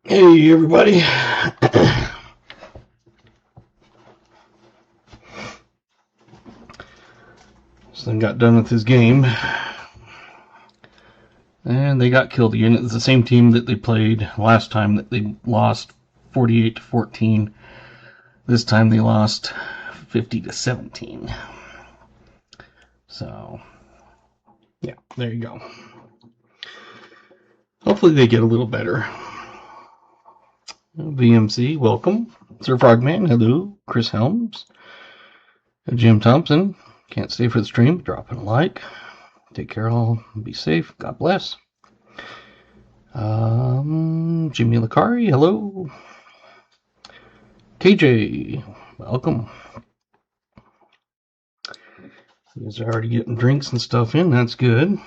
Hey everybody. Son got done with his game and they got killed again. It's the same team that they played last time that they lost 48-14. This time they lost 50-17. So yeah, there you go. Hopefully they get a little better. VMC, welcome. Sir Frogman, hello. Chris Helms. Jim Thompson, can't stay for the stream, dropping a like. Take care all, be safe, God bless. Jimmy Lacari, hello. KJ, welcome. You guys are already getting drinks and stuff in, that's good.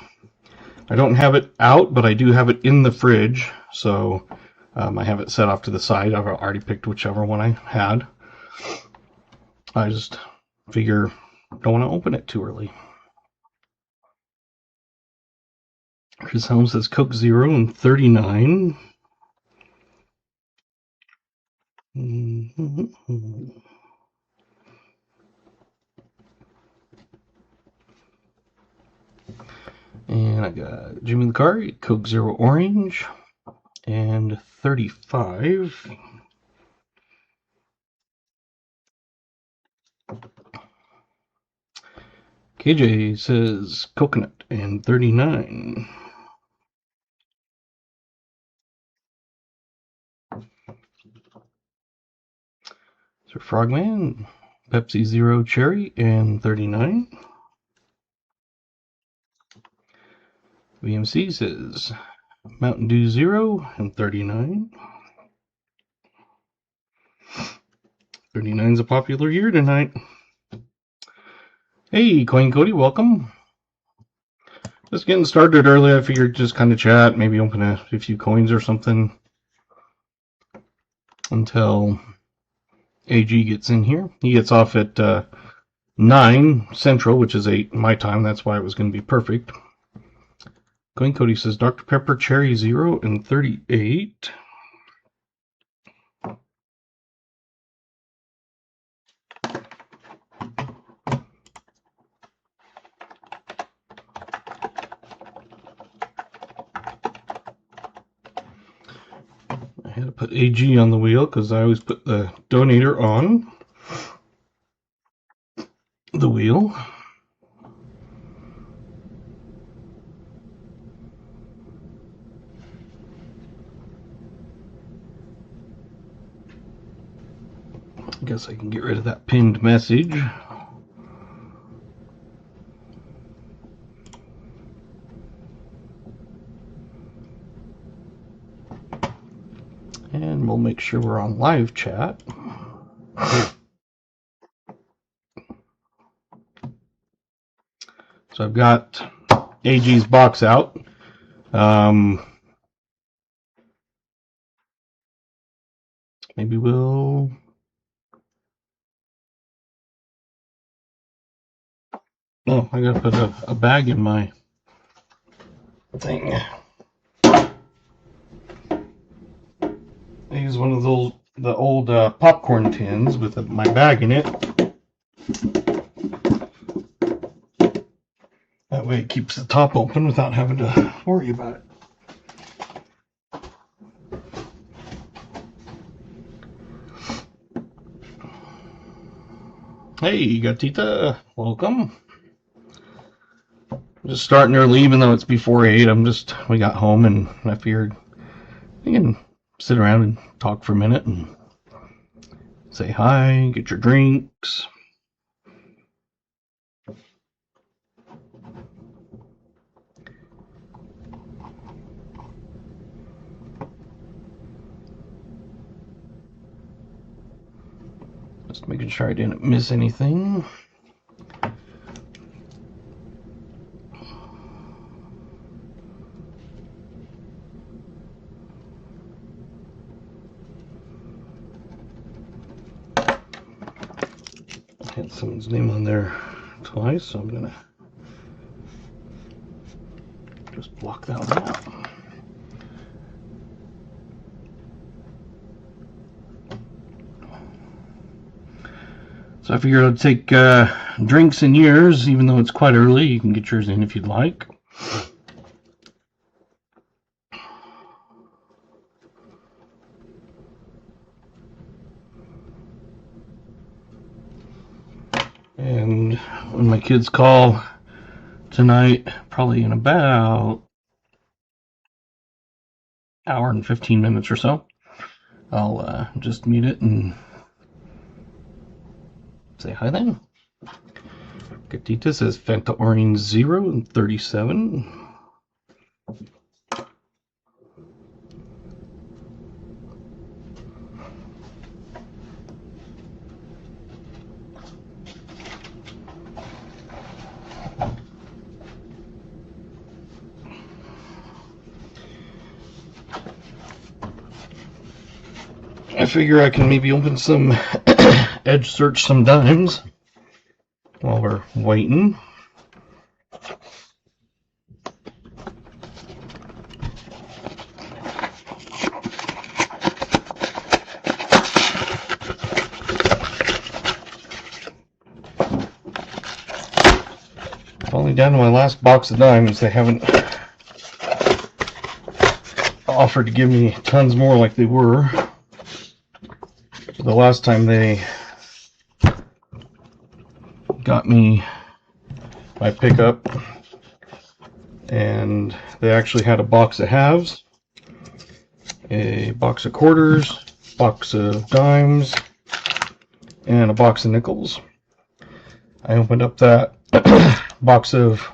I don't have it out, but I do have it in the fridge, so I have it set off to the side. I've already picked whichever one I had. I just figure don't want to open it too early. Chris Helms says Coke Zero and 39. And I got Jimmy Lacari, Coke Zero Orange, and 35. KJ says coconut and 39. Sir Frogman, Pepsi Zero Cherry and 39. VMC says Mountain Dew Zero and 39. 39 is a popular year tonight. Hey, Coin Cody, welcome. Just getting started early. I figured just kind of chat, maybe open a few coins or something until AG gets in here. He gets off at 9 Central, which is 8 my time. That's why it was going to be perfect. Coin Cody says Dr. Pepper Cherry Zero and 38. I had to put AG on the wheel because I always put the donator on the wheel. I guess I can get rid of that pinned message. And we'll make sure we're on live chat. So I've got AG's box out. Maybe we'll... Oh, I gotta put a bag in my thing. I use one of those, the old popcorn tins with my bag in it. That way it keeps the top open without having to worry about it. Hey, Gatita, welcome. I'm just starting early, even though it's before 8. We got home and I figured we can sit around and talk for a minute and say hi, get your drinks. Just making sure I didn't miss anything. someone's name on there twice, so I'm gonna just block that one out. So I figured I'd take drinks in yours, even though it's quite early. You can get yours in if you'd like. And when my kids call tonight, probably in about an hour and 15 minutes or so, I'll just mute it and say hi then. Gatita says Fanta Orange 0 and 37. I figure I can maybe open some edge search some dimes while we're waiting. Only down to my last box of dimes. They haven't offered to give me tons more like they were. The last time they got me my pickup, and they actually had a box of halves, a box of quarters, box of dimes, and a box of nickels. I opened up that box of...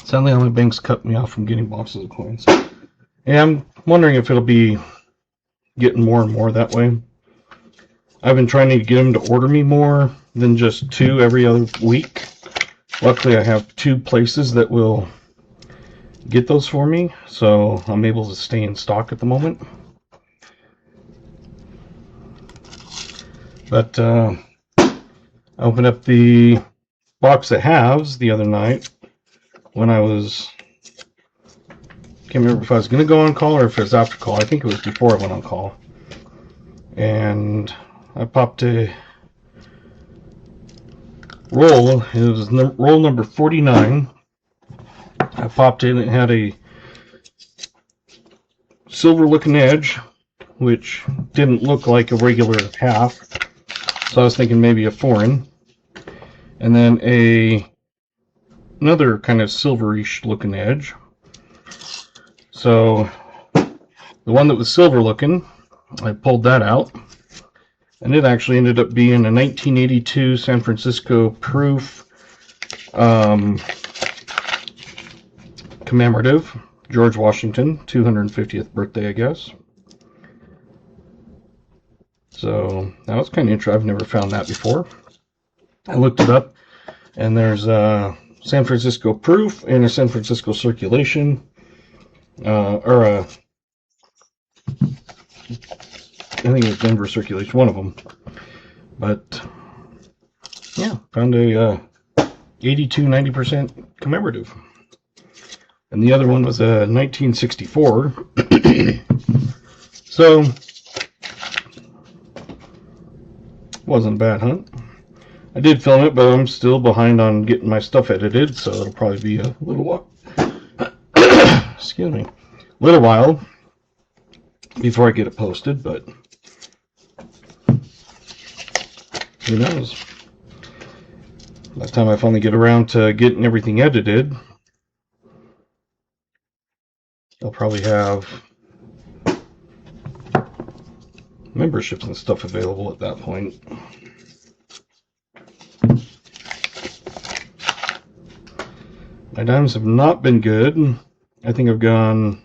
Sadly, my bank's cut me off from getting boxes of coins. And I'm wondering if it'll be getting more and more that way. I've been trying to get them to order me more than just 2 every other week. Luckily, I have 2 places that will get those for me, so I'm able to stay in stock at the moment. But I opened up the box of halves the other night when I was... Can't remember if I was going to go on call or if it was after call. I think it was before I went on call. And I popped a roll. It was roll number 49. I popped in. It had a silver looking edge, which didn't look like a regular half. So I was thinking maybe a foreign. And then another kind of silverish looking edge. So the one that was silver looking, I pulled that out, and it actually ended up being a 1982 San Francisco proof commemorative, George Washington, 250th birthday, I guess. So that was kind of interesting. I've never found that before. I looked it up, and there's a San Francisco proof and a San Francisco circulation. I think it was Denver circulation, one of them. But yeah, found a 82-90% commemorative, and the other one was a 1964. So wasn't a bad hunt. I did film it, but I'm still behind on getting my stuff edited, so it'll probably be a little while. Excuse me, little while before I get it posted, but who knows? By the time I finally get around to getting everything edited, I'll probably have memberships and stuff available at that point. My dimes have not been good. I think I've gone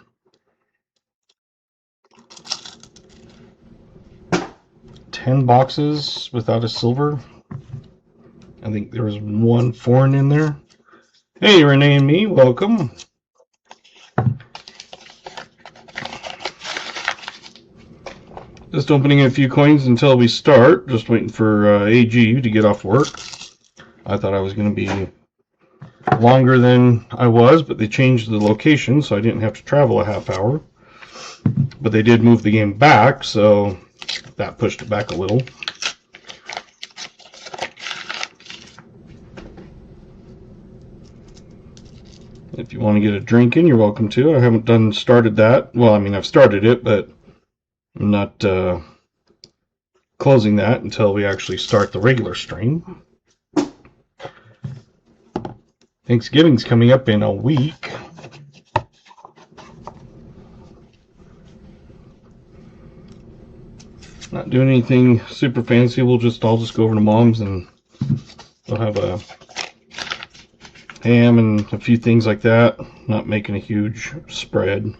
10 boxes without a silver. I think there was 1 foreign in there. Hey, Renee and me, welcome. Just opening a few coins until we start. Just waiting for AG to get off work. I thought I was going to be longer than I was, but they changed the location, so I didn't have to travel a half hour. But they did move the game back, so that pushed it back a little. If you want to get a drink in, you're welcome to. I haven't started that. Well, I mean, I've started it, but I'm not closing that until we actually start the regular stream. Thanksgiving's coming up in a week. Not doing anything super fancy. I'll just go over to Mom's and we'll have a ham and a few things like that. Not making a huge spread.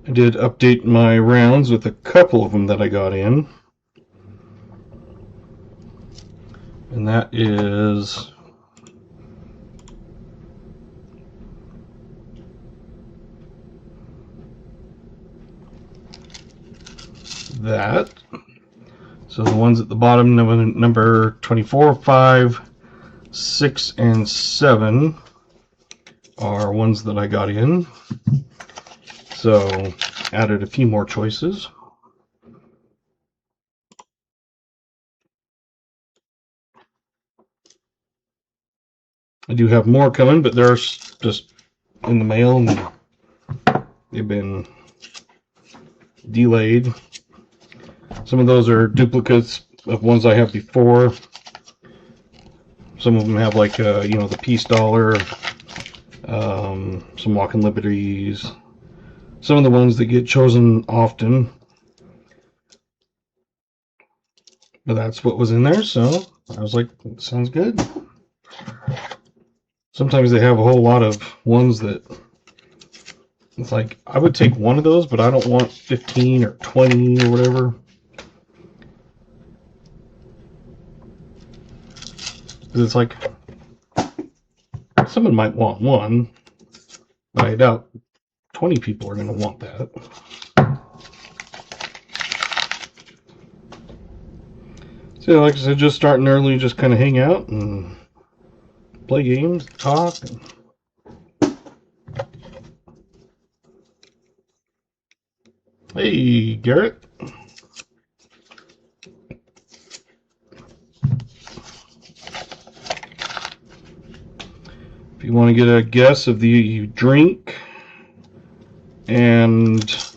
I did update my rounds with a couple of them that I got in. And that is that. So the ones at the bottom, number 24, 5, 6, and 7 are ones that I got in. So added a few more choices. I do have more coming, but they're just in the mail and they've been delayed. Some of those are duplicates of ones I have before. Some of them have like the Peace Dollar, some Walking Liberties. Some of the ones that get chosen often. But that's what was in there, so I was like, sounds good. Sometimes they have a whole lot of ones that it's like, I would take one of those, but I don't want 15 or 20 or whatever. Because it's like, someone might want one, but I doubt 20 people are going to want that. So like I said, just starting early, just kind of hang out and play games, talk. Hey, Garrett. If you want to get a guess of the drink and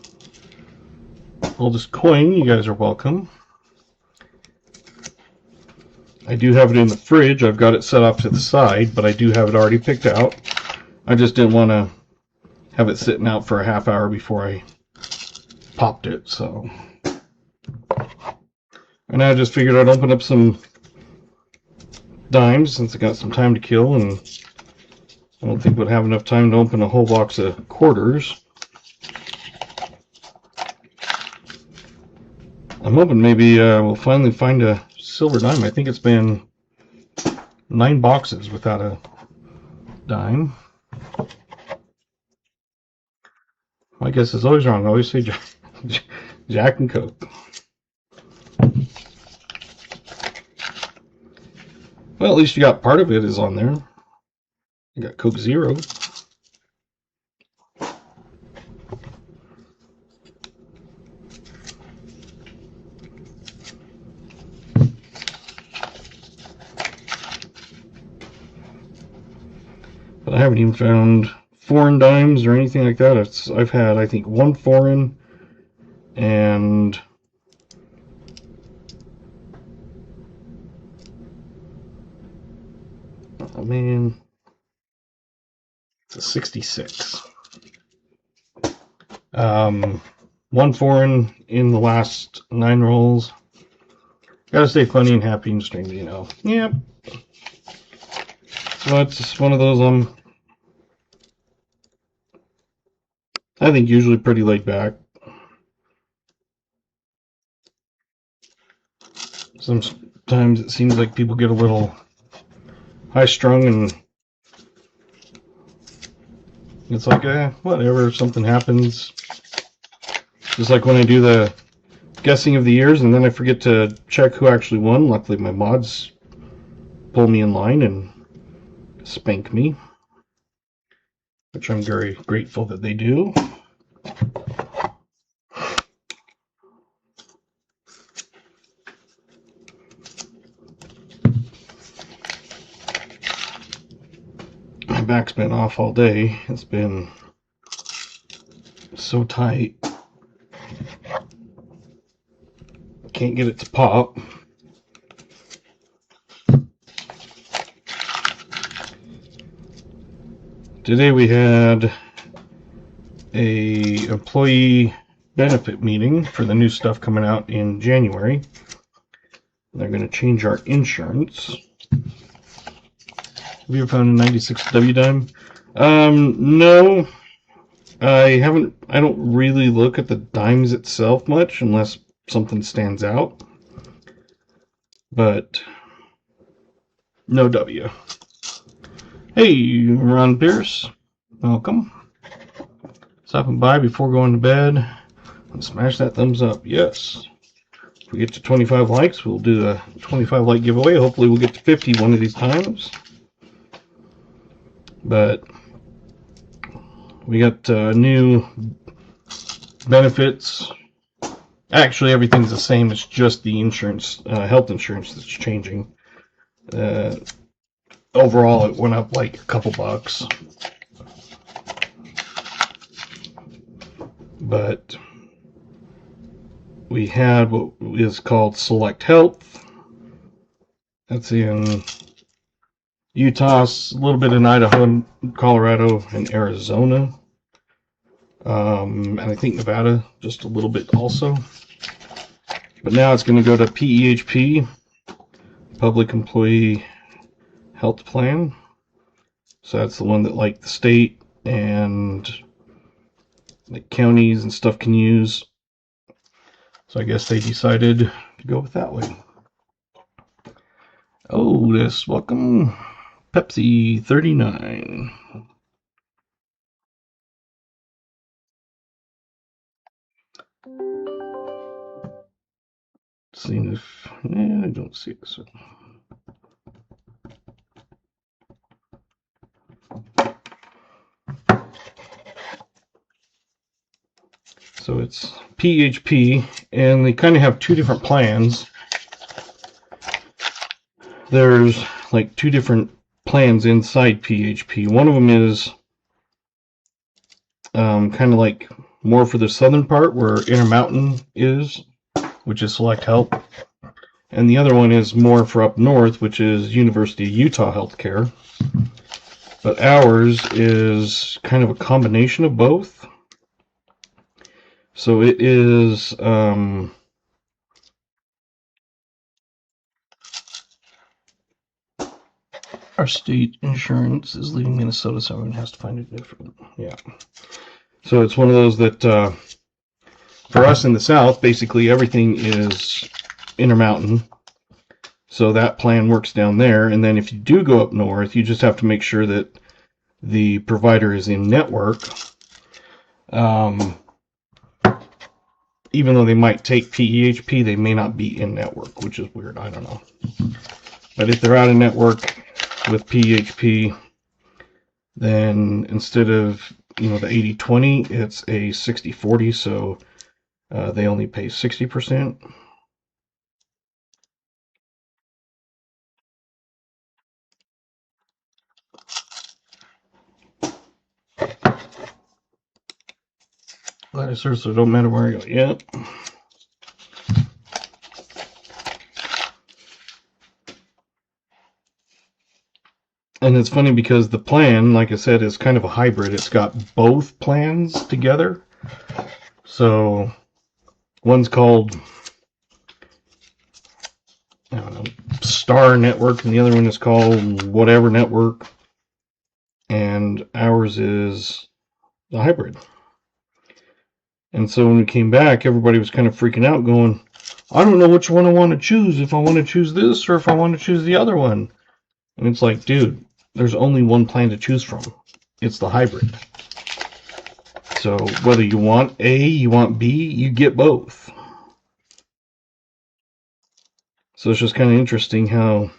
oldest coin, you guys are welcome. I do have it in the fridge. I've got it set off to the side, but I do have it already picked out. I just didn't want to have it sitting out for a half hour before I popped it, so. And I just figured I'd open up some dimes since I got some time to kill, and I don't think we'd have enough time to open a whole box of quarters. I'm hoping maybe we'll finally find a silver dime. I think it's been 9 boxes without a dime. My guess is always wrong. I always say Jack and Coke. Well, at least you got part of it is on there. You got Coke Zero. But I haven't even found foreign dimes or anything like that. I've had, I think, 1 foreign and oh man, it's a 66. 1 foreign in the last 9 rolls. Gotta stay funny and happy and stream, you know. Yep. So it's just one of those I think usually pretty laid back. Sometimes it seems like people get a little high-strung, and it's like, whatever, if something happens. Just like when I do the guessing of the years, and then I forget to check who actually won. Luckily, my mods pull me in line and spank me, which I'm very grateful that they do. My back's been off all day. It's been so tight. Can't get it to pop. Today we had a employee benefit meeting for the new stuff coming out in January. They're going to change our insurance. Have you ever found a 96W dime? No. I haven't. I don't really look at the dimes itself much unless something stands out. But no W. Hey, Ron Pierce. Welcome. Stopping by before going to bed. Smash that thumbs up. Yes. If we get to 25 likes, we'll do a 25 like giveaway. Hopefully we'll get to 50 one of these times. But we got new benefits. Actually, everything's the same. It's just the insurance, health insurance, that's changing. Overall, it went up like a couple bucks. But we had what is called Select Health. That's in Utah, a little bit in Idaho, Colorado, and Arizona. And I think Nevada, just a little bit also. But now it's going to go to PEHP, Public Employee Health Plan. So that's the one that like the state and the counties and stuff can use. So I guess they decided to go with that way. Oh, this welcome Pepsi 39. Seeing if I don't see this one. So it's PHP, and they kind of have two different plans. There's like two different plans inside PHP. One of them is kind of like more for the southern part where Intermountain is, which is Select Health. And the other one is more for up north, which is University of Utah Healthcare. But ours is kind of a combination of both. So it is our state insurance is leaving Minnesota, so everyone has to find a different. Yeah. So it's one of those that for us in the South, basically everything is Intermountain. So that plan works down there. And then if you do go up north, you just have to make sure that the provider is in network. Even though they might take PEHP, they may not be in network, which is weird. I don't know. But if they're out of network with PEHP, then instead of the 80-20, it's a 60-40. So they only pay 60%. Glad I searched, so it don't matter where I go. Yep. And it's funny because the plan, like I said, is kind of a hybrid. It's got both plans together. So one's called, I don't know, Star Network, and the other one is called whatever network. And ours is the hybrid. And so when we came back, everybody was kind of freaking out, going, I don't know which one I want to choose, if I want to choose this or if I want to choose the other one. And it's like, dude, there's only one plan to choose from. It's the hybrid. So whether you want A, you want B, you get both. So it's just kind of interesting how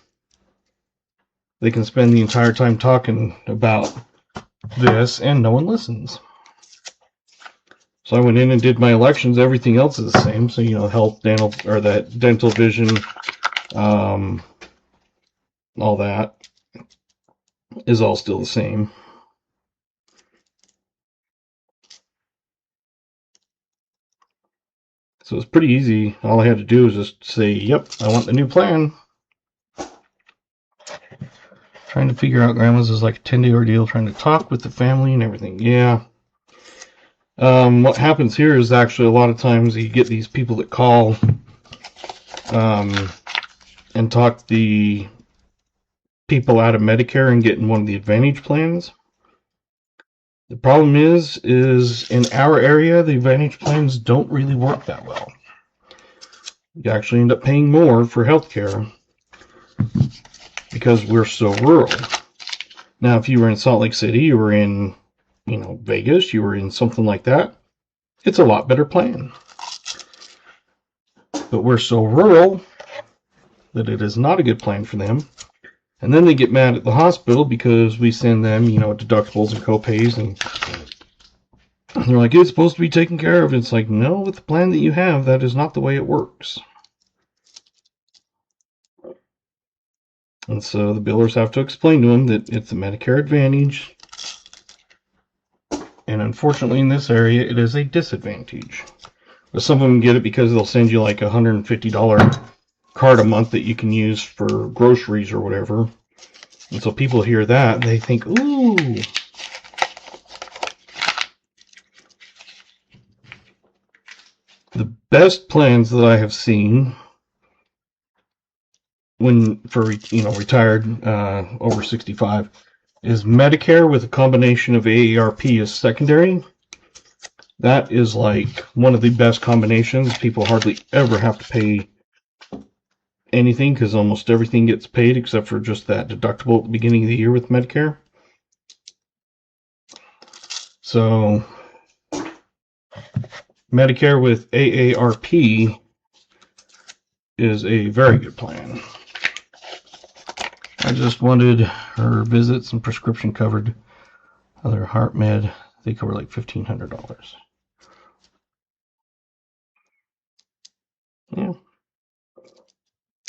they can spend the entire time talking about this and no one listens. So I went in and did my elections. Everything else is the same. So, you know, health, dental, or that dental vision, all that is all still the same. So it's pretty easy. All I had to do was just say, yep, I want the new plan. Trying to figure out grandma's is like a 10-day ordeal, trying to talk with the family and everything. Yeah. What happens here is actually a lot of times you get these people that call and talk the people out of Medicare and get in one of the Advantage plans. The problem is in our area, the Advantage plans don't really work that well. You actually end up paying more for healthcare because we're so rural. Now, if you were in Salt Lake City, you were in, you know, Vegas, you were in something like that, it's a lot better plan. But we're so rural that it is not a good plan for them. And then they get mad at the hospital because we send them, you know, deductibles and copays, and they're like, it's supposed to be taken care of. It's like, no, with the plan that you have, that is not the way it works. And so the billers have to explain to them that it's a Medicare Advantage. And unfortunately, in this area, it is a disadvantage. But some of them get it because they'll send you like a $150 card a month that you can use for groceries or whatever. And so people hear that, they think, ooh. The best plans that I have seen for retired over 65 is Medicare with a combination of AARP as secondary. That is like one of the best combinations. People hardly ever have to pay anything because almost everything gets paid except for just that deductible at the beginning of the year with Medicare. So Medicare with AARP is a very good plan. I just wanted her visits and prescription covered. Other heart med, they cover like $1,500. Yeah.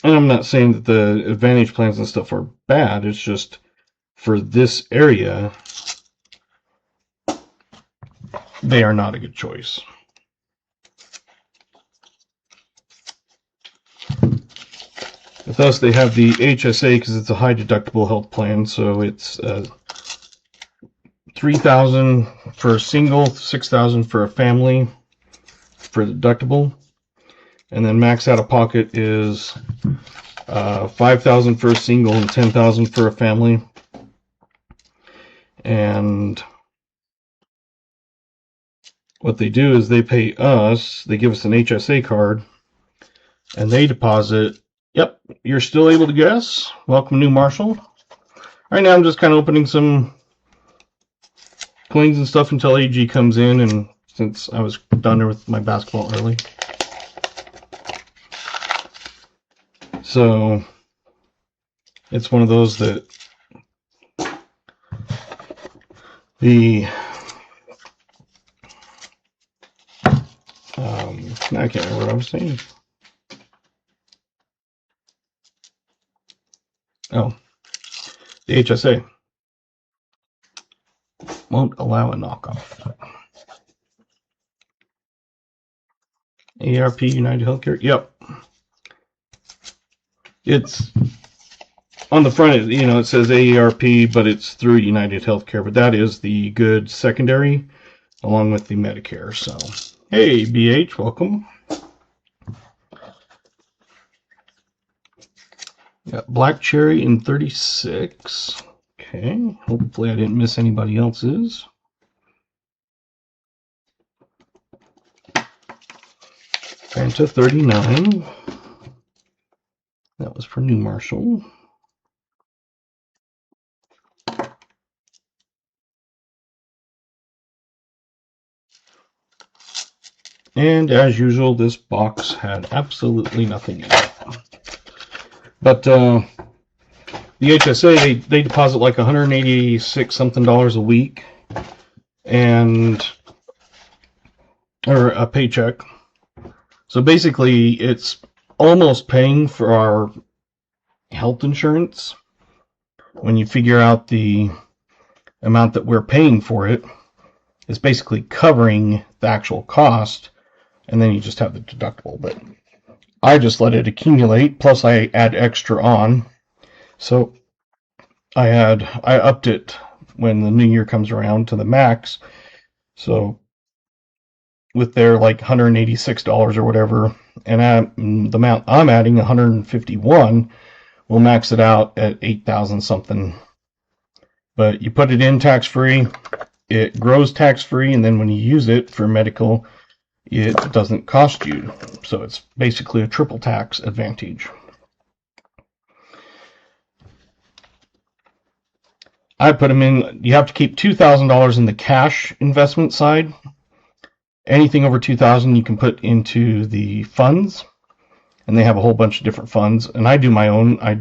And I'm not saying that the Advantage plans and stuff are bad. It's just for this area, they are not a good choice. With us, they have the HSA because it's a high deductible health plan. So it's $3,000 for a single, $6,000 for a family for the deductible. And then max out of pocket is $5,000 for a single and $10,000 for a family. And what they do is they pay us, they give us an HSA card, and they deposit. Yep, you're still able to guess. Welcome, new Marshall. Right now I'm just kind of opening some coins and stuff until AG comes in, and since I was done with my basketball early. So it's one of those that I can't remember what I was saying. Oh, the HSA won't allow a knockoff. ARP United Healthcare. Yep. It's on the front, you know, it says AARP, but it's through United Healthcare. But that is the good secondary along with the Medicare. So, hey, BH, welcome. Got Black Cherry in 36. Okay, hopefully I didn't miss anybody else's. And to 39. That was for New Marshall. And as usual, this box had absolutely nothing in it. But the HSA, they deposit like $186 something a week, or a paycheck. So basically, it's almost paying for our health insurance. When you figure out the amount that we're paying for it, it's basically covering the actual cost, and then you just have the deductible. But I just let it accumulate, plus I add extra on. So I upped it when the new year comes around to the max. So with their like $186 or whatever, and the amount I'm adding, $151, we'll max it out at $8,000 something. But you put it in tax-free, it grows tax-free, and then when you use it for medical, it doesn't cost you. So it's basically a triple tax advantage. I put them in, you have to keep $2,000 in the cash investment side. Anything over $2,000 you can put into the funds, and they have a whole bunch of different funds. And I do my own. I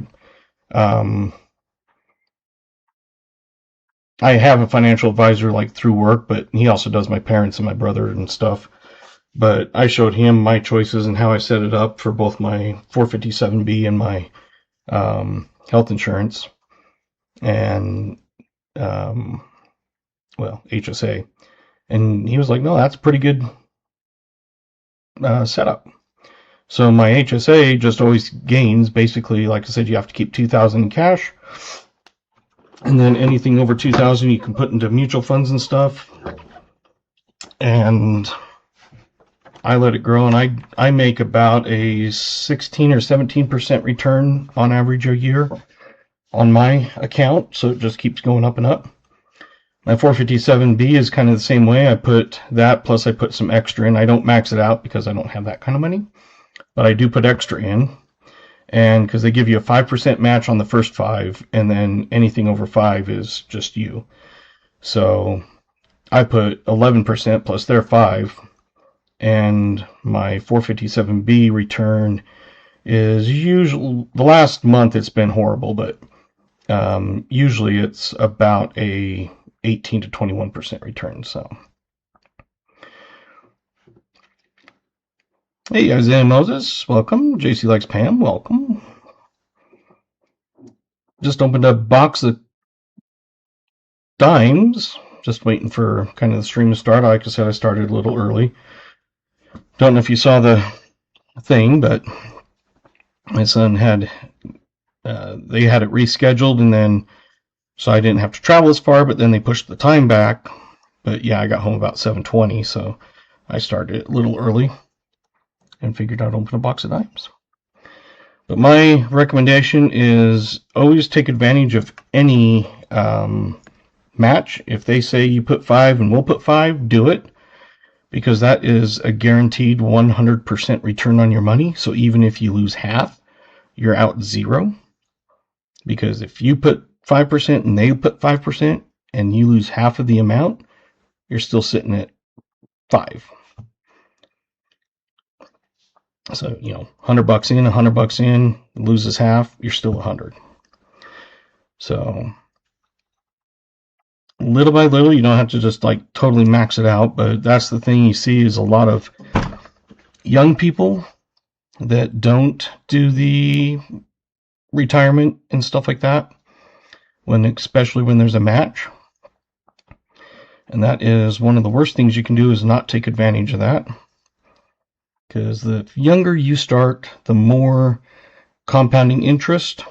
have a financial advisor like through work, but he also does my parents and my brother and stuff. But I showed him my choices and how I set it up for both my 457B and my health insurance, and HSA. And he was like, no, that's a pretty good setup. So my HSA just always gains. Basically, like I said, you have to keep $2,000 in cash. And then anything over $2,000 you can put into mutual funds and stuff. And I let it grow, and I make about a 16 or 17% return on average a year on my account. So it just keeps going up and up. My 457B is kind of the same way. I put that, plus I put some extra in. I don't max it out because I don't have that kind of money, but I do put extra in. And because they give you a 5% match on the first 5, and then anything over 5 is just you. So I put 11% plus their 5, and my 457B return is usually, the last month it's been horrible, but usually it's about a 18 to 21% return. So, hey, Isaiah Moses, welcome. JC Likes Pam, welcome. Just opened a box of dimes. Just waiting for kind of the stream to start. Like I said, I started a little early. Don't know if you saw the thing, but my son had, they had it rescheduled, and then so I didn't have to travel as far, but then they pushed the time back. But yeah, I got home about 7:20, so I started a little early and figured I'd open a box of dimes. But my recommendation is always take advantage of any match. If they say you put 5 and we'll put 5, do it, because that is a guaranteed 100% return on your money. So even if you lose half, you're out 0. Because if you put 5% and they put 5% and you lose half of the amount, you're still sitting at 5. So, $100 in, $100 in, loses half, you're still 100. So, little by little, you don't have to just like totally max it out, but that's the thing you see is a lot of young people that don't do the retirement and stuff like that, especially when there's a match. And that is one of the worst things you can do, is not take advantage of that. Because the younger you start, the more compounding interest.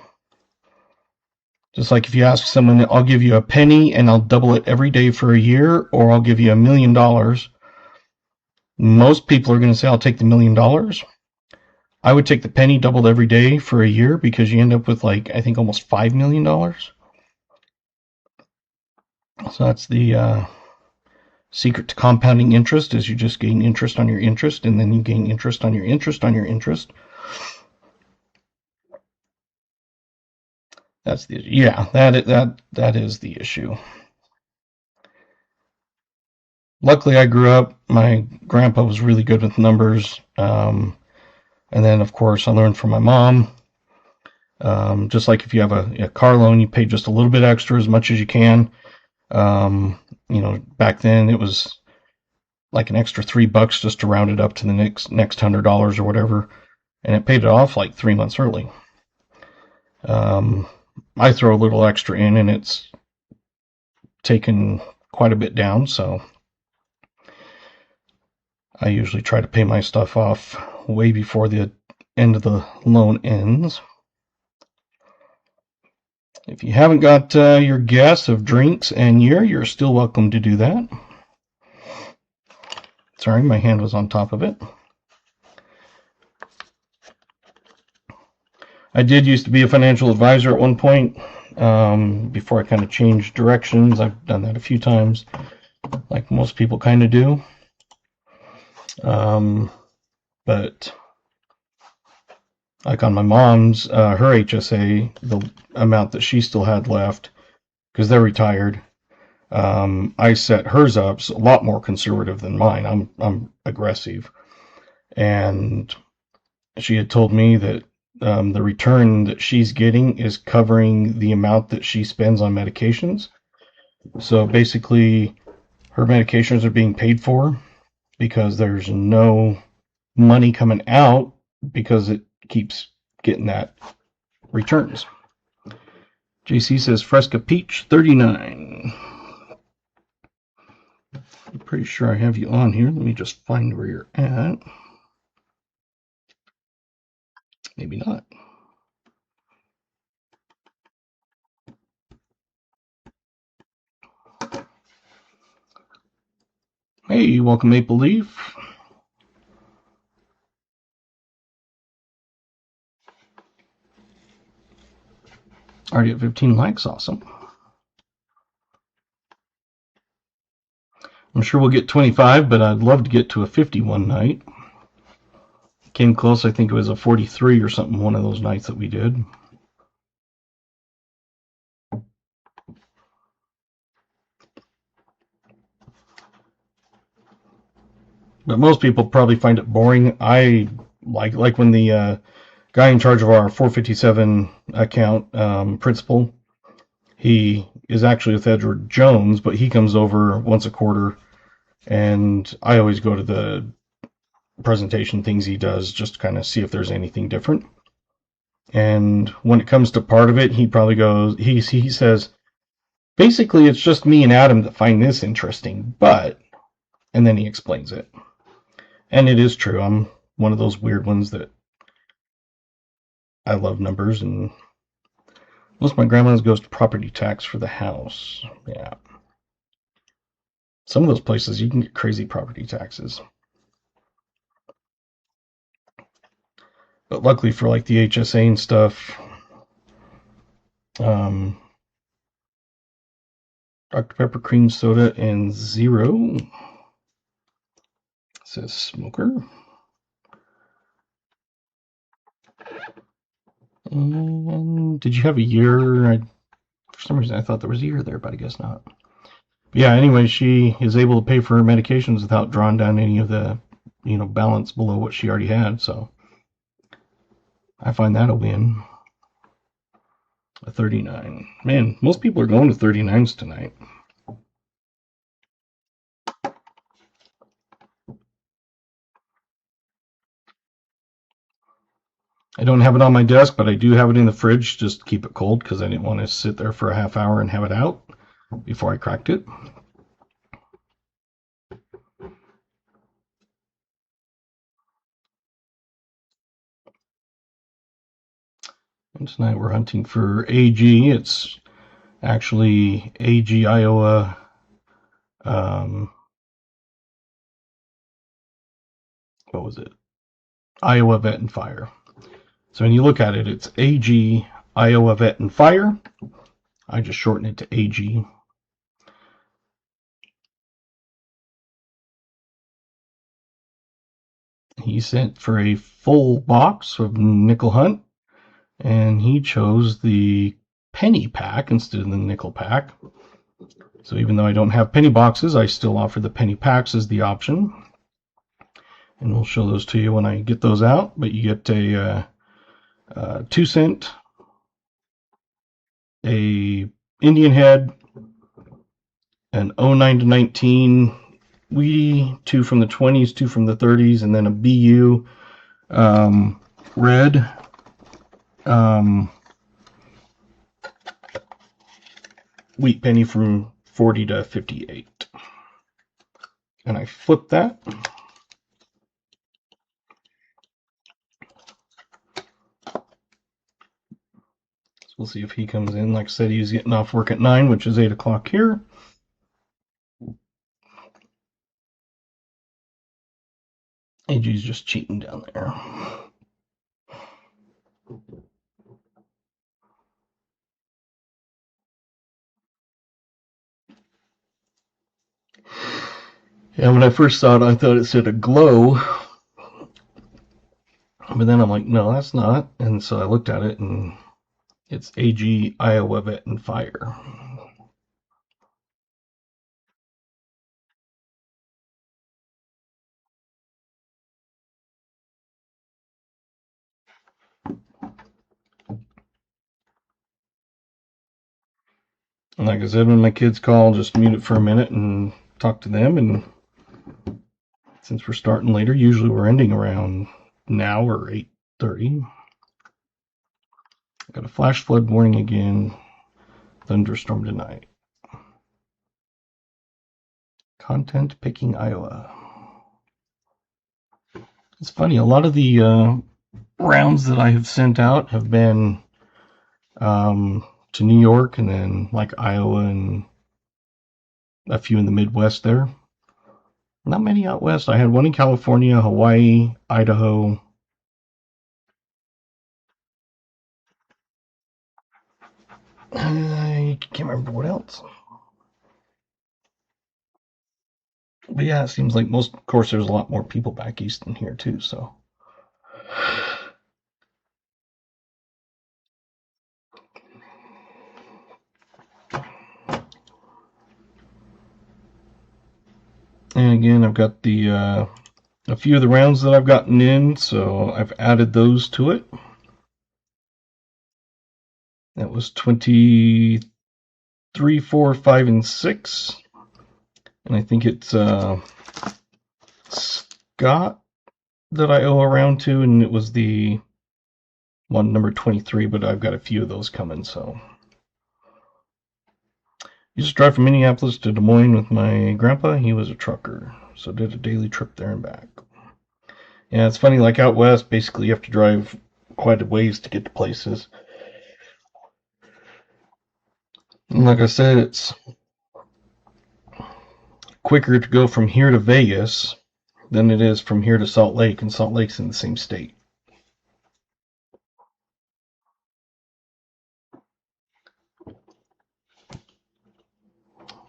Just like if you ask someone, I'll give you a penny and I'll double it every day for a year, or I'll give you $1 million. Most people are going to say, I'll take the $1 million. I would take the penny doubled every day for a year, because you end up with like, I think almost $5 million. So that's the secret to compounding interest is you just gain interest on your interest, and then you gain interest on your interest on your interest. That's the that is the issue. Luckily, I grew up. My grandpa was really good with numbers, and then of course I learned from my mom. Just like if you have a car loan, you pay just a little bit extra, as much as you can. Back then it was like an extra $3 just to round it up to the next $100 or whatever, and it paid it off like 3 months early. I throw a little extra in, and it's taken quite a bit down, so I usually try to pay my stuff off way before the end of the loan ends. If you haven't got your guess of drinks and year, you're still welcome to do that. Sorry, my hand was on top of it. I did used to be a financial advisor at one point, before I kind of changed directions. I've done that a few times, like most people kind of do. But like on my mom's, her HSA, the amount that she still had left, because they're retired, I set hers up a lot more conservative than mine. I'm aggressive, and she had told me that the return that she's getting is covering the amount that she spends on medications. So basically, her medications are being paid for because there's no money coming out because it keeps getting that returns. JC says Fresca Peach 39. I'm pretty sure I have you on here. Let me just find where you're at. Maybe not. Hey, welcome Maple Leaf. Already at 15 likes, awesome. I'm sure we'll get 25, but I'd love to get to a 50 one night. Came close, I think it was a 43 or something one of those nights that we did. But most people probably find it boring. I like when the guy in charge of our 457 account, principal, he is actually with Edward Jones, but he comes over once a quarter, and I always go to the presentation things he does just to kind of see if there's anything different. And when it comes to part of it, he probably goes, he says, basically it's just me and Adam that find this interesting, but, and then he explains it. And it is true. I'm one of those weird ones that I love numbers, and most of my grandma's goes to property tax for the house. Yeah. Some of those places you can get crazy property taxes. But luckily for like the HSA and stuff, Dr. Pepper cream soda and zero. It says smoker. And did you have a year? For some reason I thought there was a year there, but I guess not. But yeah, anyway, she is able to pay for her medications without drawing down any of the, balance below what she already had, so I find that a win. A 39. Man, most people are going to 39s tonight. I don't have it on my desk, but I do have it in the fridge just to keep it cold because I didn't want to sit there for a half hour and have it out before I cracked it. And tonight we're hunting for AG. It's actually AG Iowa. What was it? Iowa Vet and Fire. So when you look at it, it's AG Iowa Vet and Fire. I just shorten it to AG. He sent for a full box of nickel hunt, and he chose the penny pack instead of the nickel pack. So even though I don't have penny boxes, I still offer the penny packs as the option. And we'll show those to you when I get those out. But you get a 2 cent, a Indian head, an 09 to 19 Wheatie, 2 from the 20s, 2 from the 30s, and then a BU red. Wheat penny from 40 to 58. And I flip that. So we'll see if he comes in. Like I said, he's getting off work at 9, which is 8 o'clock here. AG's just cheating down there. Yeah, when I first saw it, I thought it said a glow. But then I'm like, no, that's not. And so I looked at it, and it's AG, Iowa Vet, and Fire. And like I said, when my kids call, just mute it for a minute and talk to them. And since we're starting later, usually we're ending around now or 8:30. Got a flash flood warning again. Thunderstorm tonight. Content picking Iowa. It's funny, a lot of the rounds that I have sent out have been to New York and then like Iowa and a few in the Midwest there. Not many out west. I had one in California, Hawaii, Idaho. I can't remember what else. But yeah, it seems like most, of course, there's a lot more people back east than here too, so. And again, I've got the a few of the rounds that I've gotten in, so I've added those to it. That was 23, 4, 5, and 6. And I think it's Scott that I owe a round to, and it was the one number 23, but I've got a few of those coming, so. Used to drive from Minneapolis to Des Moines with my grandpa. He was a trucker, so did a daily trip there and back. Yeah, it's funny, like out west, basically you have to drive quite a ways to get to places. And like I said, it's quicker to go from here to Vegas than it is from here to Salt Lake, and Salt Lake's in the same state.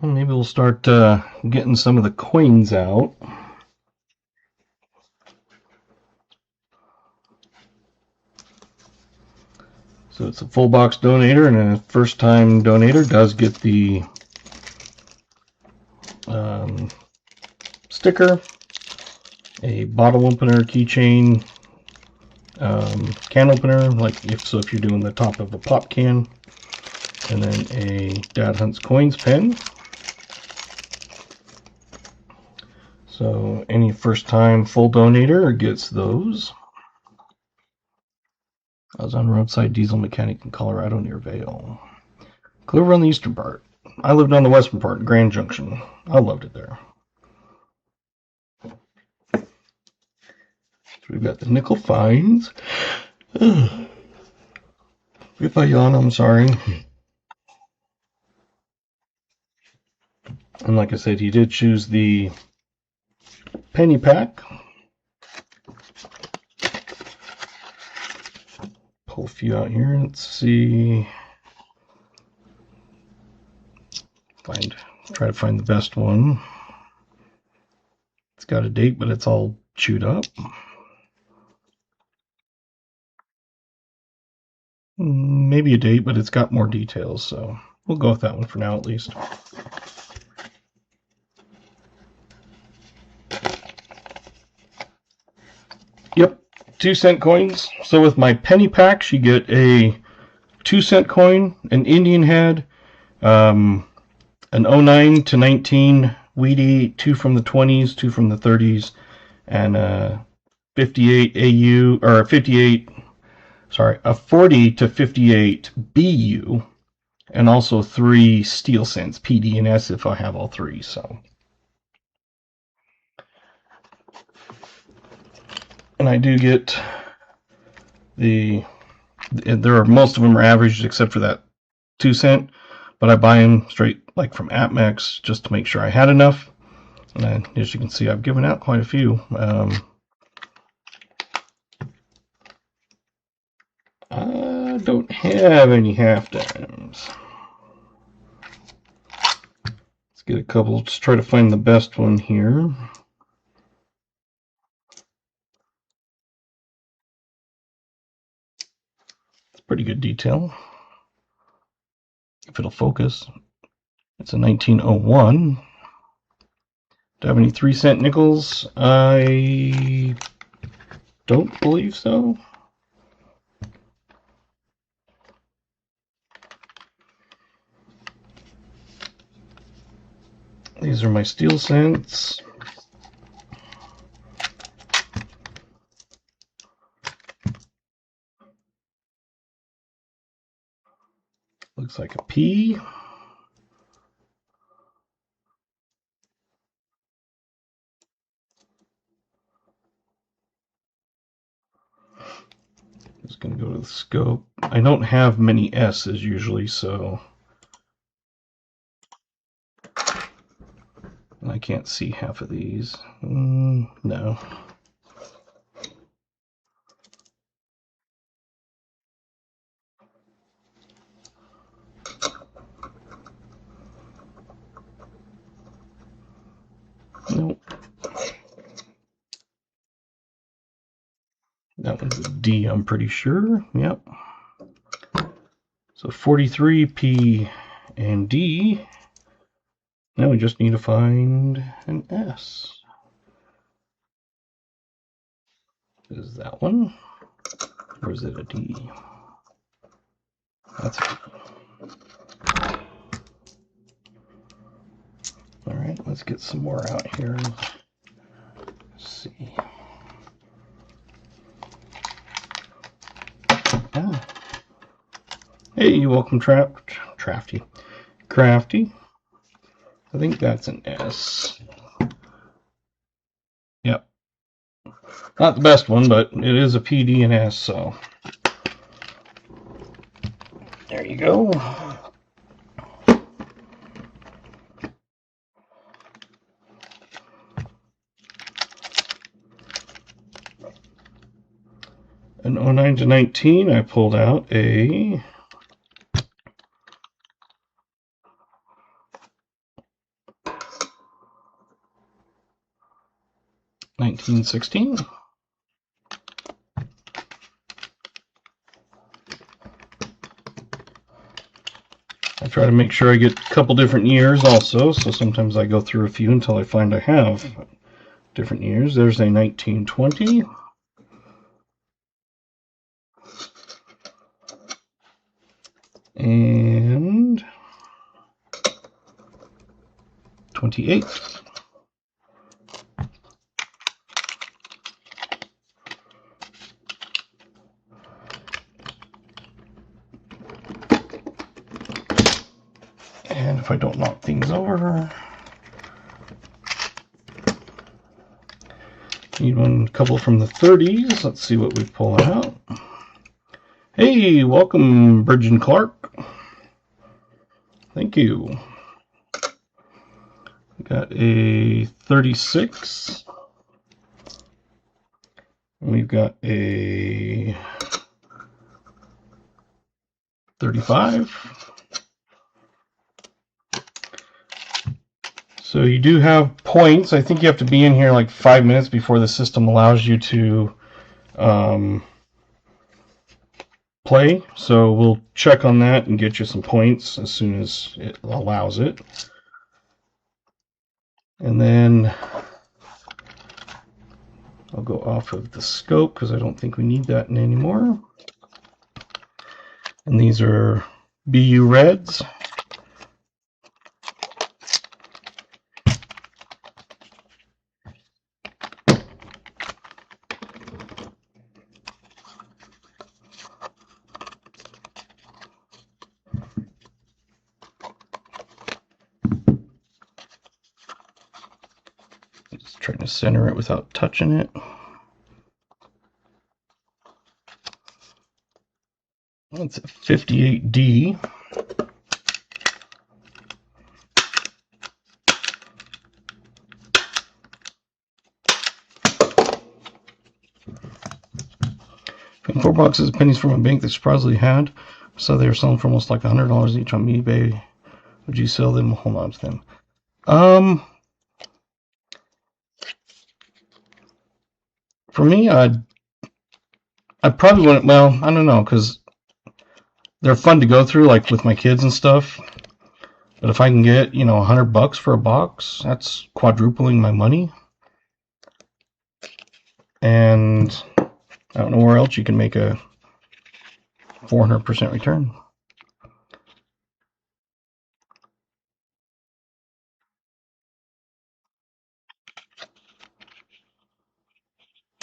Well, maybe we'll start getting some of the coins out. So it's a full box donator, and a first time donator does get the sticker, a bottle opener, keychain, can opener, like if you're doing the top of a pop can, and then a Dad Hunts Coins pen. So any first time full donator gets those. I was on roadside diesel mechanic in Colorado near Vail. Clear on the eastern part. I lived on the western part, Grand Junction. I loved it there. So we've got the nickel fines. If I yawn, I'm sorry. And like I said, he did choose the penny pack. Pull a few out here. Let's see. Try to find the best one. It's got a date, but it's all chewed up. maybe a date, but it's got more details, so we'll go with that one for now at least. Yep, 2-cent coins. So with my penny packs, you get a 2-cent coin, an Indian head, an 09 to 19 Wheatie, 2 from the 20s, 2 from the 30s, and a 58 AU, or a 40 to 58 BU, and also 3 steel cents, PD and S if I have all 3, so. And I do get most of them are averaged except for that 2-cent, but I buy them straight like from AppMex just to make sure I had enough. And as you can see, I've given out quite a few. I don't have any half dimes. Let's get a couple. Let's try to find the best one here. It's pretty good detail. If it'll focus. It's a 1901. Do I have any 3-cent nickels? I don't believe so. These are my steel cents. Looks like a P. Just going to go to the scope. I don't have many S's usually, so I can't see half of these. No. Nope. That one's a D, I'm pretty sure. Yep. So 43 P and D. Now we just need to find an S. Is that one? Or is it a D? That's a D. Alright, let's get some more out here. Let's see. Ah. Hey, welcome, Crafty. I think that's an S. Yep. Not the best one, but it is a PD and S, so. There you go. An 09 to 19, I pulled out a 1916. I try to make sure I get a couple different years also, so sometimes I go through a few until I find I have different years. There's a 1920. And 28. And if I don't knock things over, need one couple from the 30s. Let's see what we pull out. Hey, welcome, Bridge and Clark. Thank you. We got a 36. And we've got a 35. So you do have points. I think you have to be in here like 5 minutes before the system allows you to play play, so we'll check on that and get you some points as soon as it allows it. And then I'll go off of the scope because I don't think we need that anymore. And these are BU Reds. Just trying to center it without touching it. That's a 58D. And 4 boxes of pennies from a bank they surprisingly had. So they were selling for almost like $100 each on eBay. Would you sell them? Hold on to them. For me, I probably wouldn't. Well, I don't know, because they're fun to go through, like with my kids and stuff. But if I can get, you know, $100 for a box, that's quadrupling my money. And I don't know where else you can make a 400% return.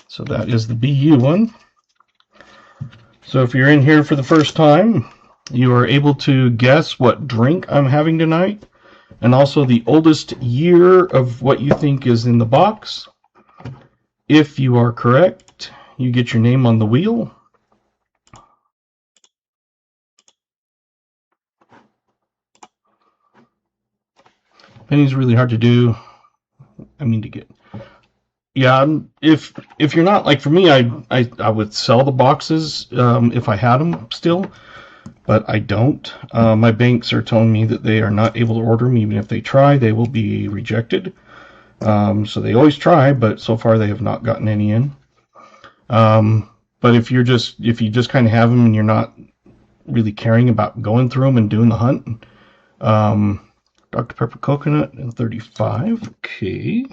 So that is the BU one. So if you're in here for the first time, you are able to guess what drink I'm having tonight, and also the oldest year of what you think is in the box. If you are correct, you get your name on the wheel. Penny's really hard to do. I mean to get. Yeah, if you're not, like for me, I would sell the boxes if I had them still, but I don't. My banks are telling me that they are not able to order them. Even if they try, they will be rejected. So they always try, but so far they have not gotten any in. But if you just kind of have them and you're not really caring about going through them and doing the hunt, Dr. Pepper Coconut and 35. Okay.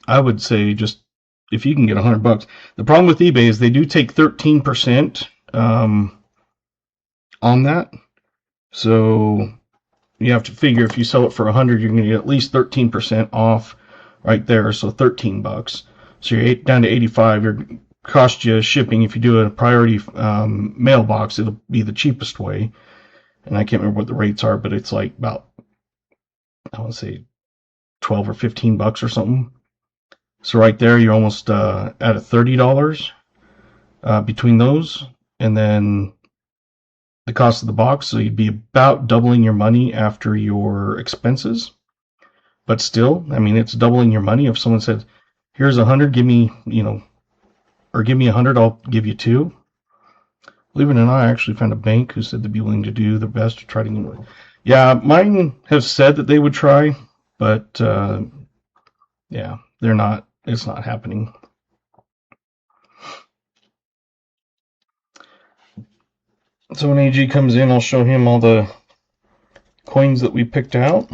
I would say just if you can get $100. The problem with eBay is they do take 13% on that. So you have to figure if you sell it for 100, you're going to get at least 13% off right there. So $13. So you're down to 85. It cost you shipping. If you do a priority mailbox, it'll be the cheapest way. And I can't remember what the rates are, but it's like about, I want to say 12 or 15 bucks or something. So right there, you're almost at a $30 between those, and then the cost of the box. So you'd be about doubling your money after your expenses. But still, I mean, it's doubling your money. If someone said, "Here's 100, give me, or give me 100, I'll give you 2." Believe it or not, I actually found a bank who said they'd be willing to do their best to try to get it. Yeah, mine have said that they would try, but yeah, they're not. It's not happening. So when AG comes in, I'll show him all the coins that we picked out.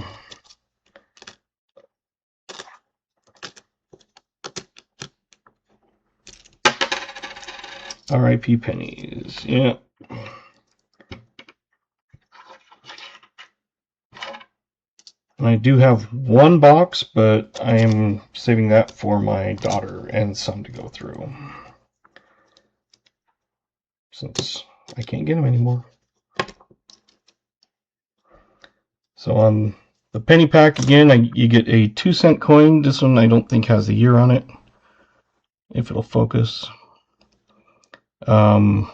RIP pennies. Yeah. And I do have one box, but I am saving that for my daughter and son to go through, since I can't get them anymore. So on the penny pack, again, you get a 2-cent coin. This one I don't think has the year on it, if it'll focus. But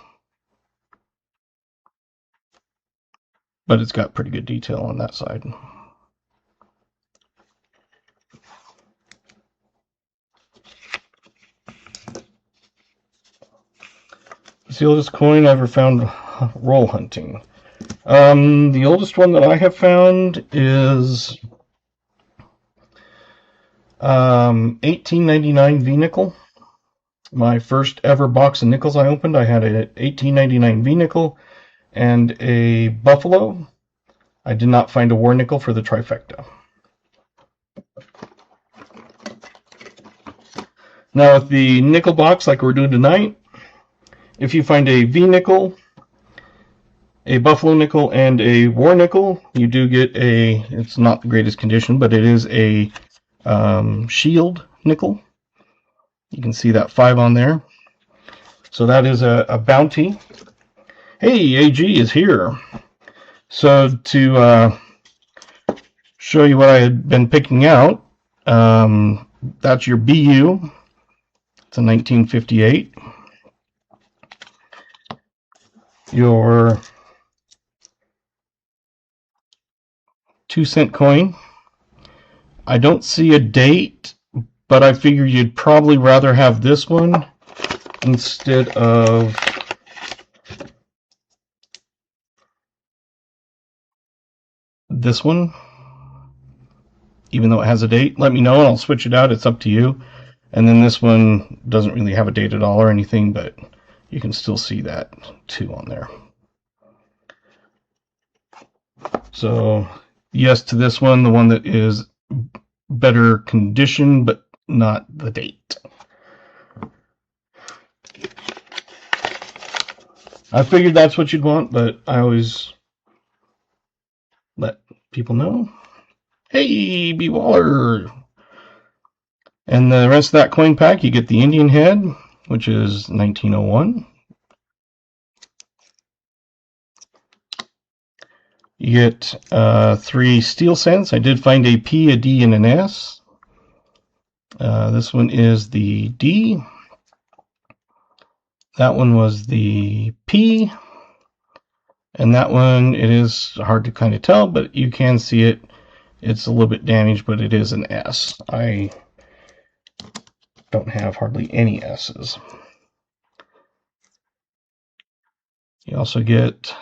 it's got pretty good detail on that side. It's the oldest coin I ever found roll hunting. The oldest one that I have found is $18.99 V-nickel. My first ever box of nickels I opened, I had an $18.99 V-nickel and a Buffalo. I did not find a war nickel for the trifecta. Now with the nickel box like we're doing tonight, if you find a V-nickel, a Buffalo nickel, and a war nickel, you do get a, it's not the greatest condition, but it is a shield nickel. You can see that 5 on there. So that is a bounty. Hey, AG is here. So to show you what I had been picking out, that's your BU. It's a 1958. Your 2-cent coin. I don't see a date, but I figured you'd probably rather have this one instead of this one, even though it has a date. Let me know and I'll switch it out. It's up to you. And then this one doesn't really have a date at all or anything, but you can still see that 2 on there. So yes to this one, the one that is better condition, but not the date. I figured that's what you'd want, but I always let people know. Hey, B. Waller! And the rest of that coin pack, you get the Indian head, which is 1901. You get 3 steel cents. I did find a P, a D, and an S. This one is the D. That one was the P. And that one, it is hard to kind of tell, but you can see it. It's a little bit damaged, but it is an S. I don't have hardly any S's. You also get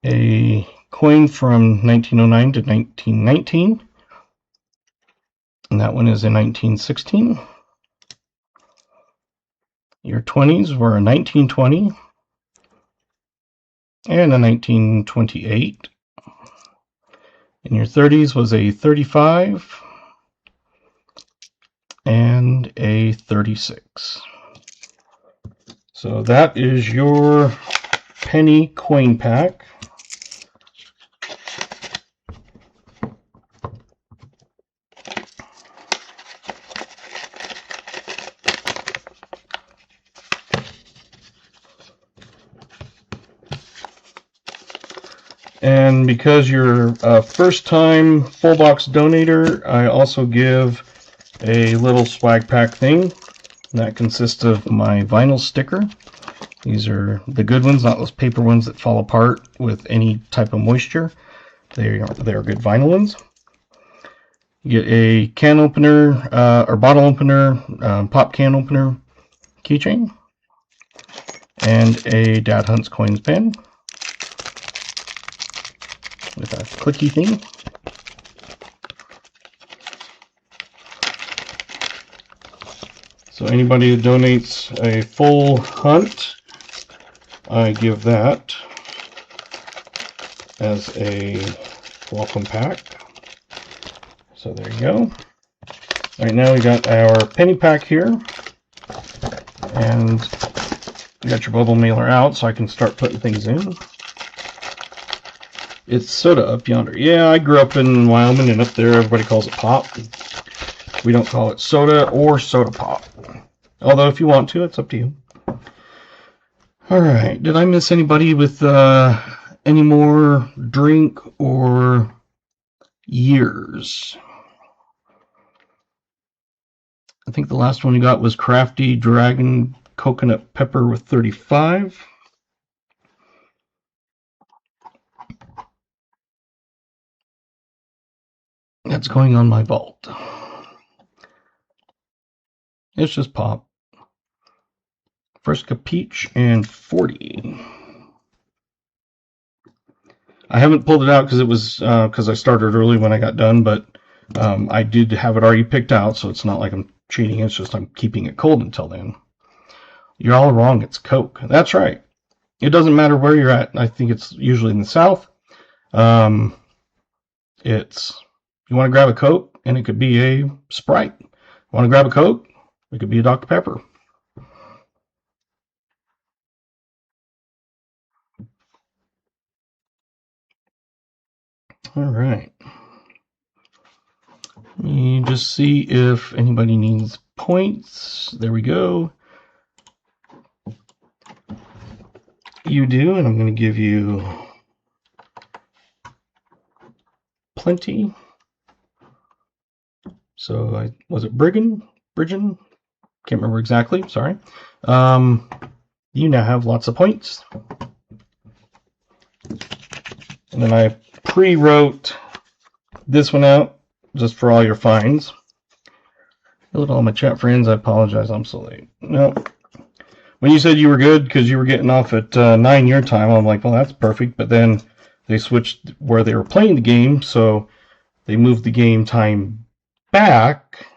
a coin from 1909 to 1919, and that one is in 1916. Your 20s were a 1920 and a 1928. And your 30s was a 35 and a 36. So that is your penny coin pack. And because you're a first-time full box donator, I also give a little swag pack thing that consists of my vinyl sticker. These are the good ones, not those paper ones that fall apart with any type of moisture. They are good vinyl ones. You get a can opener or bottle opener, pop can opener keychain, and a Dad Hunts Coins pen with a clicky thing. So anybody that donates a full hunt, I give that as a welcome pack. So there you go. Right now we got our penny pack here, and we got your bubble mailer out so I can start putting things in. It's soda up yonder. Yeah, I grew up in Wyoming, and up there everybody calls it pop. We don't call it soda or soda pop. Although if you want to, it's up to you. Alright, did I miss anybody with any more drink or years? I think the last one we got was Crafty Dragon Coconut Pepper with 35. That's going on my vault. It's just pop. Fresca Peach and 40. I haven't pulled it out because it was because I started early when I got done, but I did have it already picked out, so it's not like I'm cheating. It's just I'm keeping it cold until then. You're all wrong. It's Coke. That's right. It doesn't matter where you're at. I think it's usually in the South. It's you want to grab a Coke, and it could be a Sprite. You want to grab a Coke? It could be a Dr. Pepper. All right. Let me just see if anybody needs points. There we go. You do, and I'm going to give you plenty. So was it Bridgen? Can't remember exactly. Sorry. You now have lots of points. And then I pre-wrote this one out just for all your fines. Hello, all my chat friends. I apologize. I'm so late. No. When you said you were good because you were getting off at 9 your time, I'm like, well, that's perfect. But then they switched where they were playing the game, so they moved the game time back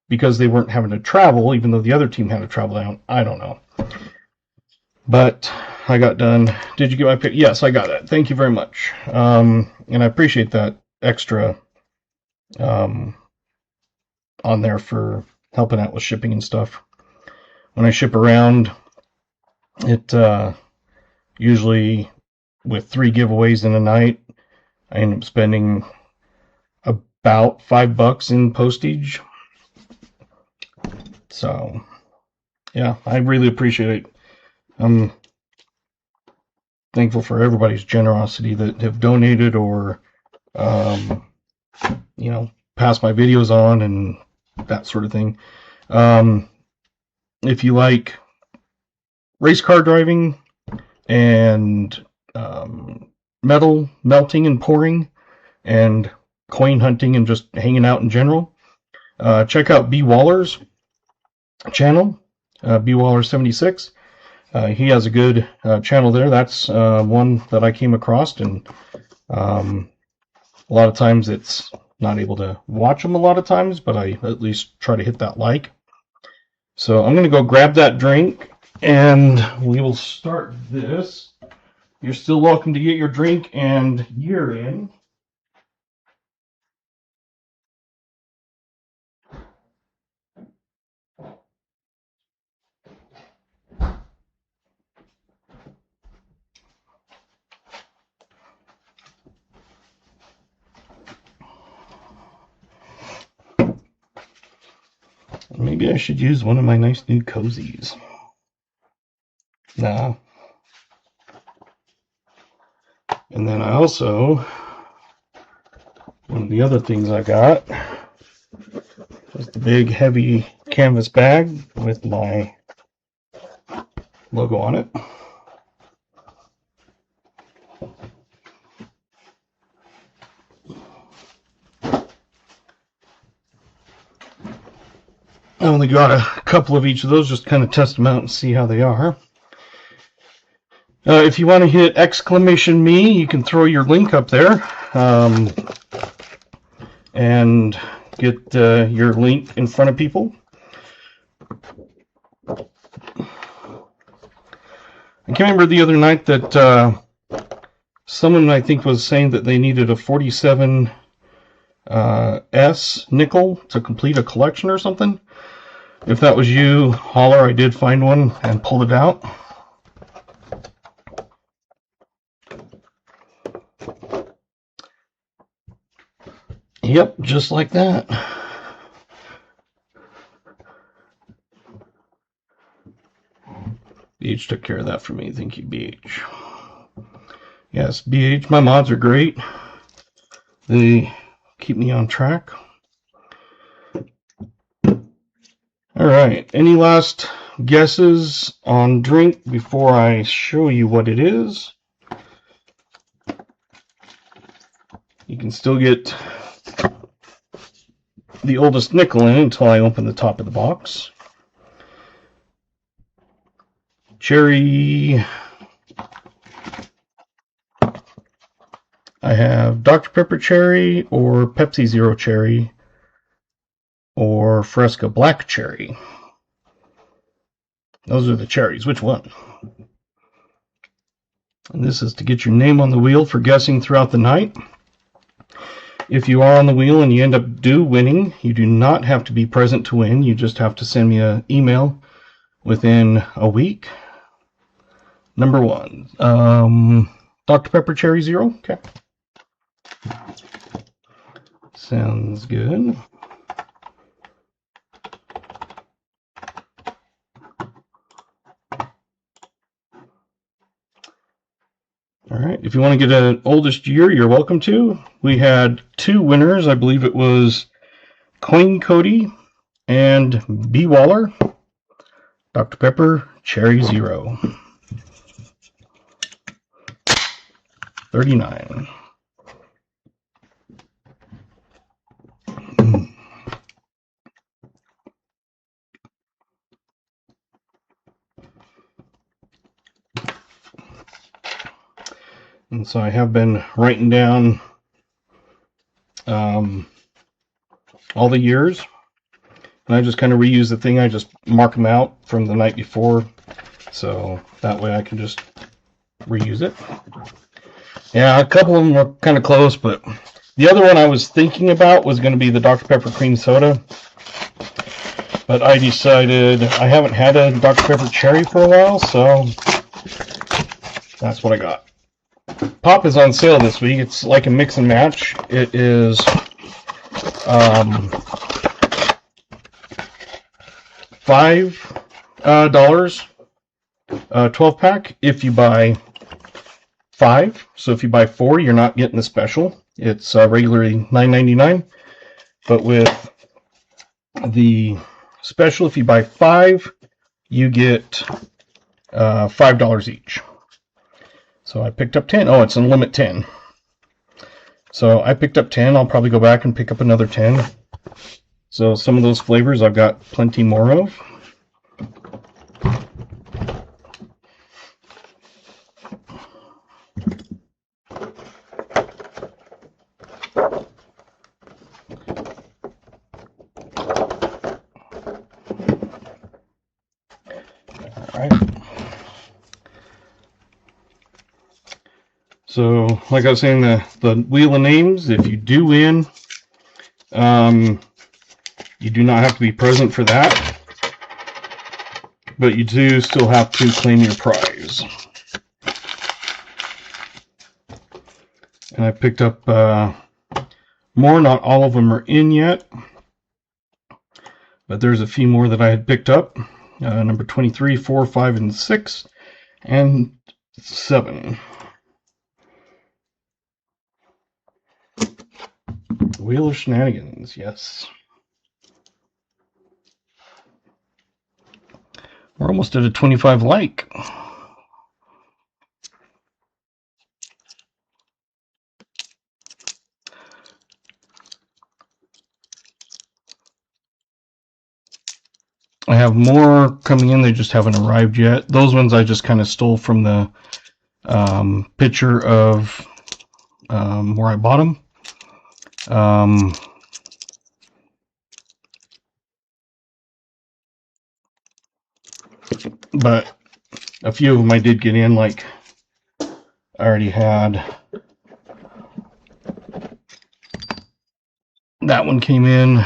because they weren't having to travel, even though the other team had to travel down. I don't know. But I got done. Did you get my pick? Yes, I got it. Thank you very much. And I appreciate that extra on there for helping out with shipping and stuff. When I ship around, it usually with 3 giveaways in a night, I end up spending about $5 in postage. So, yeah, I really appreciate it. I'm thankful for everybody's generosity that have donated or, passed my videos on and that sort of thing. If you like race car driving and metal melting and pouring and coin hunting and just hanging out in general, check out B. Waller's channel, B. Waller 76. He has a good channel there. That's one that I came across, and a lot of times it's not able to watch them a lot of times, but I at least try to hit that like. So I'm going to go grab that drink, and we will start this. You're still welcome to get your drink and year in. Maybe I should use one of my nice new cozies. Nah. And then I also, one of the other things I got was the big heavy canvas bag with my logo on it. I only got a couple of each of those, just kind of test them out and see how they are. If you want to hit !me, you can throw your link up there and get your link in front of people. I can't remember the other night that someone, I think, was saying that they needed a 47 S nickel to complete a collection or something. If that was you, holler. I did find one and pulled it out. Yep, just like that. BH took care of that for me. Thank you, BH. Yes, BH, my mods are great. They keep me on track. All right, any last guesses on drink before I show you what it is? You can still get the oldest nickel in until I open the top of the box. Cherry Dr. Pepper Cherry or Pepsi Zero Cherry or Fresca Black Cherry. Those are the cherries. Which one? And this is to get your name on the wheel for guessing throughout the night. If you are on the wheel and you end up winning, you do not have to be present to win. You just have to send me an email within a week. Number 1, Dr. Pepper Cherry Zero. Okay. Sounds good. All right, if you want to get an oldest year, you're welcome to. We had 2 winners. I believe it was Queen Cody and B. Waller. Dr. Pepper Cherry Zero. 39. And so I have been writing down all the years, and I just kind of reuse the thing. I just mark them out from the night before, so that way I can just reuse it. Yeah, a couple of them were kind of close, but the other one I was thinking about was going to be the Dr. Pepper Cream Soda, but I decided I haven't had a Dr. Pepper Cherry for a while, so that's what I got. Pop is on sale this week. It's like a mix and match. It is $5, 12-pack if you buy 5. So if you buy 4, you're not getting the special. It's regularly $9.99, but with the special, if you buy 5, you get $5 each. So I picked up 10. Oh, it's in limit 10. So I picked up 10. I'll probably go back and pick up another 10. So some of those flavors I've got plenty more of. All right. So, like I was saying, the Wheel of Names, if you do win, you do not have to be present for that, but you do still have to claim your prize. And I picked up more, not all of them are in yet, but there's a few more that I had picked up. Number 23, 4, 5, and 6, and 7. Wheel of Shenanigans, yes. We're almost at a 25 like. I have more coming in, they just haven't arrived yet. Those ones I just kind of stole from the picture of where I bought them. But a few of them I did get in, like I already had that one came in,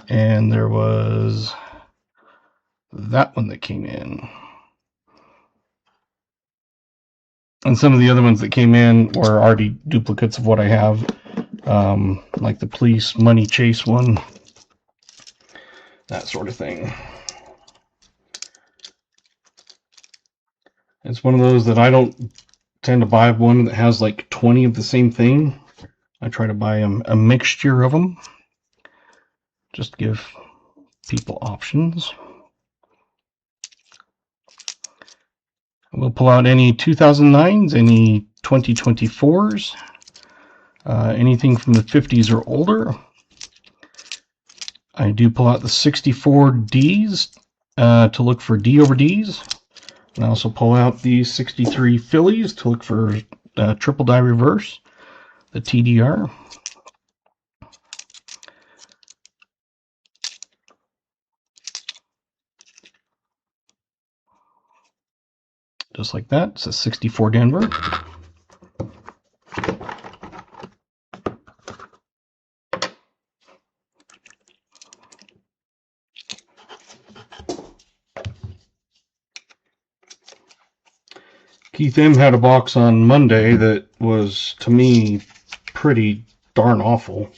and there was that one that came in. And some of the other ones that came in were already duplicates of what I have, like the police money chase one, that sort of thing. It's one of those that I don't tend to buy one that has like 20 of the same thing. I try to buy a mixture of them, just to give people options. We'll pull out any 2009s, any 2024s, anything from the 50s or older. I do pull out the 64 Ds to look for D over Ds. And I also pull out the 63 Phillies to look for triple die reverse, the TDR. Just like that. It's a 64 Denver. Keith M. had a box on Monday that was, to me, pretty darn awful.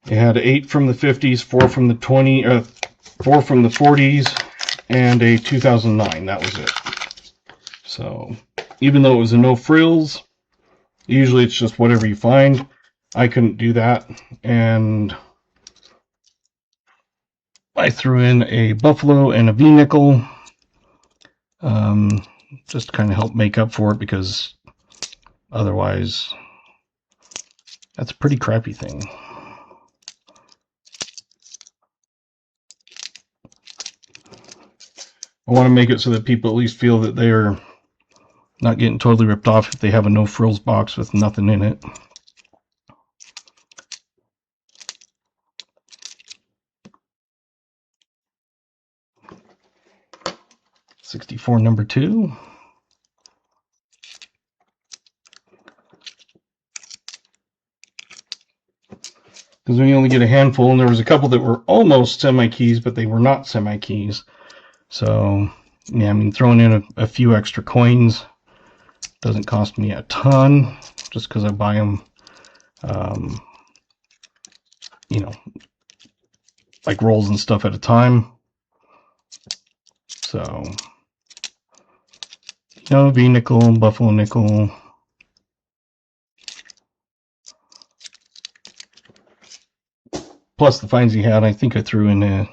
It had 8 from the 50s, 4 from the 4 from the 40s, and a 2009. That was it. So, even though it was a no frills, usually it's just whatever you find. I couldn't do that, and I threw in a buffalo and a V-nickel, just to kind of help make up for it, because otherwise that's a pretty crappy thing. I want to make it so that people at least feel that they're not getting totally ripped off if they have a no frills box with nothing in it. '64 number 2. Because we only get a handful, and there was a couple that were almost semi-keys, but they were not semi-keys. So, yeah, I mean, throwing in a few extra coins doesn't cost me a ton, just because I buy them, you know, like rolls and stuff at a time. So, you know, V-nickel, buffalo nickel. Plus the finds he had, I think I threw in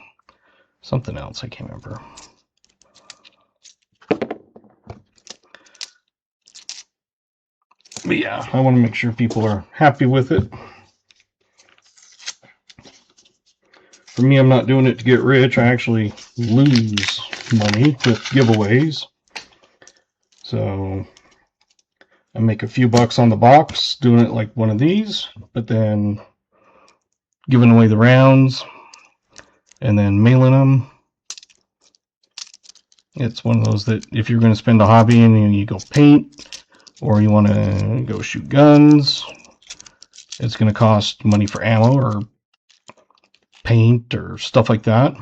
something else, I can't remember. But yeah, I want to make sure people are happy with it. For me, I'm not doing it to get rich. I actually lose money with giveaways. So I make a few bucks on the box doing it like one of these, but then giving away the rounds and then mailing them. It's one of those that if you're going to spend a hobby and you go paint, or you want to go shoot guns, it's going to cost money for ammo or paint or stuff like that.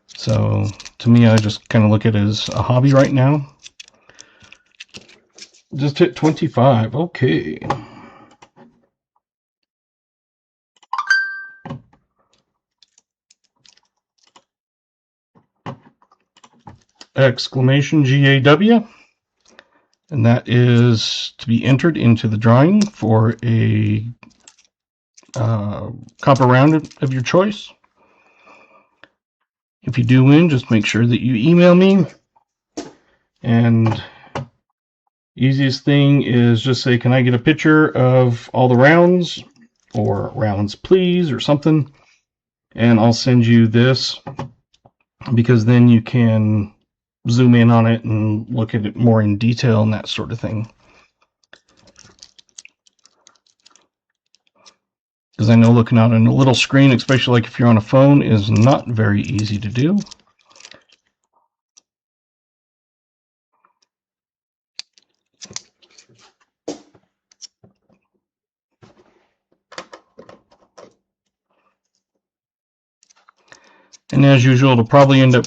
So to me, I just kind of look at it as a hobby right now. Just hit 25. Okay. Exclamation GAW. And that is to be entered into the drawing for a copper round of your choice. If you do win, just make sure that you email me. And easiest thing is just say, can I get a picture of all the rounds, or rounds please, or something. And I'll send you this, because then you can zoom in on it and look at it more in detail and that sort of thing. Because I know looking out on a little screen, especially like if you're on a phone, is not very easy to do. And as usual, it'll probably end up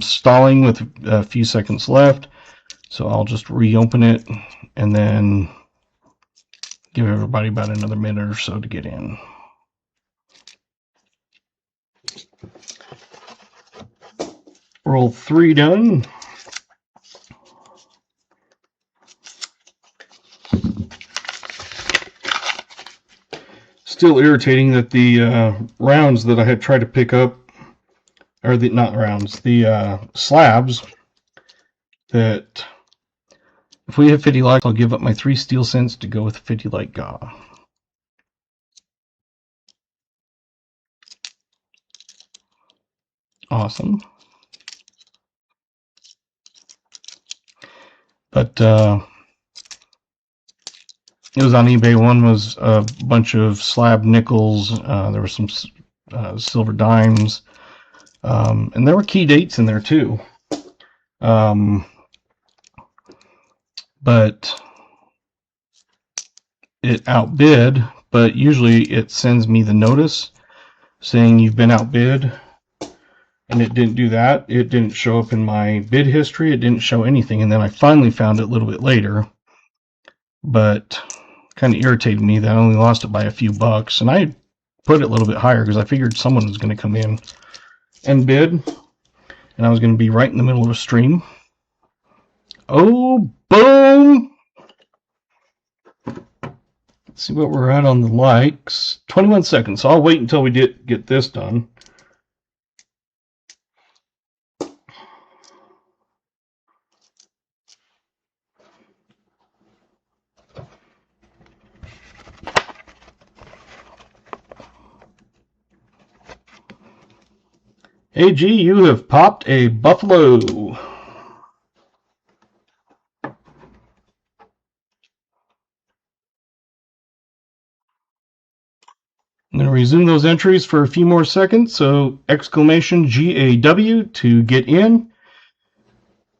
stalling with a few seconds left. So I'll just reopen it and then give everybody about another minute or so to get in. Roll 3 done. Still irritating that the rounds that I had tried to pick up, or the not rounds, the slabs, that if we hit 50 likes, I'll give up my 3 steel cents to go with 50 light GAW. Awesome. But it was on eBay. One was a bunch of slab nickels. There were some silver dimes. And there were key dates in there too. But it outbid, but usually it sends me the notice saying you've been outbid, and it didn't do that. It didn't show up in my bid history. It didn't show anything, and then I finally found it a little bit later, but kind of irritated me that I only lost it by a few bucks, and I put it a little bit higher because I figured someone was going to come in and bid, and I was going to be right in the middle of a stream. Oh, boom! Let's see what we're at on the likes. 21 seconds. So I'll wait until we get this done. Hey, G, you have popped a buffalo. I'm going to resume those entries for a few more seconds. So exclamation GAW to get in.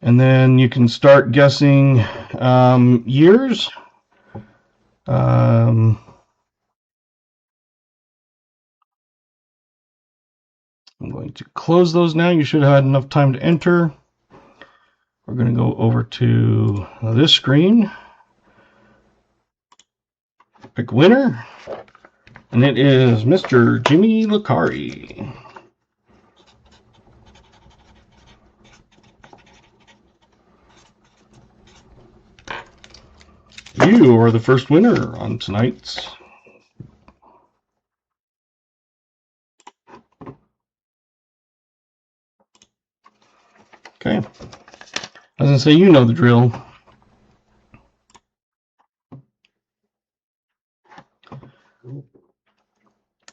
And then you can start guessing years. I'm going to close those now. You should have had enough time to enter. We're going to go over to this screen. Pick winner. And it is Mr. Jimmy Lucari. You are the first winner on tonight's. Okay. I was going to say, you know the drill.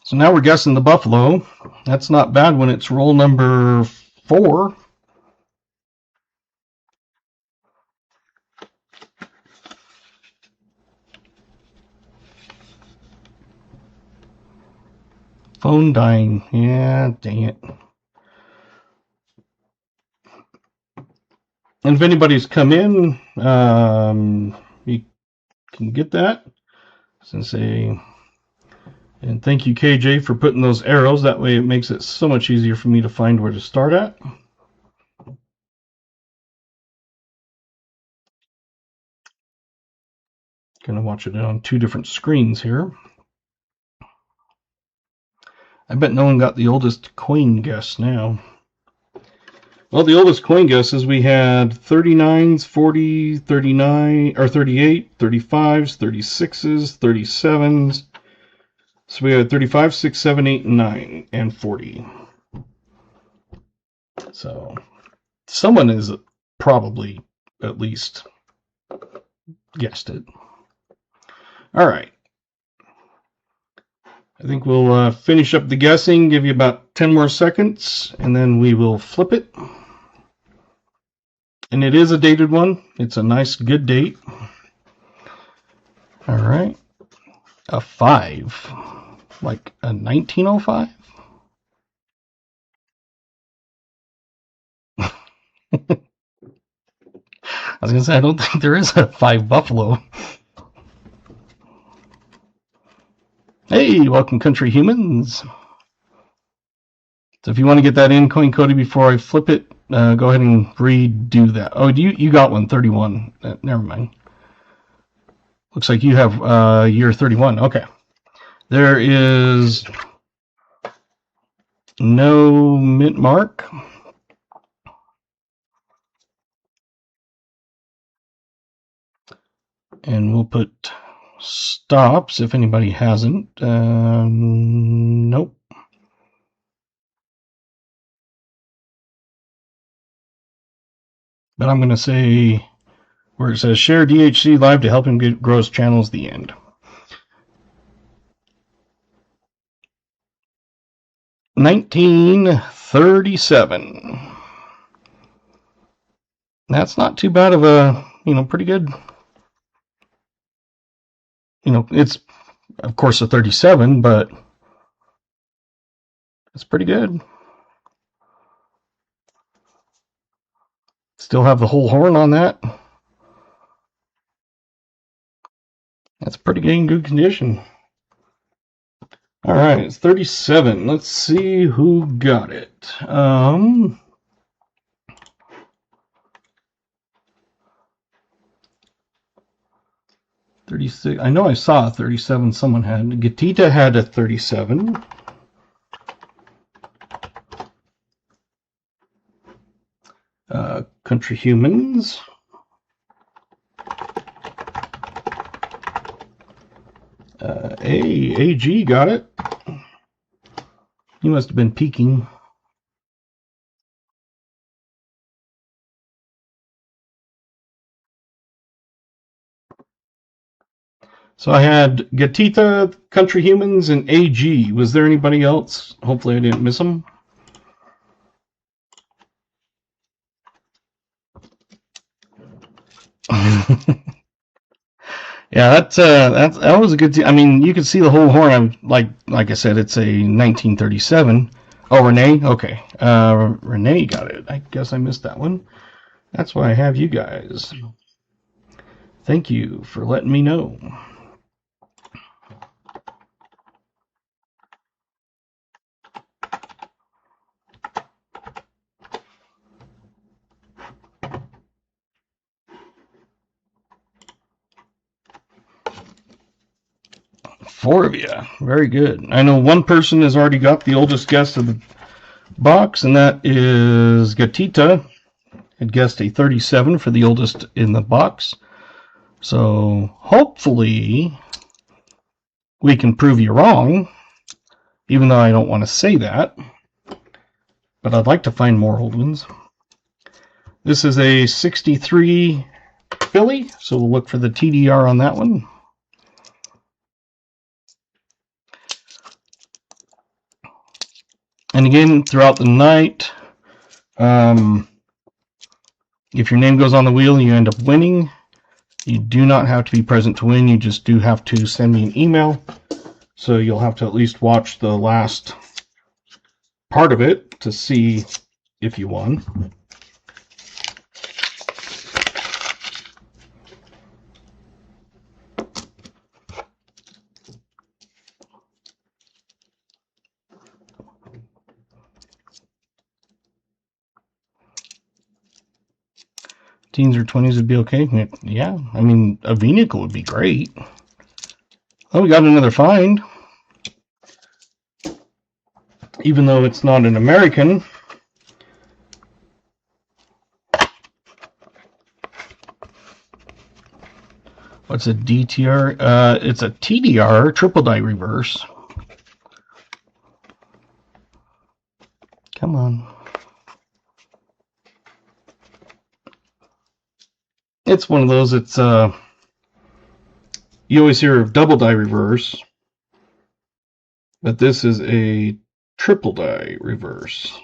So now we're guessing the buffalo. That's not bad when it's roll number 4. Phone dying. Yeah, dang it. And if anybody's come in, you can get that. And say, and thank you, KJ, for putting those arrows. That way it makes it so much easier for me to find where to start at. Going to watch it on 2 different screens here. I bet no one got the oldest coin guess now. Well, the oldest coin guesses, we had 39s, 40, 39, or 38, 35s, 36s, 37s. So we had 35, 6, 7, 8, 9, and 40. So someone is probably at least guessed it. All right. I think we'll finish up the guessing, give you about 10 more seconds, and then we will flip it. And it is a dated one. It's a nice, good date. All right. A 5. Like a 1905? I was going to say, I don't think there is a 5 buffalo. Hey, welcome, country humans. So if you want to get that in, Coin Cody, before I flip it, go ahead and redo that. Oh, you got one, 31. Never mind. Looks like you have year 31. Okay. There is no mint mark. And we'll put stops if anybody hasn't. Nope. But I'm going to say where it says share DHC live to help him grow his channels, the end. 1937. That's not too bad of a pretty good. It's, of course, a 37, but it's pretty good. Still have the whole horn on that. That's pretty good condition. All right, it's 37. Let's see who got it. 36. I know I saw a 37 someone had. Gatita had a 37. Country Humans. AG got it. He must have been peeking. So I had Gatita, Country Humans, and AG. Was there anybody else? Hopefully I didn't miss them. Yeah, that was a good. I mean, you could see the whole horn. Like I said, it's a 1937. Oh, Renee. Okay, Renee got it. I guess I missed that one. That's why I have you guys. Thank you for letting me know. Four of you. Very good. I know one person has already got the oldest guess of the box, and that is Gatita. Had guessed a 37 for the oldest in the box. So hopefully we can prove you wrong, even though I don't want to say that. But I'd like to find more old ones. This is a 63 Philly, so we'll look for the TDR on that one. And again, throughout the night, if your name goes on the wheel and you end up winning, you do not have to be present to win. You just do have to send me an email. So you'll have to at least watch the last part of it to see if you won. Teens or 20s would be okay. Yeah, I mean, a vehicle would be great. Oh, we got another find. Even though it's not an American. What's a DTR? It's a TDR, triple die reverse. Come on. It's one of those, it's, you always hear of double die reverse, but this is a triple die reverse.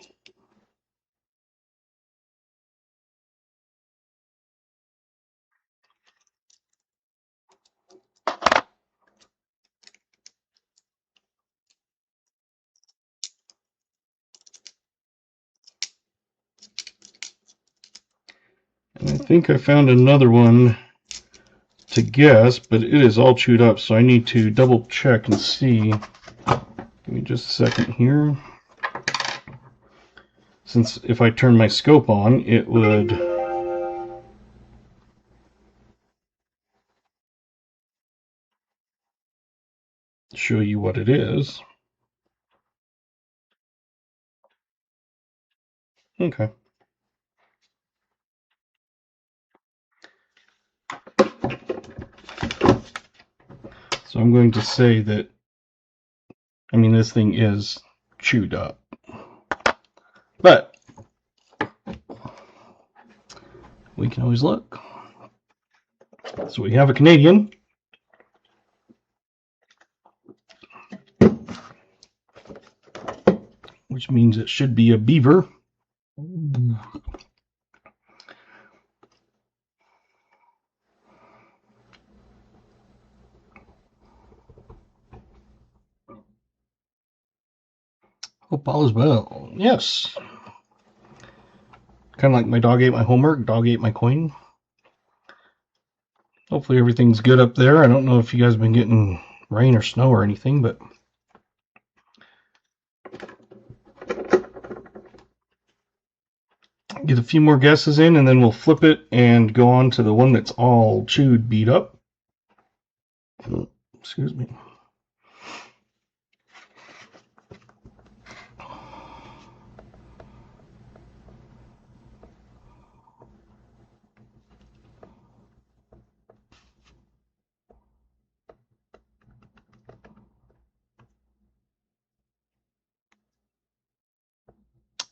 And I think I found another one to guess, but it is all chewed up, so I need to double check and see. Give me just a second here. Since if I turn my scope on, it would show you what it is. Okay. So I'm going to say that, I mean, this thing is chewed up. But we can always look. So we have a Canadian. Which means it should be a beaver. Hope all is well. Yes. Kind of like my dog ate my homework, dog ate my coin. Hopefully everything's good up there. I don't know if you guys have been getting rain or snow or anything, but get a few more guesses in and then we'll flip it and go on to the one that's all chewed, beat up. Excuse me.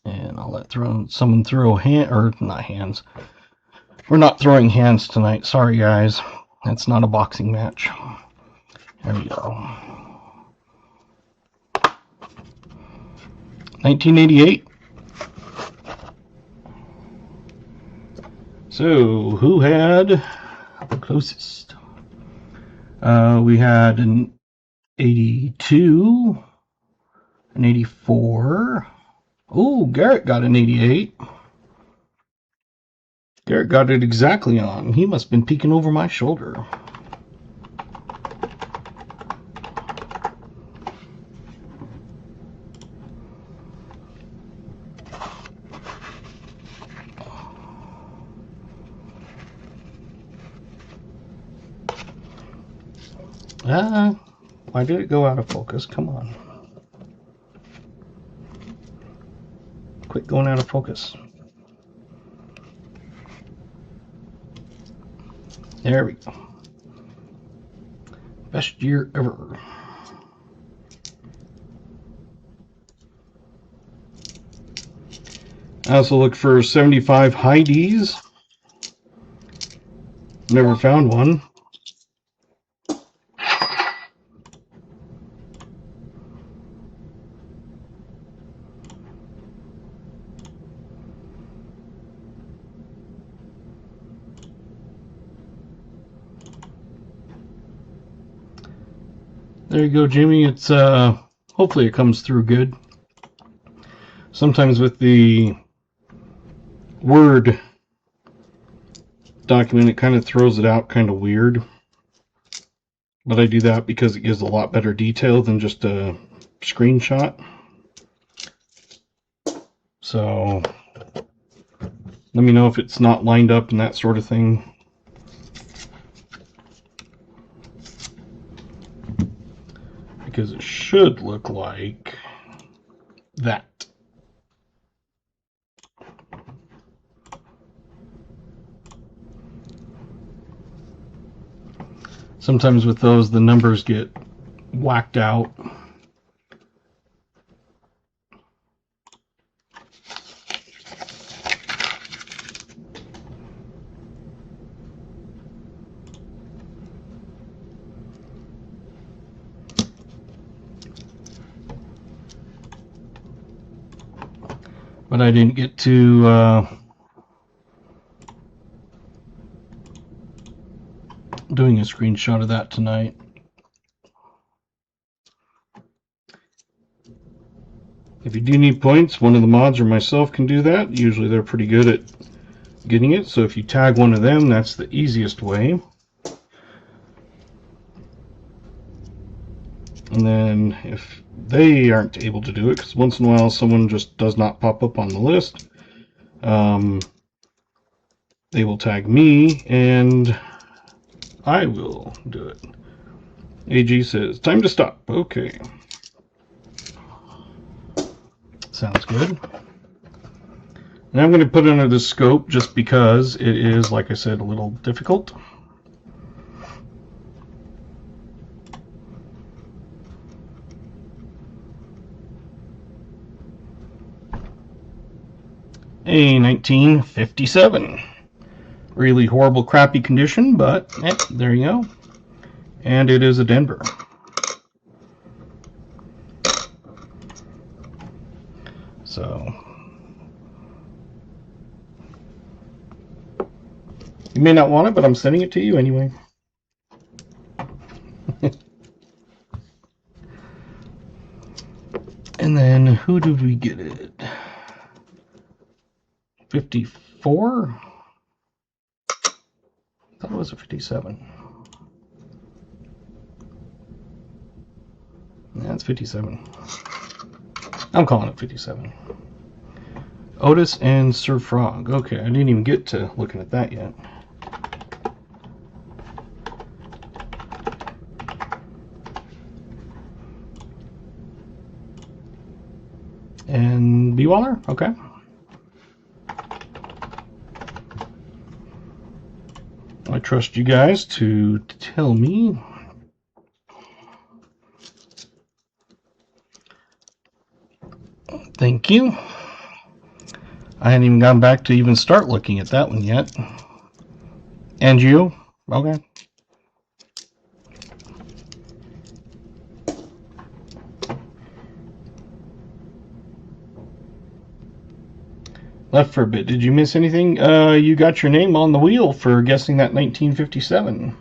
And I'll let someone throw not hands. We're not throwing hands tonight. Sorry, guys. That's not a boxing match. There we go. 1988. So, who had the closest? We had an 82, an 84. Oh, Garrett got an 88. Garrett got it exactly on. He must have been peeking over my shoulder. Why did it go out of focus? Come on. Quit going out of focus. There we go. Best year ever. I also looked for 75 high Ds. Never found one. There you go, Jimmy. It's hopefully it comes through good. Sometimes with the Word document, it kind of throws it out kind of weird. But I do that because it gives a lot better detail than just a screenshot. So let me know if it's not lined up and that sort of thing. Because it should look like that. Sometimes with those, the numbers get whacked out. But I didn't get to doing a screenshot of that tonight. If you do need points, one of the mods or myself can do that. Usually they're pretty good at getting it, so if you tag one of them, that's the easiest way. And then if they aren't able to do it, because once in a while someone just does not pop up on the list, they will tag me and I will do it. AG says, time to stop. Okay. Sounds good. And I'm going to put it under the scope just because it is, like I said, a little difficult. A 1957. Really horrible, crappy condition, but there you go. And it is a Denver. So you may not want it, but I'm sending it to you anyway. And then Who did we get it? 54? I thought it was a 57. Yeah, it's 57. I'm calling it 57. Otis and Sir Frog. Okay, I didn't even get to looking at that yet. And B-Waller? Okay. I trust you guys to tell me. Thank you. I hadn't even gone back to even start looking at that one yet. And you? Okay. Left for a bit. Did you miss anything? You got your name on the wheel for guessing that 1957.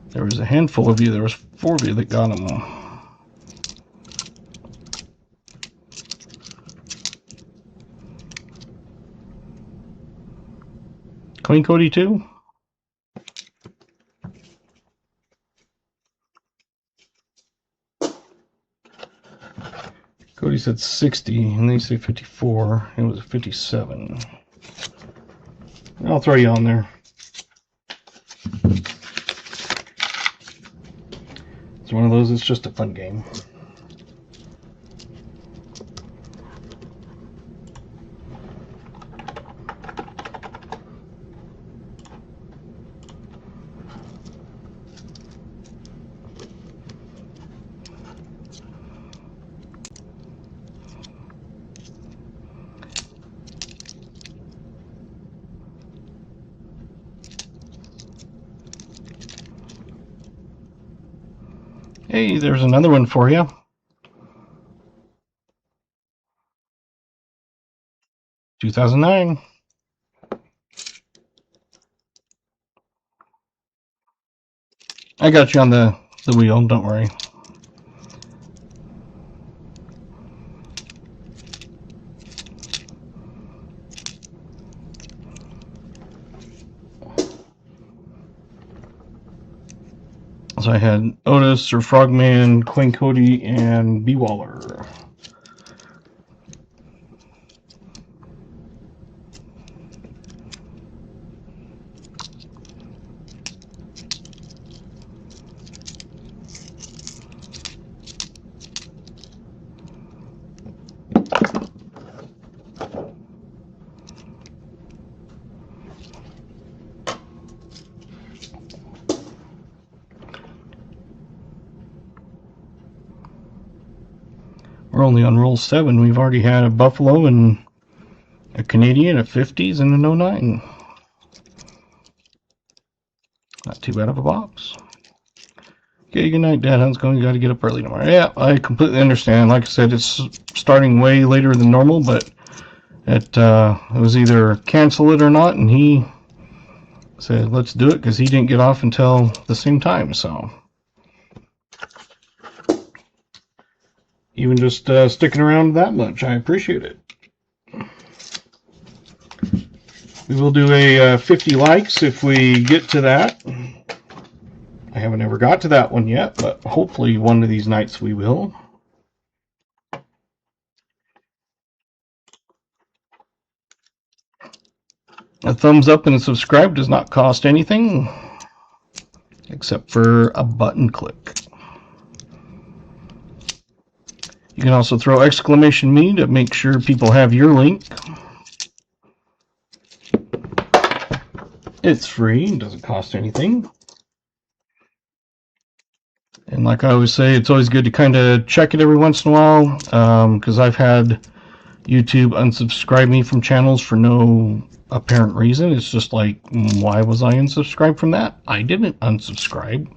There was a handful of you. There was 4 of you that got them. Queen Cody too? Cody said 60, and they say 54. It was 57. I'll throw you on there. It's one of those, it's just a fun game. Hey, there's another one for you. (2009). I got you on the wheel, don't worry. So I had Otis or Frogman, Queen Cody, and B-Waller. We're only on roll 7. We've already had a Buffalo and a Canadian, a 50s, and an 09. Not too bad of a box. Okay, good night, Dad. How's it going? You got to get up early tomorrow. Yeah, I completely understand. Like I said, it's starting way later than normal, but it was either cancel it or not, and he said, let's do it, because he didn't get off until the same time, so. Even just sticking around that much, I appreciate it. We will do a 50 likes if we get to that. I haven't ever got to that one yet, but hopefully one of these nights we will. A thumbs up and a subscribe does not cost anything, except for a button click. You can also throw exclamation me to make sure people have your link. It's free, it doesn't cost anything. And like I always say, it's always good to kind of check it every once in a while, because I've had YouTube unsubscribe me from channels for no apparent reason. It's just like, why was I unsubscribed from that? I didn't unsubscribe.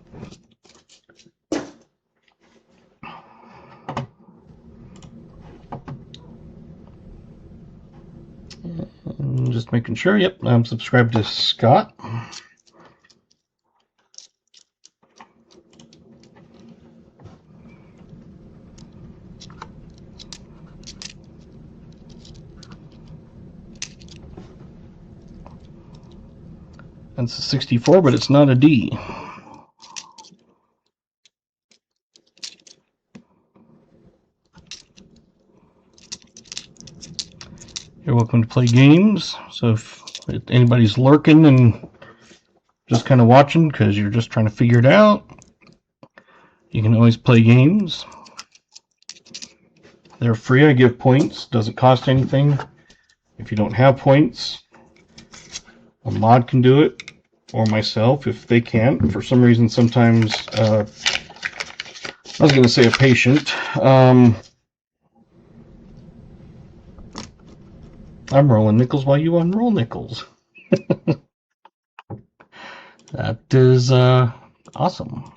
just making sure. Yep, I'm subscribed to Scott. That's a 64, but it's not a D. You're welcome to play games. So if anybody's lurking and just kind of watching because you're just trying to figure it out, you can always play games. They're free. I give points. Doesn't cost anything. If you don't have points, a mod can do it, or myself if they can't. For some reason, sometimes I was going to say a patient. I'm rolling nickels while you unroll nickels. That is awesome.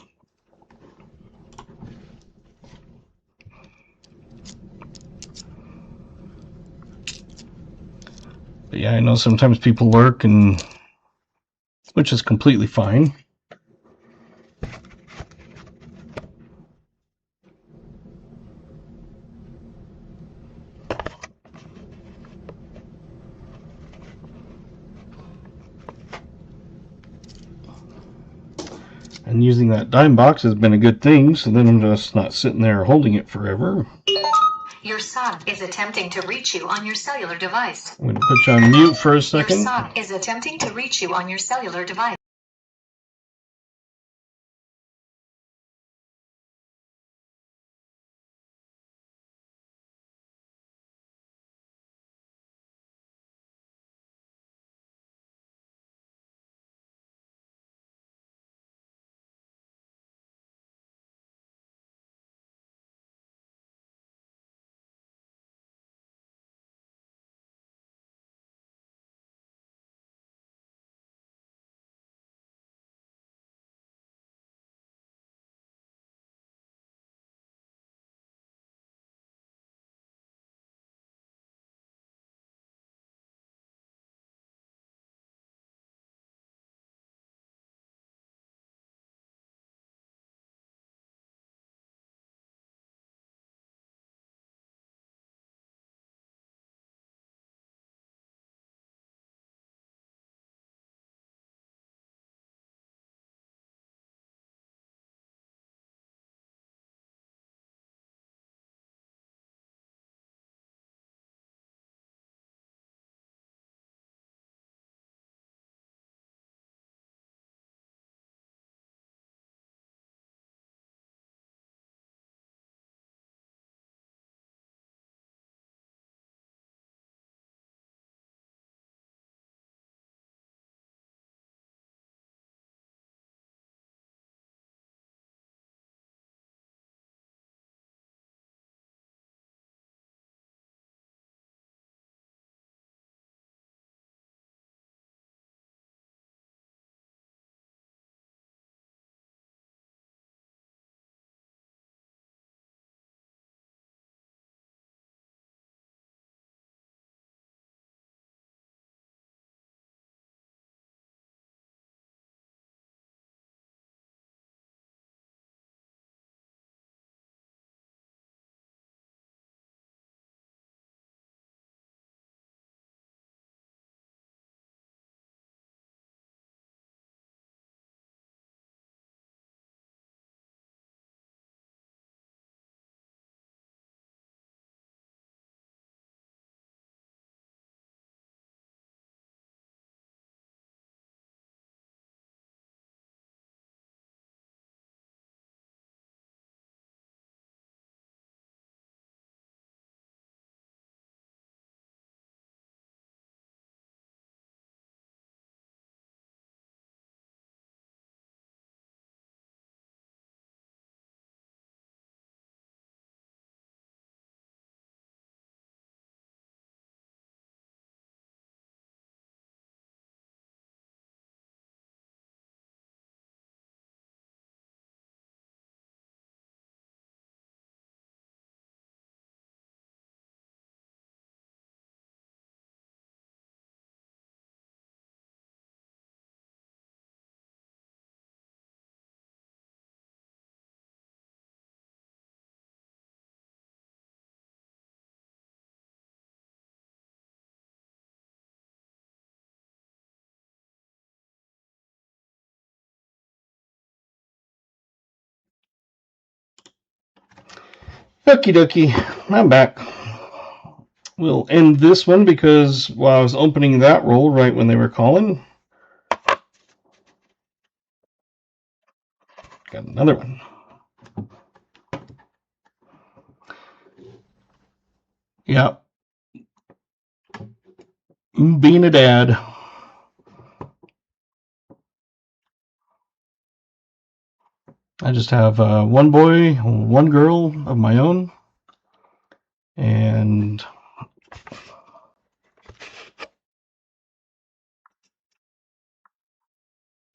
But yeah, I know sometimes people lurk, and which is completely fine. And using that dime box has been a good thing, so then I'm just not sitting there holding it forever. Your son is attempting to reach you on your cellular device. I'm going to put you on mute for a second. Your son is attempting to reach you on your cellular device. Okie dokie, I'm back. We'll end this one because while I was opening that roll right when they were calling, got another one. Yeah. Being a dad. I just have one boy, one girl of my own, and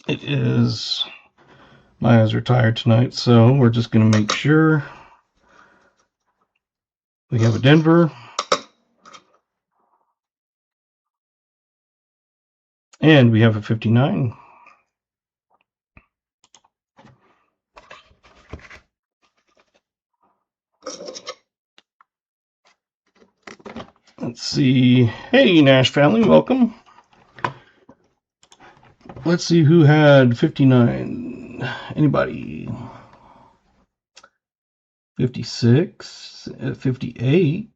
it is Maya's retired tonight, so we're just going to make sure we have a Denver and we have a 59. Let's see. Hey, Nash family, welcome. Let's see who had 59. Anybody? 56, 58.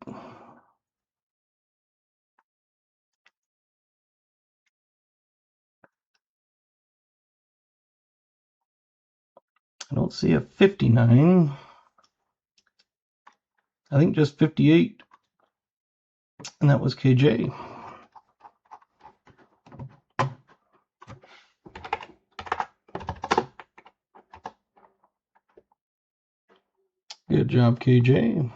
I don't see a 59. I think just 58. And that was KJ. Good job, KJ.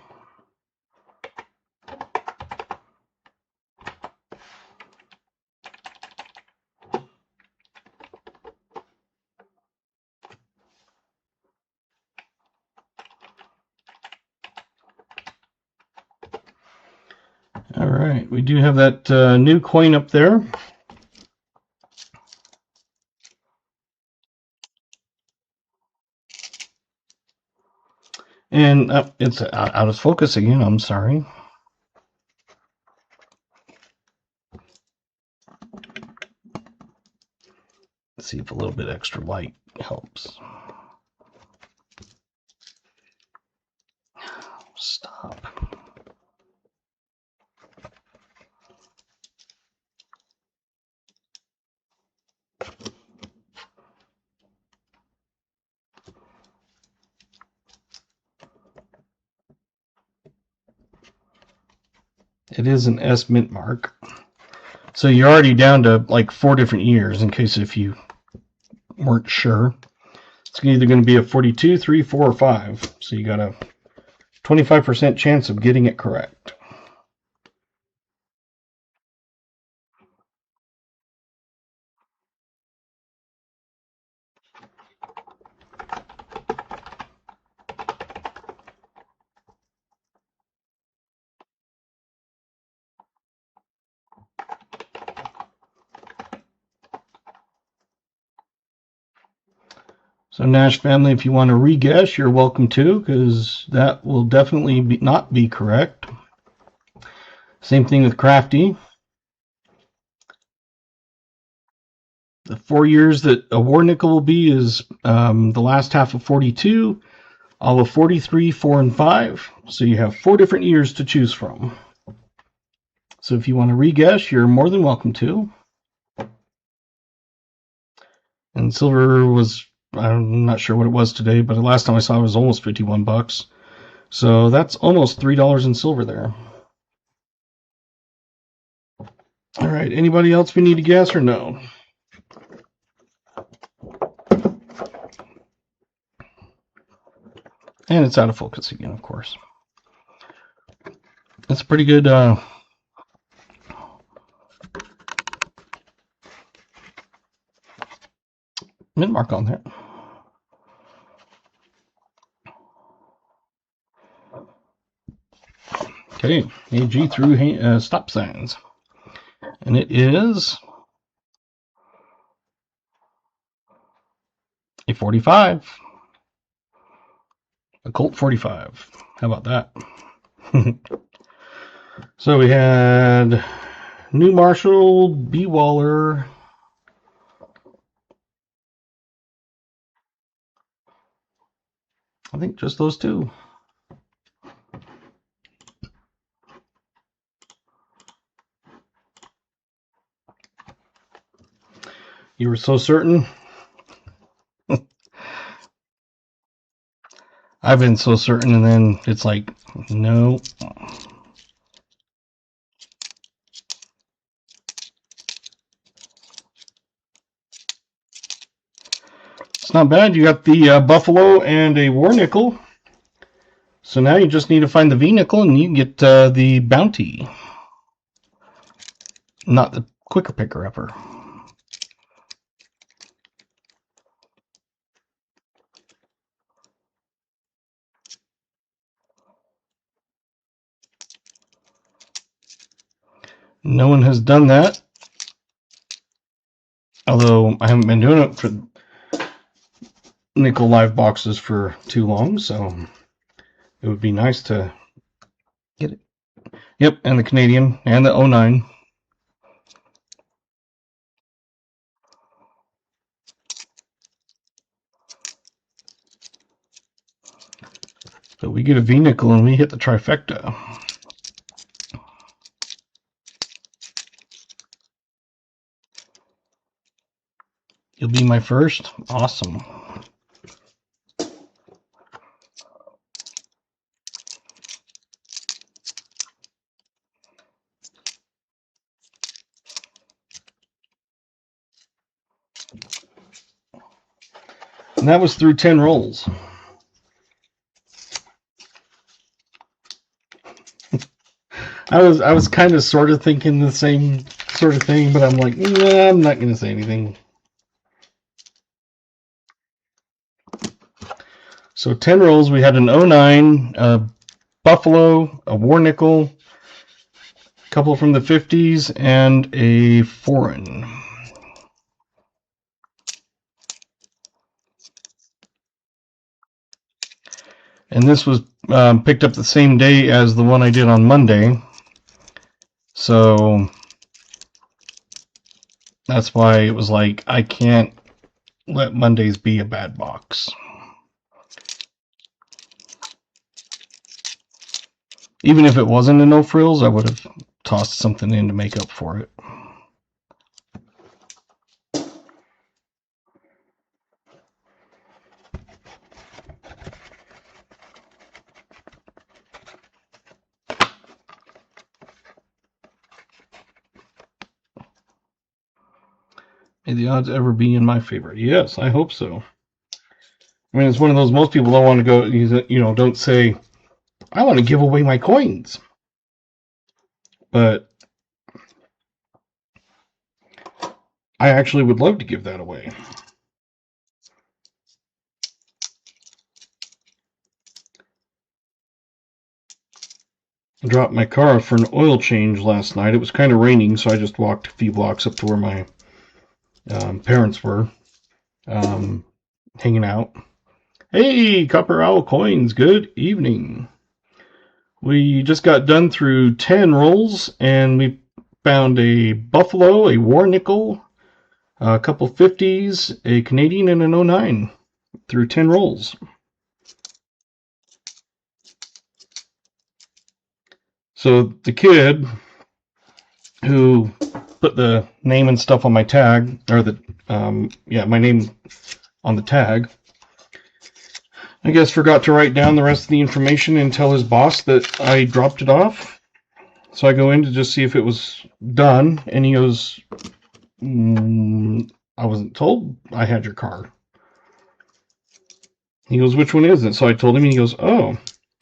All right, we do have that new coin up there. And it's out of focus again, I'm sorry. Let's see if a little bit extra light helps. Stop. It is an S mint mark. So you're already down to like 4 different years in case if you weren't sure. It's either going to be a 42, 3, 4, or 5. So you got a 25% chance of getting it correct. So Nash family, if you want to re-guess, you're welcome to, because that will definitely not be correct. Same thing with Crafty. The 4 years that a war nickel will be is the last half of 42, all of 43, 4, and 5. So you have 4 different years to choose from. So if you want to re-guess, you're more than welcome to. And silver was, I'm not sure what it was today, but the last time I saw it was almost 51 bucks. So that's almost $3 in silver there. All right, anybody else we need to guess or no? And it's out of focus again, of course. It's a pretty good mint mark on there. Okay, AG through stop signs. And it is a 45. A Colt 45. How about that? So we had New Marshall, B. Waller. I think just those two. You were so certain? I've been so certain, and then it's like, no. It's not bad. You got the buffalo and a war nickel. So now you just need to find the V nickel, and you get the bounty. Not the quicker picker upper. No one has done that. Although I haven't been doing it for nickel live boxes for too long, so it would be nice to get it. Yep, and the Canadian and the 09. But we get a V nickel and we hit the trifecta. You'll be my first? Awesome. And that was through 10 rolls. I was kind of sort of thinking the same sort of thing, but I'm like, nah, I'm not going to say anything. So 10 rolls, we had an 09, a buffalo, a war nickel, a couple from the 50s, and a foreign. And this was picked up the same day as the one I did on Monday. So that's why it was like, I can't let Mondays be a bad box. Even if it wasn't a no frills, I would have tossed something in to make up for it. May the odds ever be in my favor. Yes, I hope so. I mean, it's one of those, most people don't want to go, you know, don't say, I want to give away my coins. But I actually would love to give that away. I dropped my car for an oil change last night. It was kind of raining, so I just walked a few blocks up to where my parents were hanging out. Hey, Copper Owl Coins, good evening. We just got done through 10 rolls, and we found a buffalo, a war nickel, a couple 50s, a Canadian, and an 09 through 10 rolls. So the kid who put the name and stuff on my tag, or the my name on the tag, I guess forgot to write down the rest of the information and tell his boss that I dropped it off. So I go in to just see if it was done, and he goes, I wasn't told I had your car. He goes, which one is it? So I told him, and he goes, oh,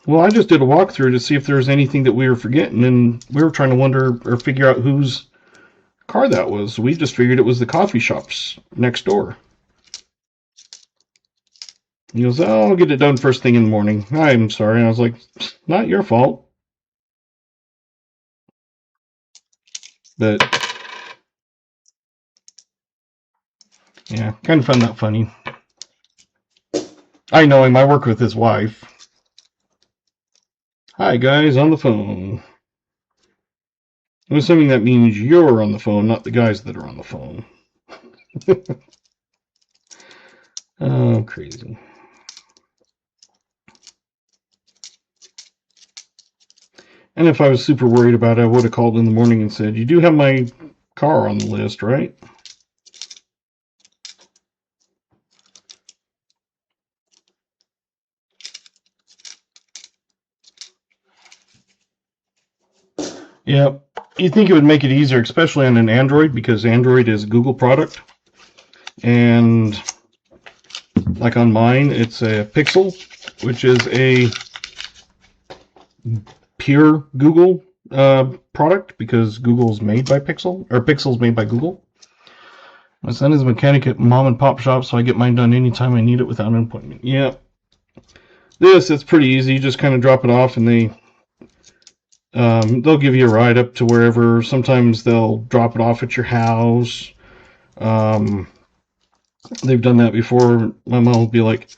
well, I just did a walkthrough to see if there was anything that we were forgetting, and we were trying to wonder or figure out whose car that was. We just figured it was the coffee shops next door. He goes, oh, I'll get it done first thing in the morning. I'm sorry. And I was like, not your fault. But, yeah, kind of found that funny. I know him. I work with his wife. Hi, guys, on the phone. I'm assuming that means you're on the phone, not the guys that are on the phone. Oh, crazy. And if I was super worried about it, I would have called in the morning and said, you do have my car on the list, right? Yeah, you think it would make it easier, especially on an Android, because Android is a Google product. And like on mine, it's a Pixel, which is a pure Google product, because Google's made by Pixel, or Pixel's made by Google. My son is a mechanic at mom and pop shop, so I get mine done anytime I need it without an appointment. Yeah. It's pretty easy. You just kind of drop it off, and they'll give you a ride up to wherever. Sometimes they'll drop it off at your house. They've done that before. My mom will be like,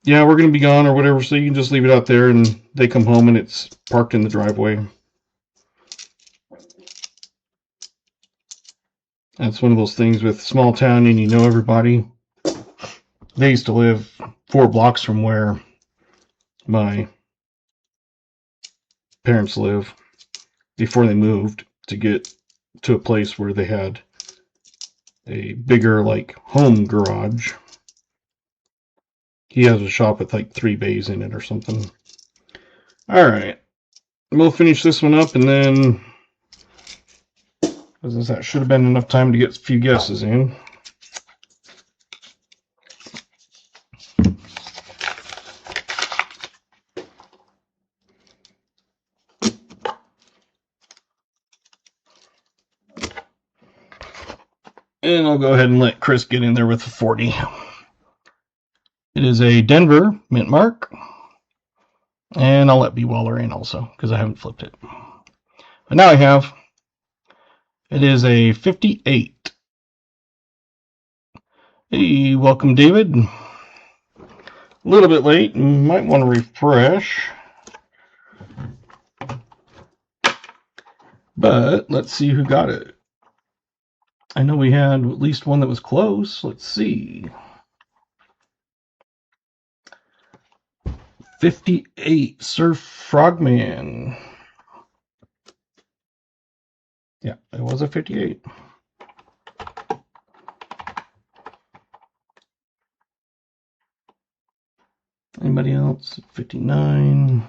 yeah, we're going to be gone or whatever, so you can just leave it out there, and they come home and it's parked in the driveway. That's one of those things with small town and you know everybody. They used to live 4 blocks from where my parents live before they moved to get to a place where they had a bigger, like, home garage. He has a shop with like 3 bays in it or something. Alright. We'll finish this one up, and then that should have been enough time to get a few guesses in. And I'll go ahead and let Chris get in there with the 40. It is a Denver mint mark. And I'll let B Waller in also, because I haven't flipped it. But now I have. It is a 58. Hey, welcome, David. A little bit late. Might want to refresh. But let's see who got it. I know we had at least one that was close. Let's see. 58, Sir Frogman. Yeah, it was a 58. Anybody else? 59.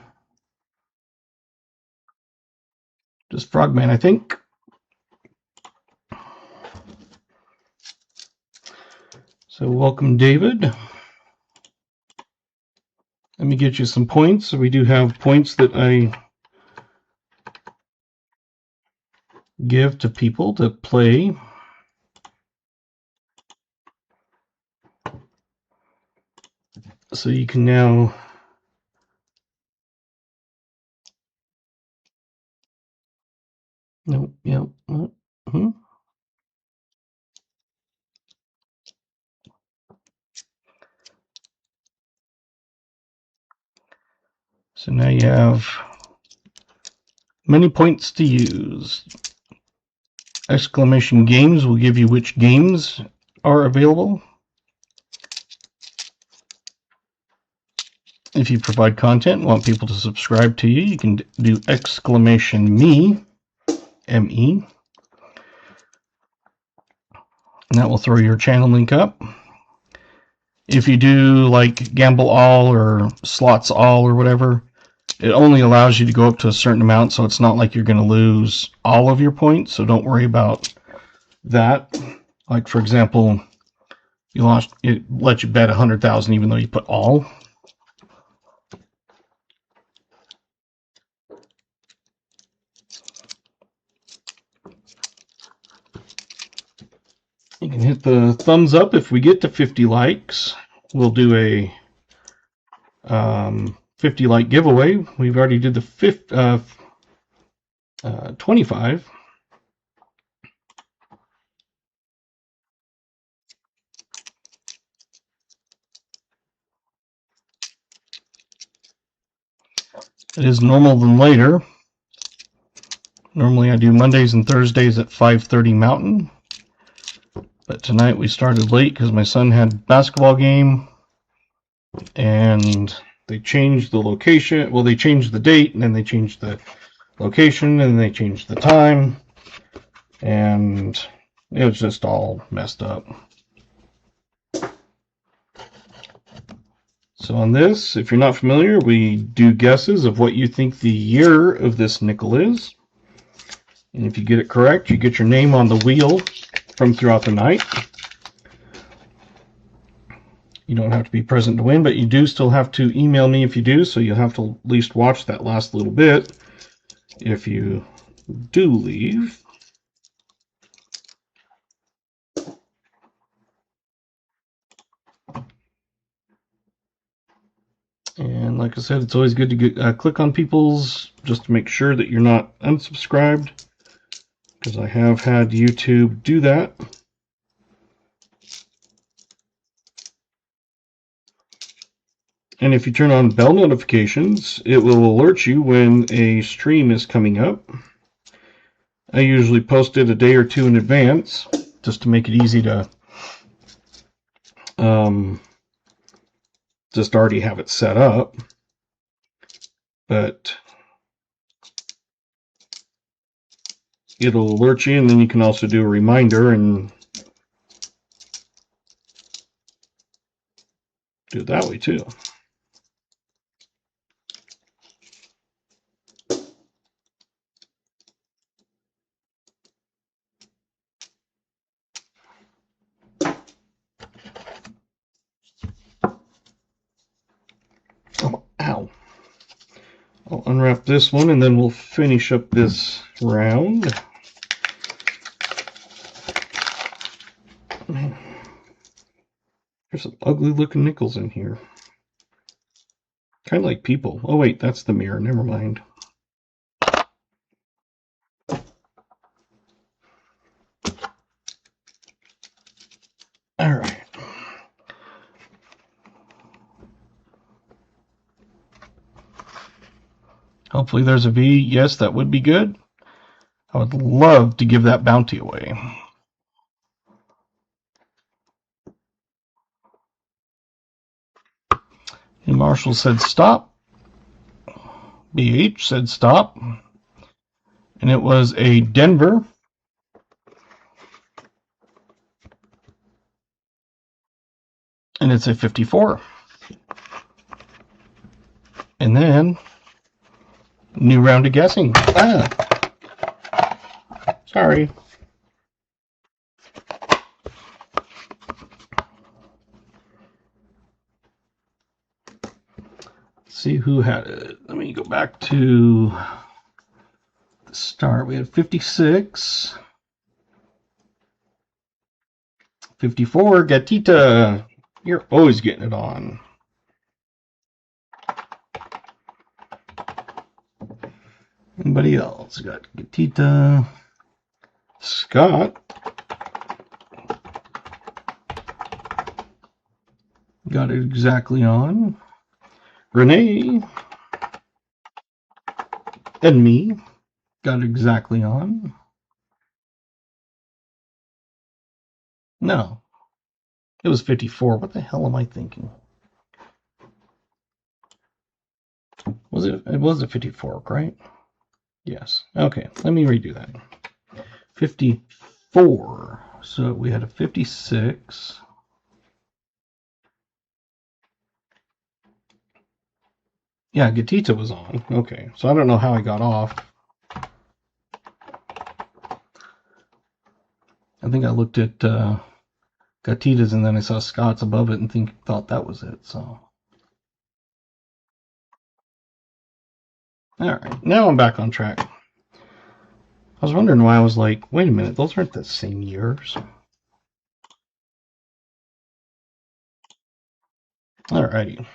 Just Frogman, I think. So welcome, David. Let me get you some points. So we do have points that I give to people to play. So you can now So now you have many points to use. Exclamation games will give you which games are available. If you provide content and want people to subscribe to you, you can do exclamation me, M-E. And that will throw your channel link up. If you do like gamble all or slots all or whatever, it only allows you to go up to a certain amount, so it's not like you're going to lose all of your points, so don't worry about that. Like, for example, it lets you bet 100,000 even though you put all. You can hit the thumbs up if we get to 50 likes. We'll do a 50 like giveaway. We've already did the 25. It is normal than later. Normally I do Mondays and Thursdays at 5:30 Mountain. But tonight we started late because my son had a basketball game. And they changed the location. Well, they changed the date, and then they changed the location, and then they changed the time. And it was just all messed up. So on this, if you're not familiar, we do guesses of what you think the year of this nickel is. And if you get it correct, you get your name on the wheel from throughout the night. You don't have to be present to win, but you do still have to email me if you do, so you'll have to at least watch that last little bit if you do leave. And like I said, it's always good to get, click on people's just to make sure that you're not unsubscribed, because I have had YouTube do that. And if you turn on bell notifications, it will alert you when a stream is coming up. I usually post it a day or two in advance, just to make it easy to just already have it set up. But it'll alert you, and then you can also do a reminder and do it that way too. Oh, ow. I'll unwrap this one and then we'll finish up this round. There's some ugly looking nickels in here. Kind of like people. Oh wait, that's the mirror. Never mind. All right. Hopefully there's a V. Yes, that would be good. I would love to give that bounty away. And Marshall said stop. BH said stop. And it was a Denver. And it's a 54. And then new round of guessing. Sorry. Let's see who had it. Let me go back to the start. We had 56. 54, Gatita. You're always getting it on. Anybody else? Got Gatita. Scott. Got it exactly on. Renee. And me. Got it exactly on. No. It was 54. What the hell am I thinking? Was it? It was a 54, right? Yes. Okay, let me redo that. 54. So we had a 56. Yeah, Gatita was on. Okay, so I don't know how I got off. I think I looked at Gatita's and then I saw Scott's above it and thought that was it. So, all right, now I'm back on track. I was wondering why I was like, wait a minute, those aren't the same years. Alrighty.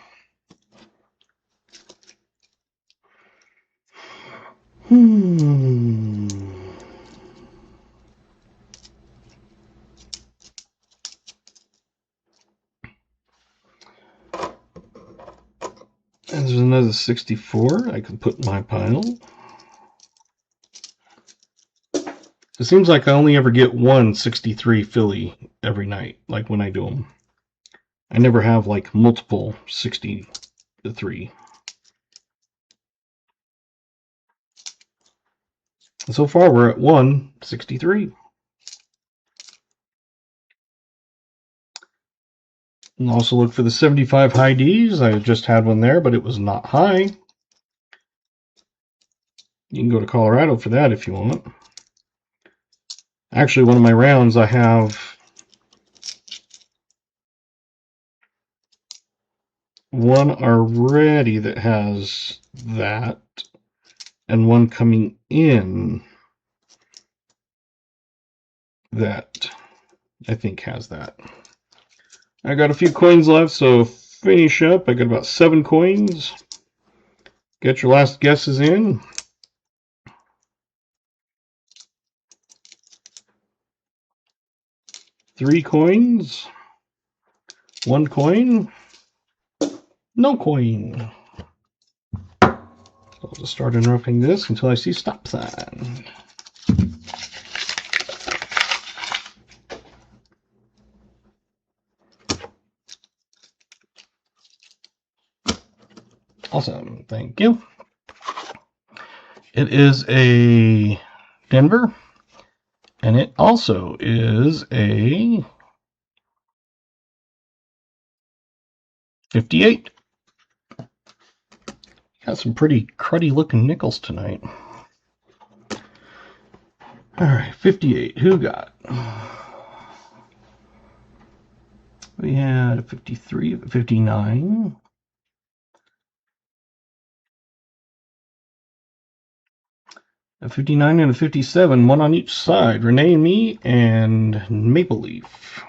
And there's another 64 I can put in my pile. It seems like I only ever get one 63 Philly every night, like when I do them. I never have like multiple 63. So far we're at 163. And also look for the 75 high Ds. I just had one there, but it was not high. You can go to Colorado for that if you want. Actually, one of my rounds, I have one already that has that, and one coming in that I think has that. I got a few coins left, so finish up. I got about 7 coins. Get your last guesses in. Three coins. 1 coin. No coin. So I'll just start interrupting this until I see stop sign. Awesome, thank you. It is a Denver, and it also is a 58. Got some pretty cruddy looking nickels tonight. Alright, 58. Who got? We had a 53, a 59. A 59 and a 57, one on each side. Renee and me, and Maple Leaf.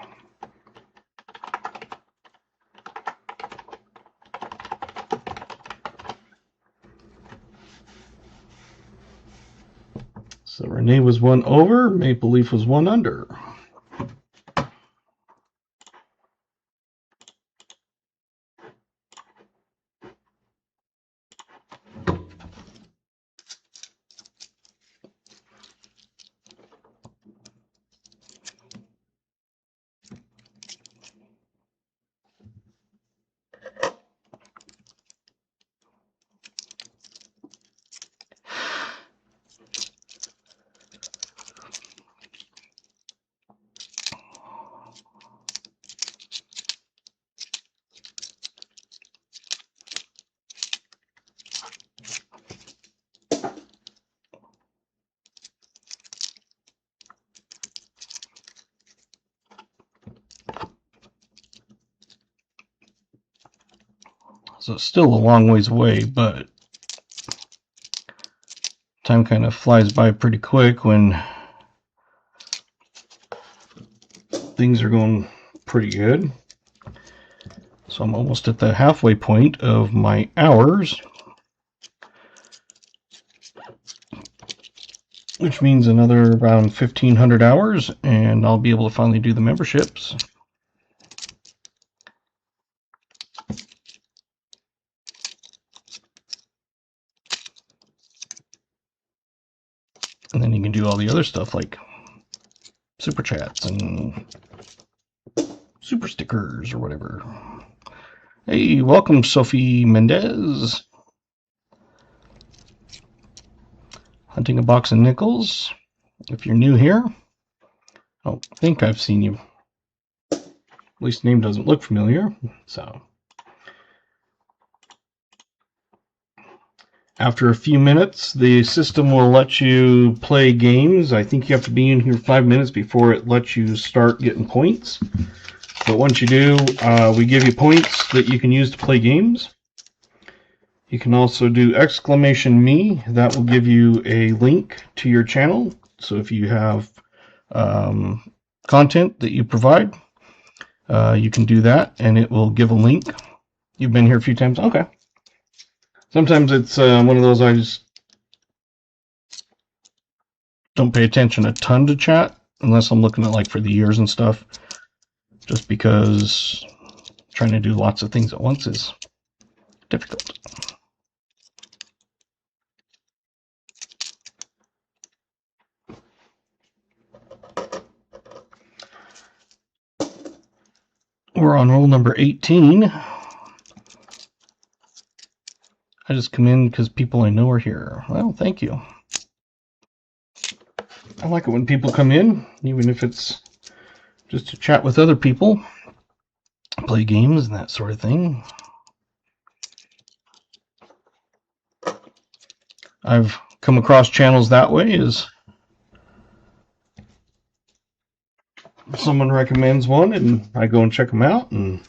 So Renee was 1 over, Maple Leaf was 1 under. So it's still a long ways away, but time kind of flies by pretty quick when things are going pretty good. So I'm almost at the halfway point of my hours, which means another around 1,500 hours, and I'll be able to finally do the memberships. And then you can do all the other stuff like super chats and super stickers or whatever. Hey, welcome Sophie Mendez. Hunting a box of nickels. If you're new here, I don't think I've seen you. At least the name doesn't look familiar. So after a few minutes, the system will let you play games. I think you have to be in here 5 minutes before it lets you start getting points. But once you do, we give you points that you can use to play games. You can also do !me. That will give you a link to your channel. So if you have content that you provide, you can do that, and it will give a link. You've been here a few times? Okay. Sometimes it's one of those I just don't pay attention a ton to chat unless I'm looking at like for the years and stuff, just because trying to do lots of things at once is difficult. We're on roll number 18. I just come in because people I know are here. Well, thank you. I like it when people come in, even if it's just to chat with other people, play games and that sort of thing. I've come across channels that way, is someone recommends one, and I go and check them out. And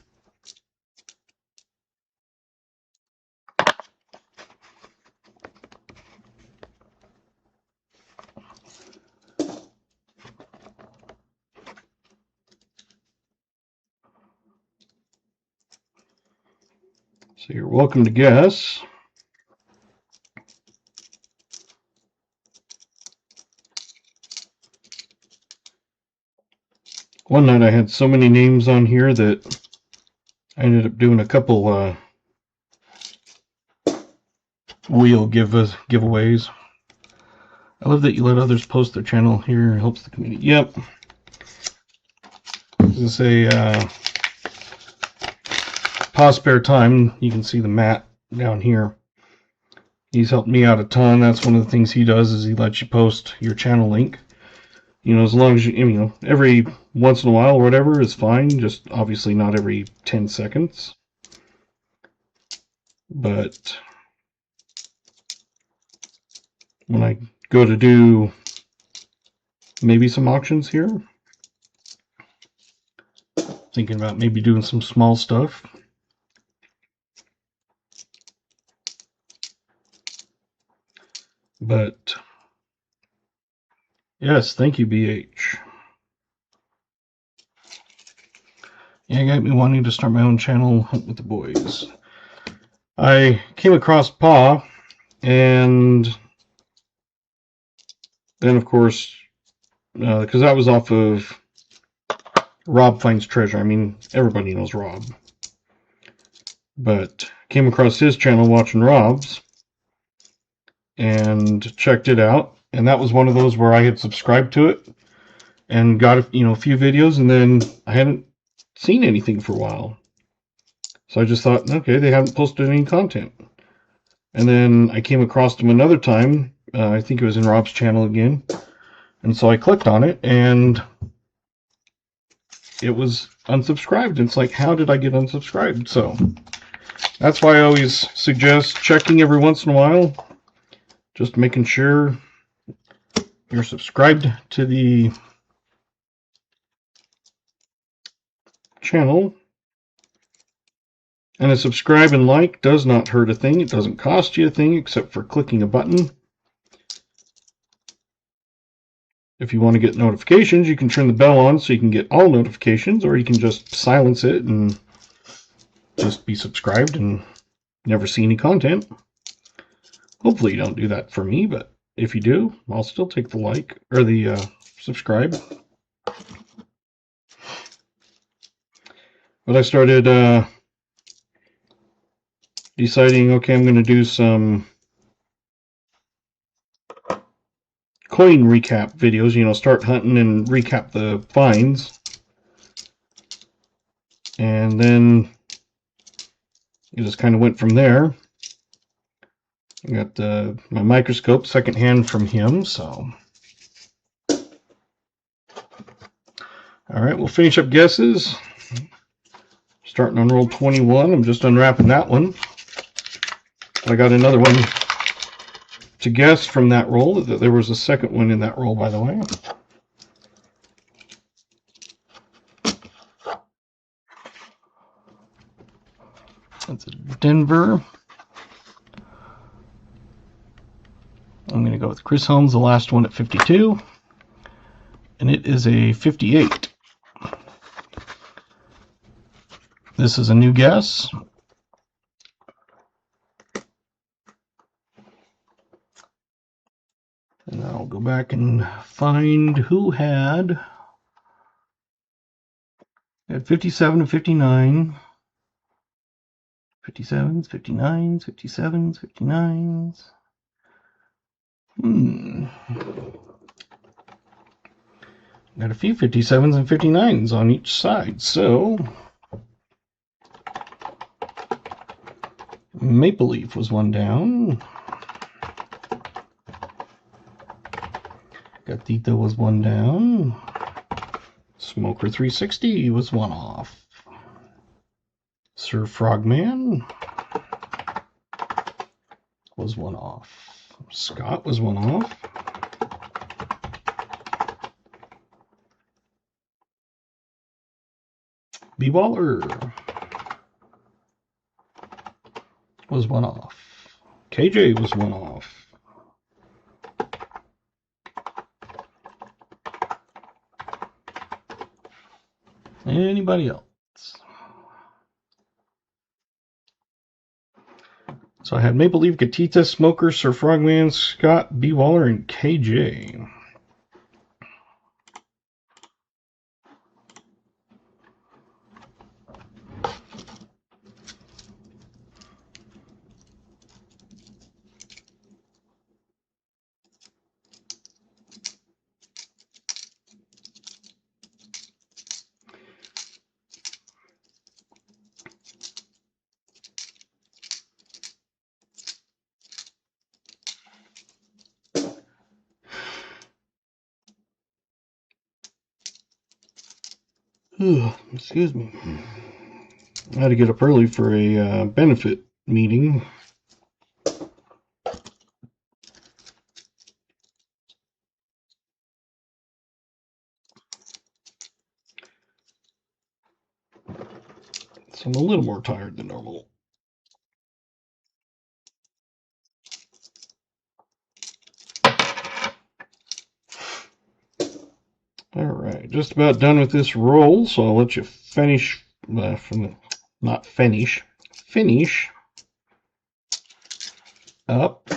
so you're welcome to guess. One night I had so many names on here that I ended up doing a couple wheel giveaways. I love that you let others post their channel here. It helps the community. Yep. This is a pause spare time. You can see the Matt down here. He's helped me out a ton. That's one of the things he does, is he lets you post your channel link. You know, as long as you every once in a while or whatever is fine. Just obviously not every 10 seconds. But when I go to do maybe some auctions here, thinking about maybe doing some small stuff. But yes, thank you, BH. Yeah, it got me wanting to start my own channel, Hunt with the Boys. I came across Paw, and then of course, because that was off of Rob Finds Treasure. I mean, everybody knows Rob. But came across his channel watching Rob's, and checked it out. And that was one of those where I had subscribed to it and got a few videos, and then I hadn't seen anything for a while. So I just thought, okay, they haven't posted any content. And then I came across them another time. I think it was in Rob's channel again. And so I clicked on it, and it was unsubscribed. It's like, how did I get unsubscribed? So that's why I always suggest checking every once in a while, just making sure you're subscribed to the channel. And a subscribe and like does not hurt a thing. It doesn't cost you a thing except for clicking a button. If you want to get notifications, you can turn the bell on so you can get all notifications, or you can just silence it and just be subscribed and never see any content. Hopefully you don't do that for me, but if you do, I'll still take the like or the subscribe. But I started deciding, okay, I'm going to do some coin recap videos, start hunting and recap the finds. And then it just kind of went from there. I got my microscope secondhand from him, so. All right, we'll finish up guesses. Starting on roll 21. I'm just unwrapping that one. I got another one to guess from that roll. There was a second one in that roll, by the way. That's a Denver. I'm going to go with Chris Holmes, the last one at 52. And it is a 58. This is a new guess. And I'll go back and find who had 57 and 59. 57s, 59s, 57s, 59s. Got a few 57s and 59s on each side, so Maple Leaf was one down. Gatito was one down. Smoker 360 was one off. Sir Frogman was one off. Scott was one off. B-Waller was one off. KJ was one off. Anybody else? So I had Maple Leaf, Gatita, Smoker, Sir Frogman, Scott, B-Waller, and KJ. Excuse me. I had to get up early for a benefit meeting. So I'm a little more tired than normal. Alright, just about done with this roll, so I'll let you finish, not finish, finish up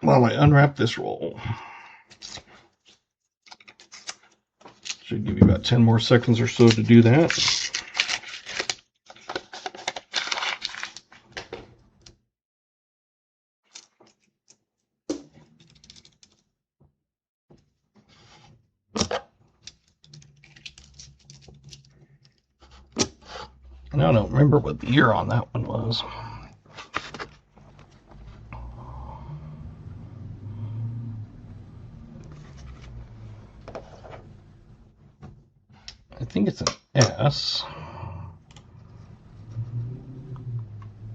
while I unwrap this roll. Should give you about 10 more seconds or so to do that. And I don't remember what the year on that one was. I think it's an S.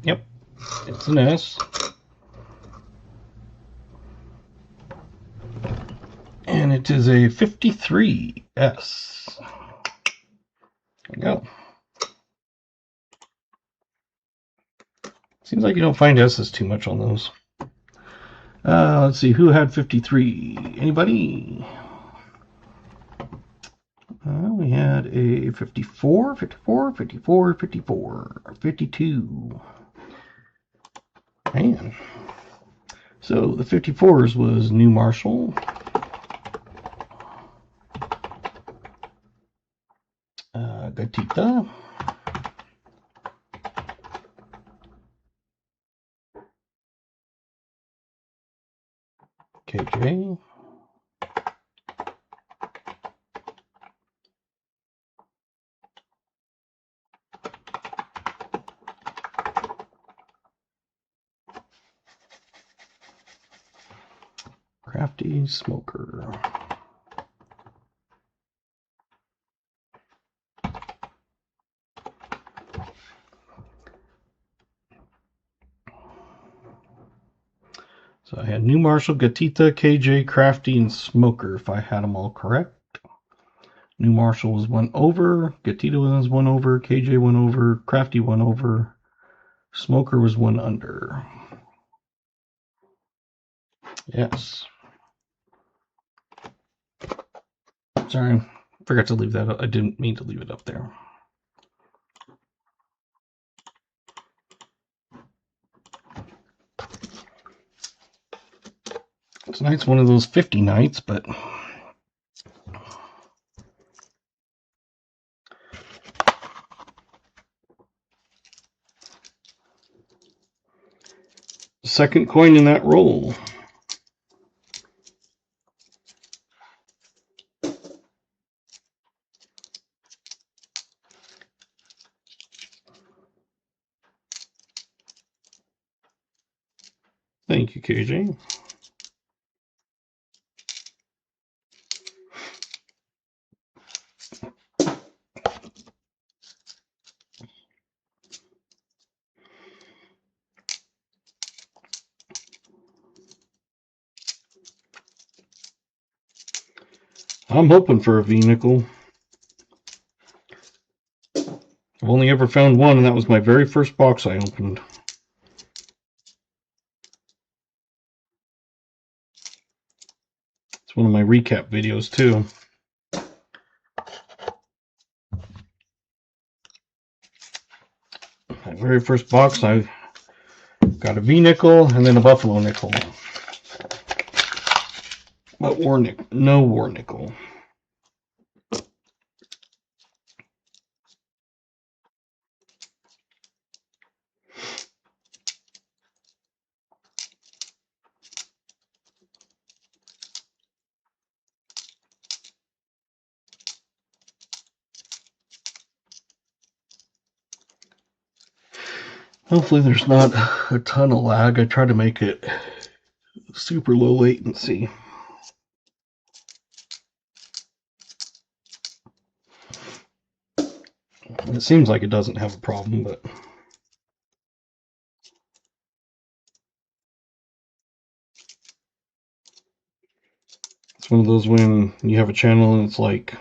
Yep, it's an S. And it is a 53S. There we go. Seems like you don't find S's too much on those. Let's see, who had 53? Anybody? We had a 54, 54, 54, 54, 52. Man. So the 54s was New Marshall, Gatita, KJ, Crafty, Smoker. So I had New Marshall, Gatita, KJ, Crafty, and Smoker, if I had them all correct. New Marshall was one over, Gatita was one over, KJ one over, Crafty one over, Smoker was one under. Yes. Sorry, forgot to leave that up. I didn't mean to leave it up there. Tonight's one of those 50 nights, but second coin in that roll. Thank you, KJ. I'm hoping for a V-nickel. only ever found one, and that was my very first box I opened. It's one of my recap videos, too. My very first box, I got a V-nickel and then a buffalo nickel. But no war nickel. Hopefully there's not a ton of lag. I try to make it super low latency. It seems like it doesn't have a problem, but it's one of those when you have a channel and it's like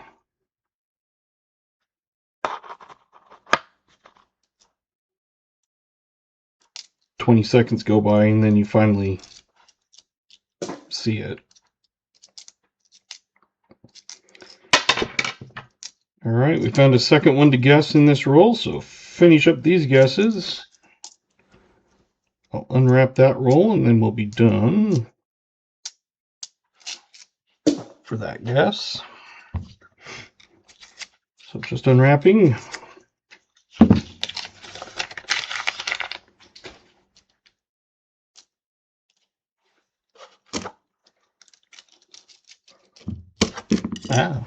20 seconds go by and then you finally see it. Alright, we found a second one to guess in this roll, so finish up these guesses. I'll unwrap that roll and then we'll be done for that guess. So just unwrapping. Ah.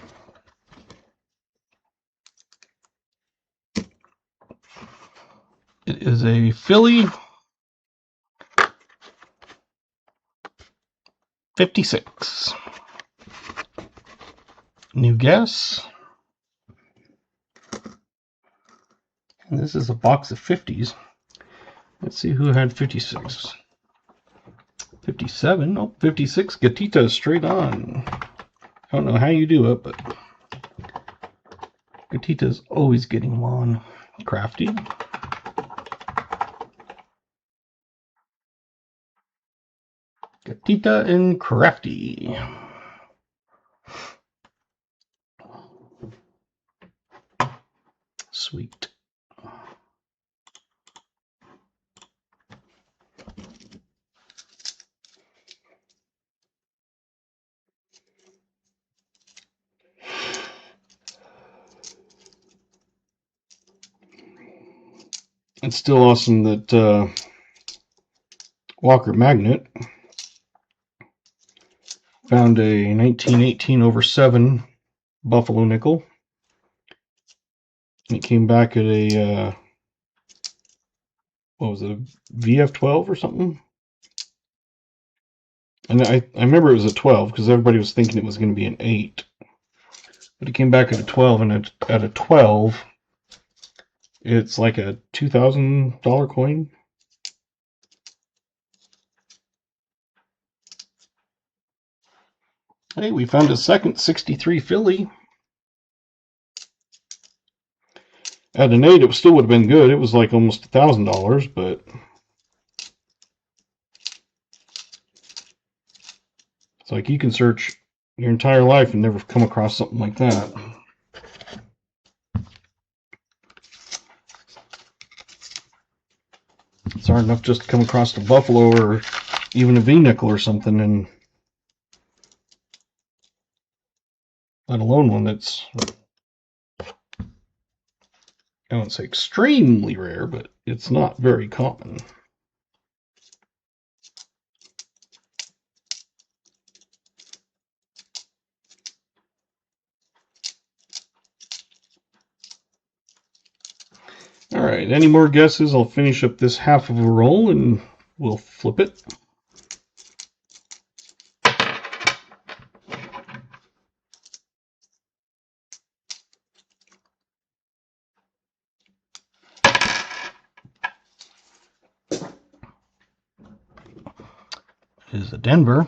It is a Philly 56. New guess. And this is a box of 50s. Let's see who had 56. 57. Oh, 56. Gatita straight on. I don't know how you do it, but Gatita's always getting them on. Crafty. Gatita and Crafty. Sweet. It's still awesome that Walker Magnet found a 1918/7 Buffalo nickel. It came back at a, what was it, a VF12 or something? And I remember it was a 12 because everybody was thinking it was going to be an 8. But it came back at a 12, and at a 12, it's like a $2,000 coin. Hey, we found a second 63 Philly. At an 8, it still would have been good. It was like almost $1,000, but it's like you can search your entire life and never come across something like that. It's hard enough just to come across a Buffalo or even a V-nickel or something, and let alone one that's, I wouldn't say extremely rare, but it's not very common. Alright, any more guesses? I'll finish up this half of a roll and we'll flip it. Is a Denver.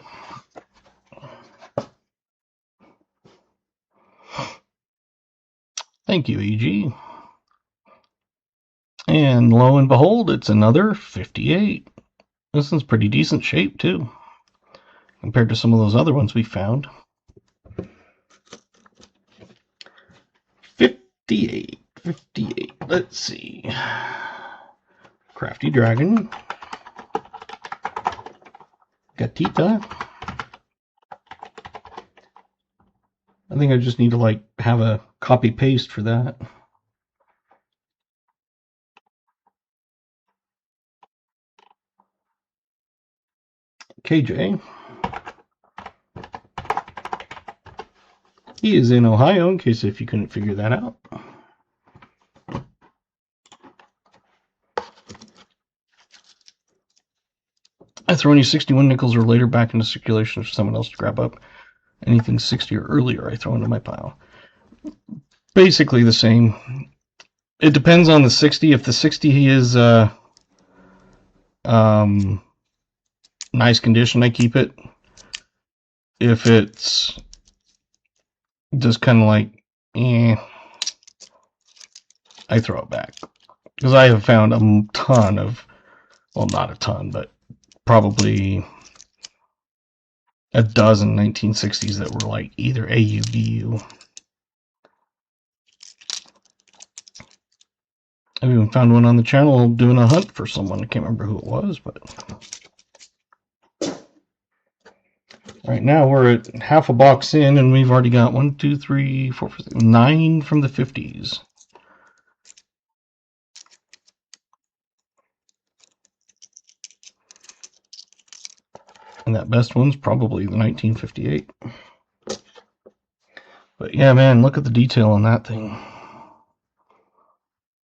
Thank you, EG. And lo and behold, it's another 58. This one's pretty decent shape too, compared to some of those other ones we found. 58. Let's see. Crafty Dragon. Gatita. I think I just need to have a copy paste for that. KJ. He is in Ohio, in case if you couldn't figure that out. I throw any 61 nickels or later back into circulation for someone else to grab up. Anything 60 or earlier, I throw into my pile. Basically the same. It depends on the 60. If the 60 is nice condition, I keep it. If it's just kind of I throw it back. Because I have found a ton of, well, not a ton, but probably a dozen 1960s that were either AU, BU. I've even found one on the channel doing a hunt for someone. I can't remember who it was, but right now we're at half a box in, and we've already got 1, 2, 3, 4, 5, 6, 9 from the 50s. And that best one's probably the 1958. But yeah, man, look at the detail on that thing.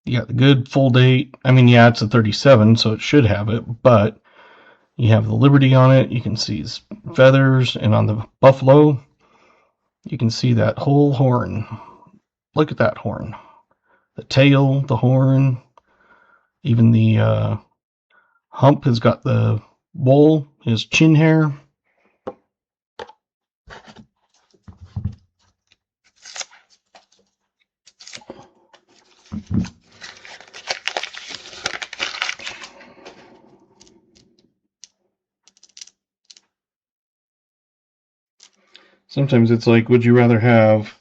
You got the good full date. I mean, yeah, it's a 37, so it should have it, but you have the Liberty on it. You can see his feathers, and on the Buffalo, you can see that whole horn. Look at that horn. The tail, the horn, even the hump has got the wool, his chin hair. Sometimes it's would you rather have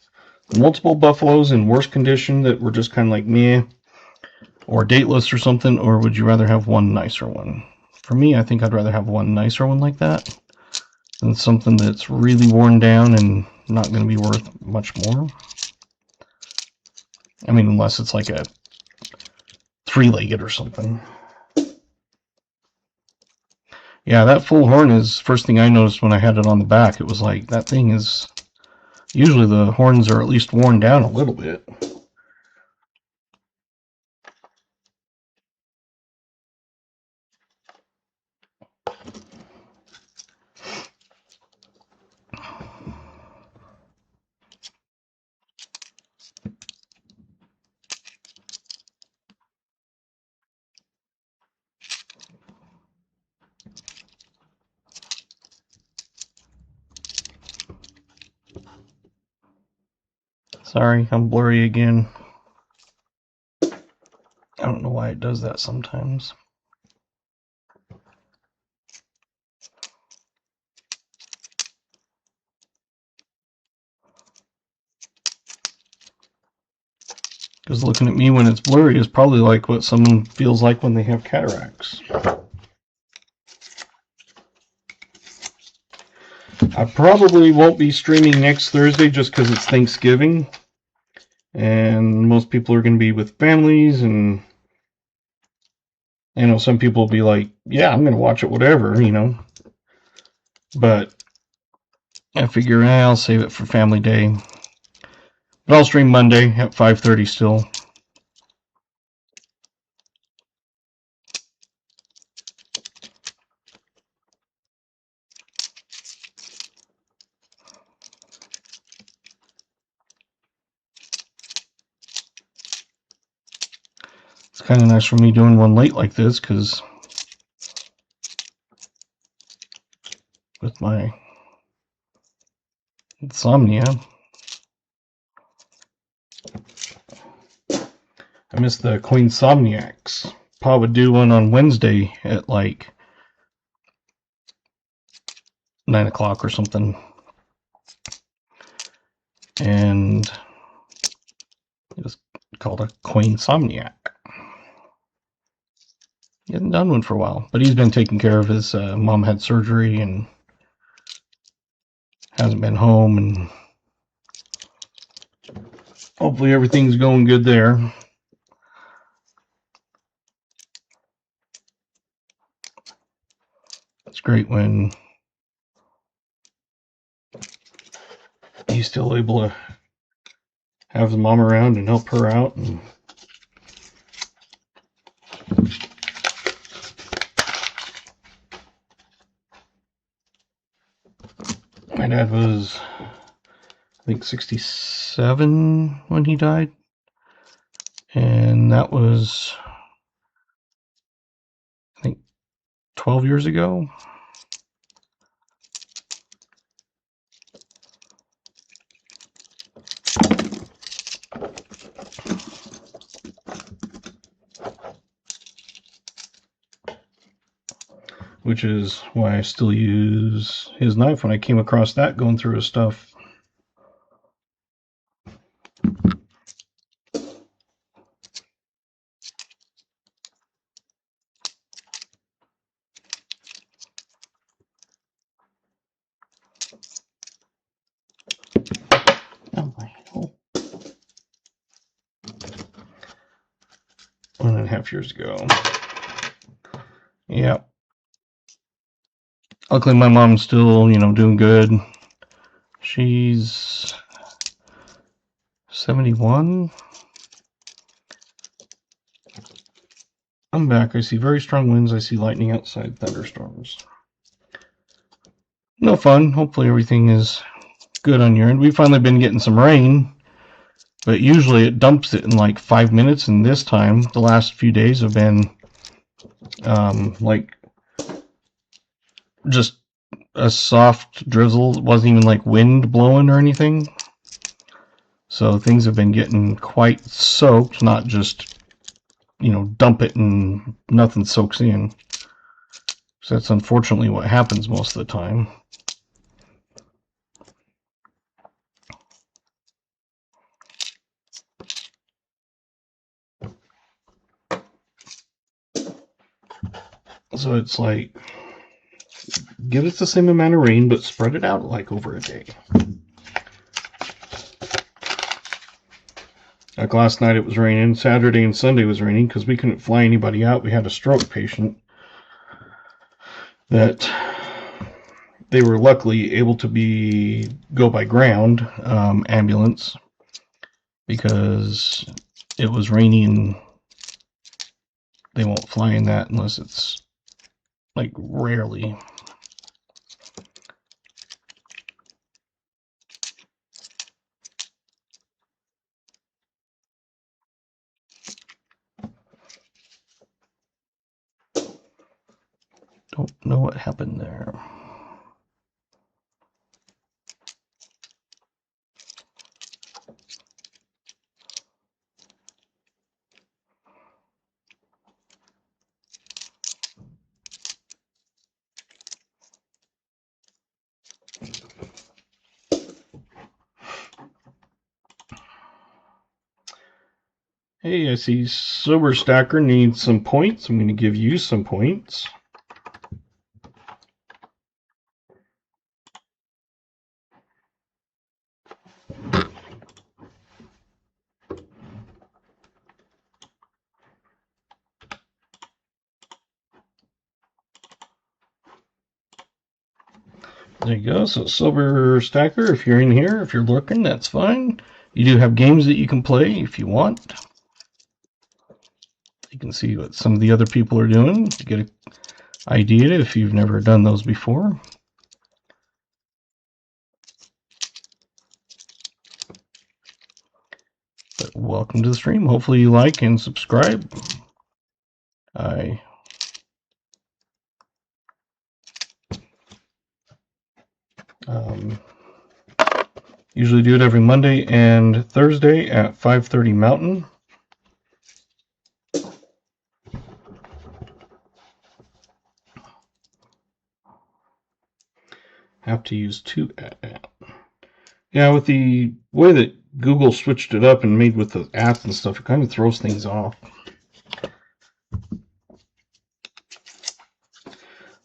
multiple buffaloes in worse condition that were just kind of meh, or dateless or something, or would you rather have one nicer one? For me, I think I'd rather have one nicer one like that than something that's really worn down and not going to be worth much more. I mean, unless it's a three-legged or something. Yeah, that full horn is first thing I noticed when I had it on the back. It was that thing is, usually the horns are at least worn down a little bit. Sorry, I'm blurry again. I don't know why it does that sometimes. Because looking at me when it's blurry is probably what someone feels like when they have cataracts. I probably won't be streaming next Thursday just because it's Thanksgiving. And most people are going to be with families, and some people will be yeah, I'm going to watch it, whatever, But I figure I'll save it for family day. But I'll stream Monday at 5:30 still. It's kind of nice for me doing one late like this, because with my insomnia, I miss the Coinsomniacs. Pa would do one on Wednesday at like 9 o'clock or something. And it was called a Coinsomniac. He hasn't done one for a while, but he's been taking care of his mom had surgery and hasn't been home, and hopefully everything's going good there. It's great when he's still able to have the mom around and help her out. And my dad was, I think, 67 when he died, and that was, I think, 12 years ago. Which is why I still use his knife when I came across that going through his stuff. Oh my hell. 1.5 years ago. Yeah. Luckily, my mom's still, doing good. She's 71. I'm back. I see very strong winds. I see lightning outside, thunderstorms. No fun. Hopefully everything is good on your end. We've finally been getting some rain, but usually it dumps it in like 5 minutes, and this time, the last few days have been like just a soft drizzle. It wasn't even like wind blowing or anything. So things have been getting quite soaked, not just, dump it and nothing soaks in. So that's unfortunately what happens most of the time. So it's like, give it the same amount of rain, but spread it out like over a day. Like last night it was raining, Saturday and Sunday was raining because we couldn't fly anybody out. We had a stroke patient that they were luckily able to go by ground ambulance because it was raining. They won't fly in that unless it's like rarely. Don't know what happened there. Hey, I see Sober Stacker needs some points. I'm going to give you some points. There you go. So Sober Stacker, if you're in here, if you're looking, that's fine. You do have games that you can play if you want. You can see what some of the other people are doing to get an idea if you've never done those before. But welcome to the stream. Hopefully you like and subscribe. I usually do it every Monday and Thursday at 5:30 Mountain. have to use two. Yeah, with the way that Google switched it up and made with the apps and stuff, it kind of throws things off.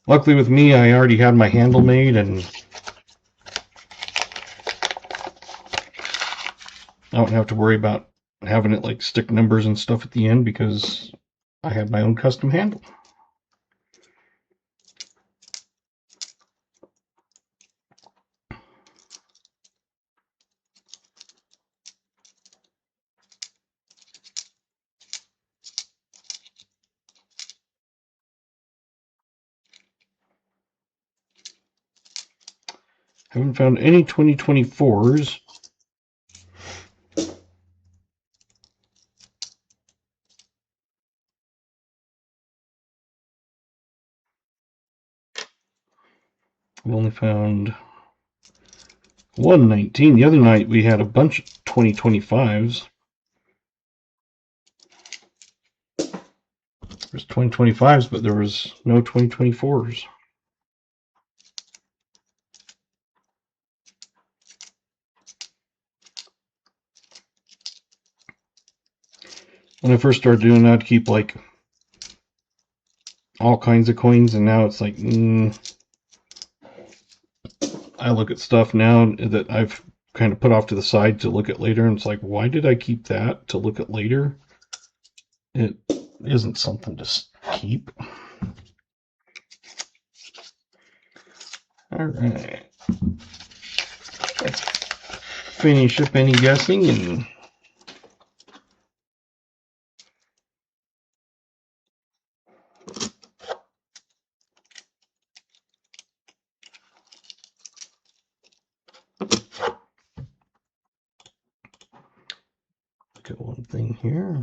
Luckily with me, I already had my handle made, and I don't have to worry about having it like stick numbers and stuff at the end because I have my own custom handle. Haven't found any 2024s. I've only found 119. The other night we had a bunch of 2025s. There's 2025s, but there was no 2024s. When I first started doing that, I'd keep like all kinds of coins, and now it's like, I look at stuff now that I've kind of put off to the side to look at later, and it's like, why did I keep that to look at later? It isn't something to keep. All right. Let's finish up any guessing and look at one thing here.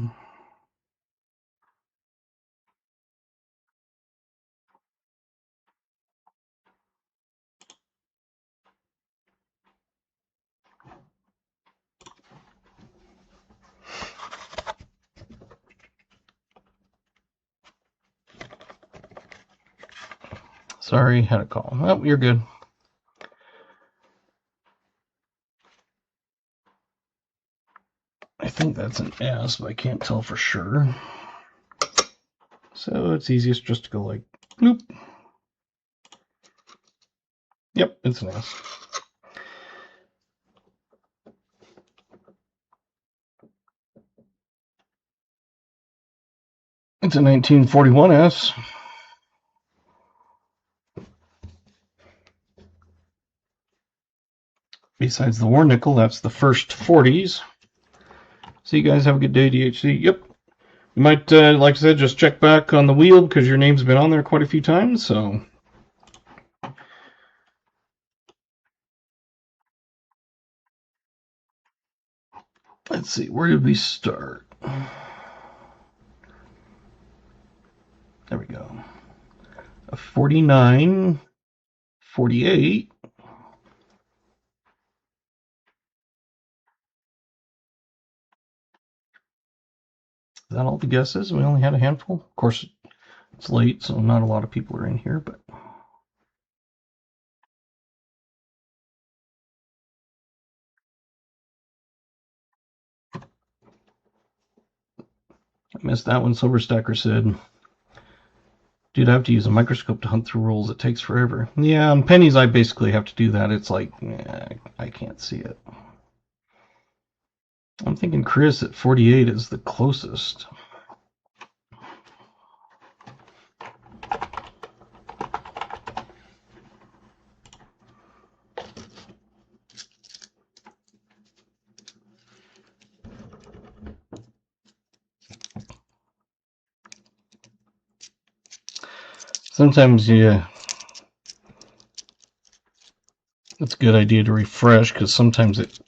Sorry, had a call. Oh, you're good. I think that's an S, but I can't tell for sure. So it's easiest just to go like, bloop. Yep, it's an S. It's a 1941 S. Besides the war nickel, that's the first 40s. So you guys have a good day, DHC. Yep. You might, like I said, just check back on the wheel because your name's been on there quite a few times. So let's see, where did we start? There we go. A 49, 48. Is that all the guesses? We only had a handful. Of course, it's late, so not a lot of people are in here, but I missed that one. Silver Stacker said, dude, I have to use a microscope to hunt through rolls. It takes forever. Yeah, on pennies, I basically have to do that. It's like, I can't see it. I'm thinking Chris at 48 is the closest. Sometimes, yeah, it's a good idea to refresh because sometimes it,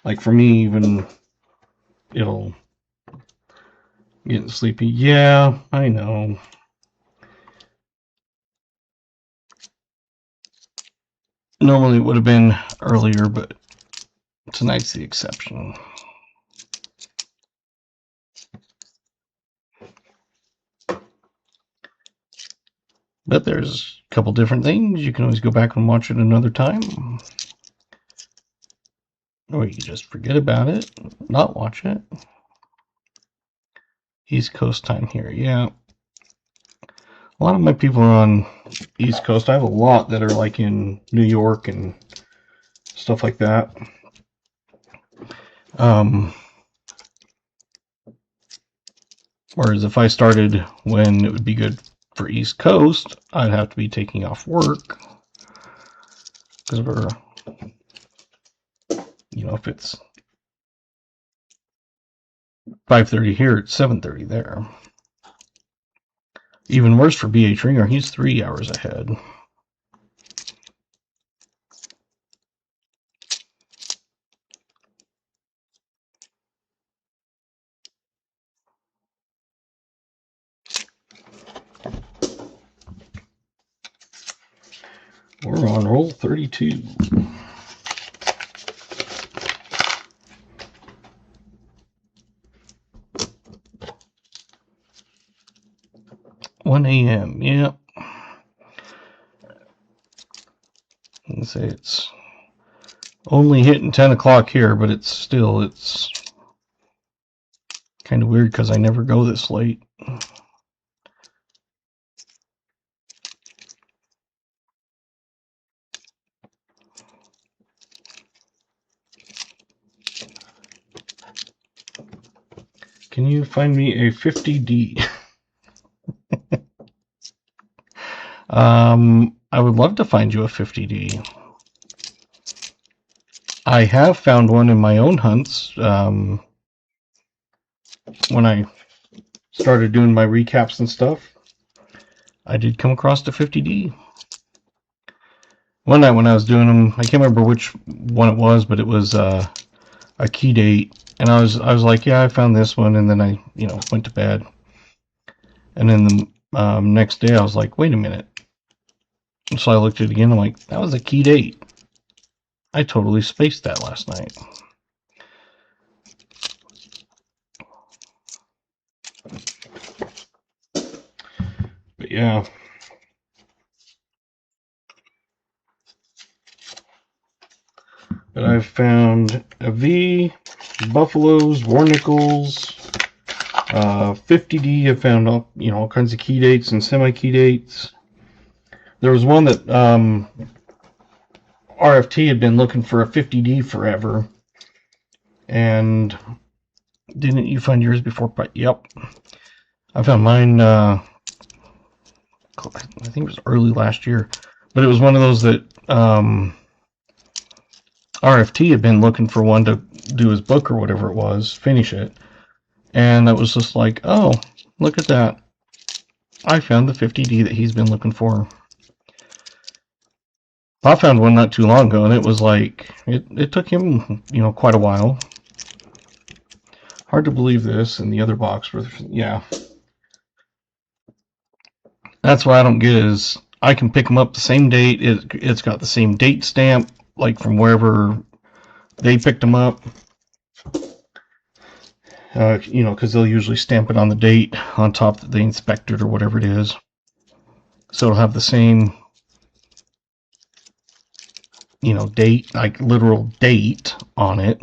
like for me, even it'll get sleepy. Yeah, I know. Normally it would have been earlier, but tonight's the exception. But there's a couple different things. You can always go back and watch it another time. Or you can just forget about it, not watch it. East Coast time here, yeah. A lot of my people are on East Coast. I have a lot that are like in New York and stuff like that. Whereas if I started when it would be good for East Coast, I'd have to be taking off work. Because we're, if it's 5:30 here, it's 7:30 there. Even worse for B.A. Tringer, he's 3 hours ahead. We're on roll 32. A.m. Yep. And say it's only hitting 10 o'clock here, but it's kind of weird because I never go this late. Can you find me a 50D? I would love to find you a 50D. I have found one in my own hunts. When I started doing my recaps and stuff, I did come across the 50D. One night when I was doing them, I can't remember which one it was, but it was a key date, and I was like, yeah, I found this one, and then I went to bed, and then the next day I was like, wait a minute. So I looked at it again. I'm like, that was a key date. I totally spaced that last night. But yeah. But I've found a V, buffaloes, warnicles, 50D. I found all kinds of key dates and semi-key dates. There was one that RFT had been looking for a 50D forever. And didn't you find yours before? But yep. I found mine, I think it was early last year. But it was one of those that RFT had been looking for one to do his book or whatever it was, finish it. And I was just like, oh, look at that. I found the 50D that he's been looking for. I found one not too long ago, and it was like, it took him, quite a while. Hard to believe this, and the other box, yeah. That's what I don't get is, I can pick them up the same date, it's got the same date stamp, like from wherever they picked them up. Because they'll usually stamp it on the date on top that they inspected or whatever it is. So it'll have the same date, like literal date on it.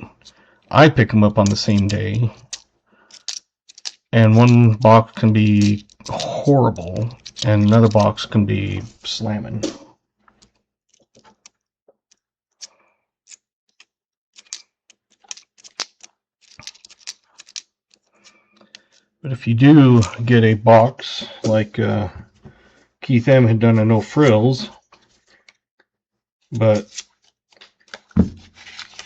I pick them up on the same day. And one box can be horrible, and another box can be slamming. But if you do get a box, like Keith M. had done a no frills, but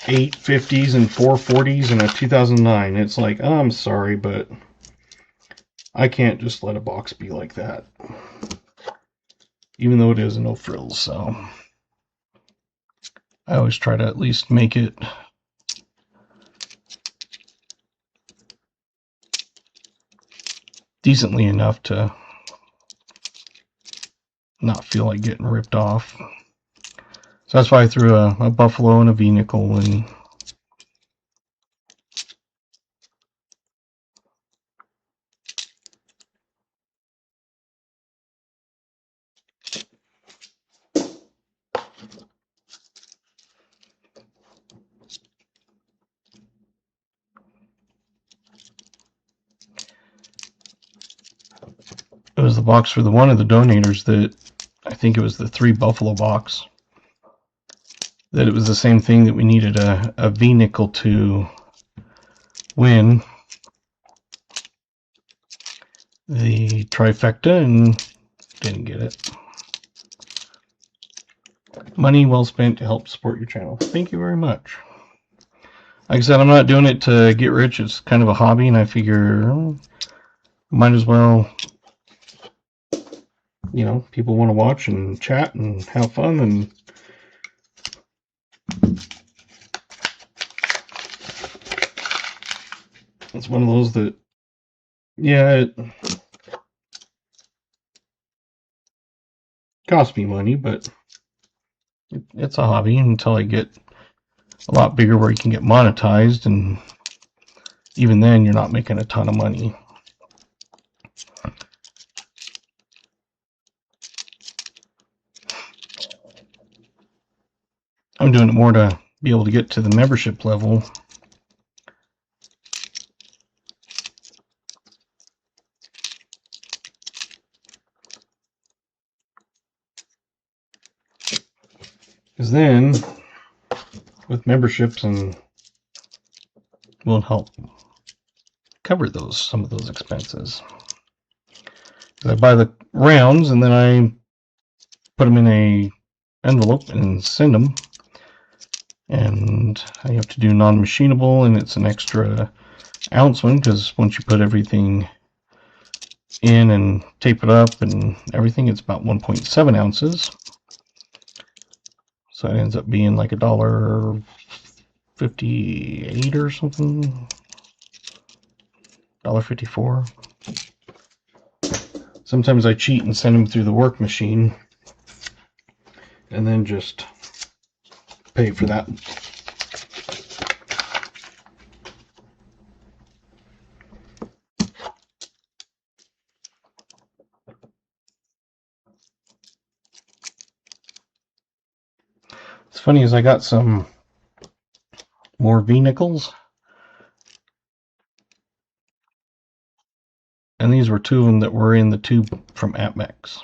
8 50s and 4 40s and a 2009. It's like, oh, I'm sorry, but I can't just let a box be like that. Even though it is a no frills, so I always try to at least make it decently enough to not feel like getting ripped off. So that's why I threw a buffalo and a V-nickel and was the box for one of the donators that, I think it was the 3 Buffalo box, that it was the same thing, that we needed a V-nickel to win the trifecta, and didn't get it. Money well spent to help support your channel. Thank you very much. Like I said, I'm not doing it to get rich. It's kind of a hobby, and I figure might as well, you know, people want to watch and chat and have fun, and it's one of those that, yeah, it costs me money, but it's a hobby until I get a lot bigger where you can get monetized, and even then you're not making a ton of money. I'm doing it more to be able to get to the membership level. Because then, with memberships, and will help cover some of those expenses. I buy the rounds and then I put them in a envelope and send them. And I have to do non-machinable, and it's an extra ounce one, because once you put everything in and tape it up and everything, it's about 1.7 ounces. So it ends up being like $1.58 or something. $1.54. Sometimes I cheat and send them through the work machine, and then just pay for that. It's funny, is I got some more V-nickels, and these were 2 of them that were in the tube from APMEX.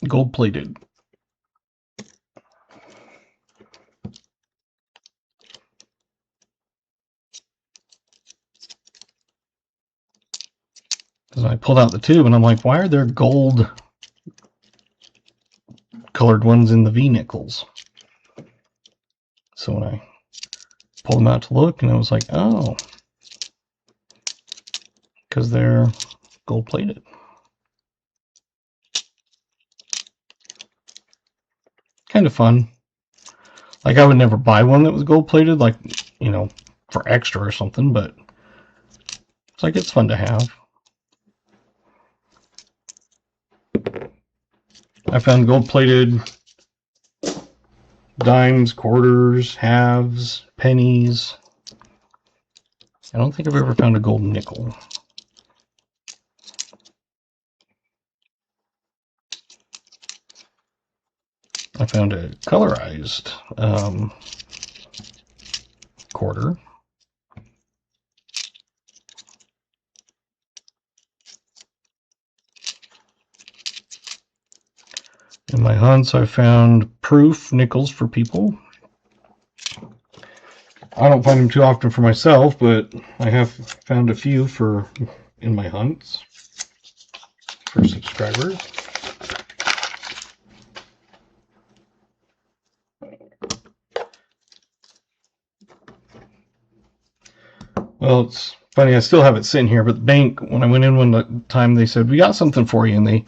Gold plated. Because I pulled out the tube and I'm like, why are there gold colored ones in the V-nickels? So when I pulled them out to look, and I was like, oh, because they're gold plated. Kind of fun. Like, I would never buy one that was gold plated, like, you know, for extra or something, but it's like, it's fun to have. I found gold plated dimes, quarters, halves, pennies. I don't think I've ever found a gold nickel. I found a colorized quarter. In my hunts, I found proof nickels for people. I don't find them too often for myself, but I have found a few in my hunts for subscribers. Well, it's funny, I still have it sitting here, but the bank, when I went in one time, they said, we got something for you, and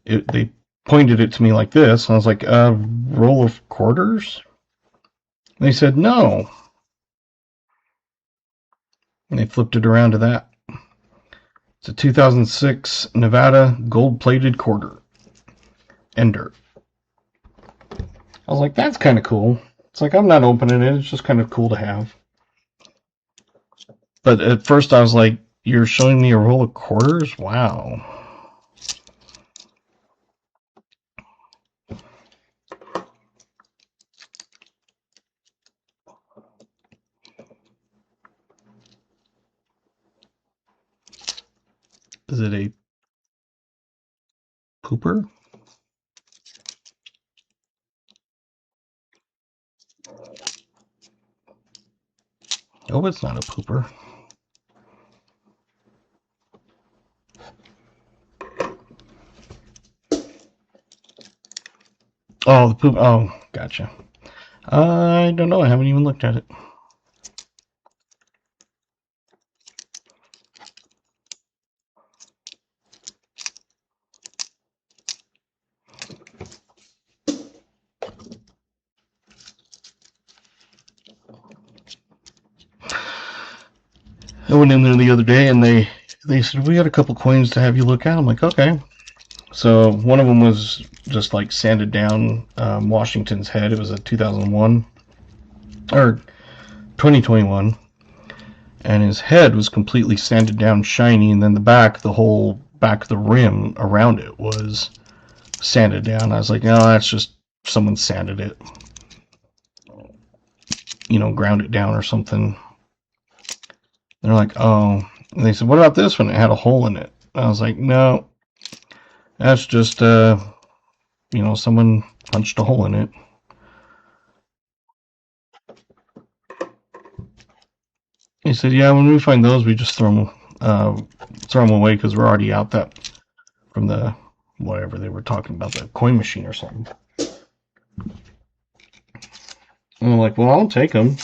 they pointed it to me like this, and I was like, a roll of quarters? And they said, no. And they flipped it around to that. It's a 2006 Nevada gold-plated quarter. Ender. I was like, that's kind of cool. It's like, I'm not opening it, it's just kind of cool to have. But at first I was like, you're showing me a roll of quarters? Wow. Is it a pooper? Oh, it's not a pooper. Oh, the poop. Oh, gotcha. I don't know. I haven't even looked at it. I went in there the other day and they said, we got a couple coins to have you look at. I'm like, okay. So one of them was just like sanded down Washington's head. It was a 2001 or 2021. And his head was completely sanded down shiny. And then the whole back of the rim around it was sanded down. I was like, no, that's just someone sanded it. You know, ground it down or something. They're like, oh. And they said, what about this one? It had a hole in it. I was like, no, that's just, you know, someone punched a hole in it. He said, yeah, when we find those, we just throw them away because we're already out that from the whatever they were talking about, the coin machine or something. And I'm like, well, I'll take them.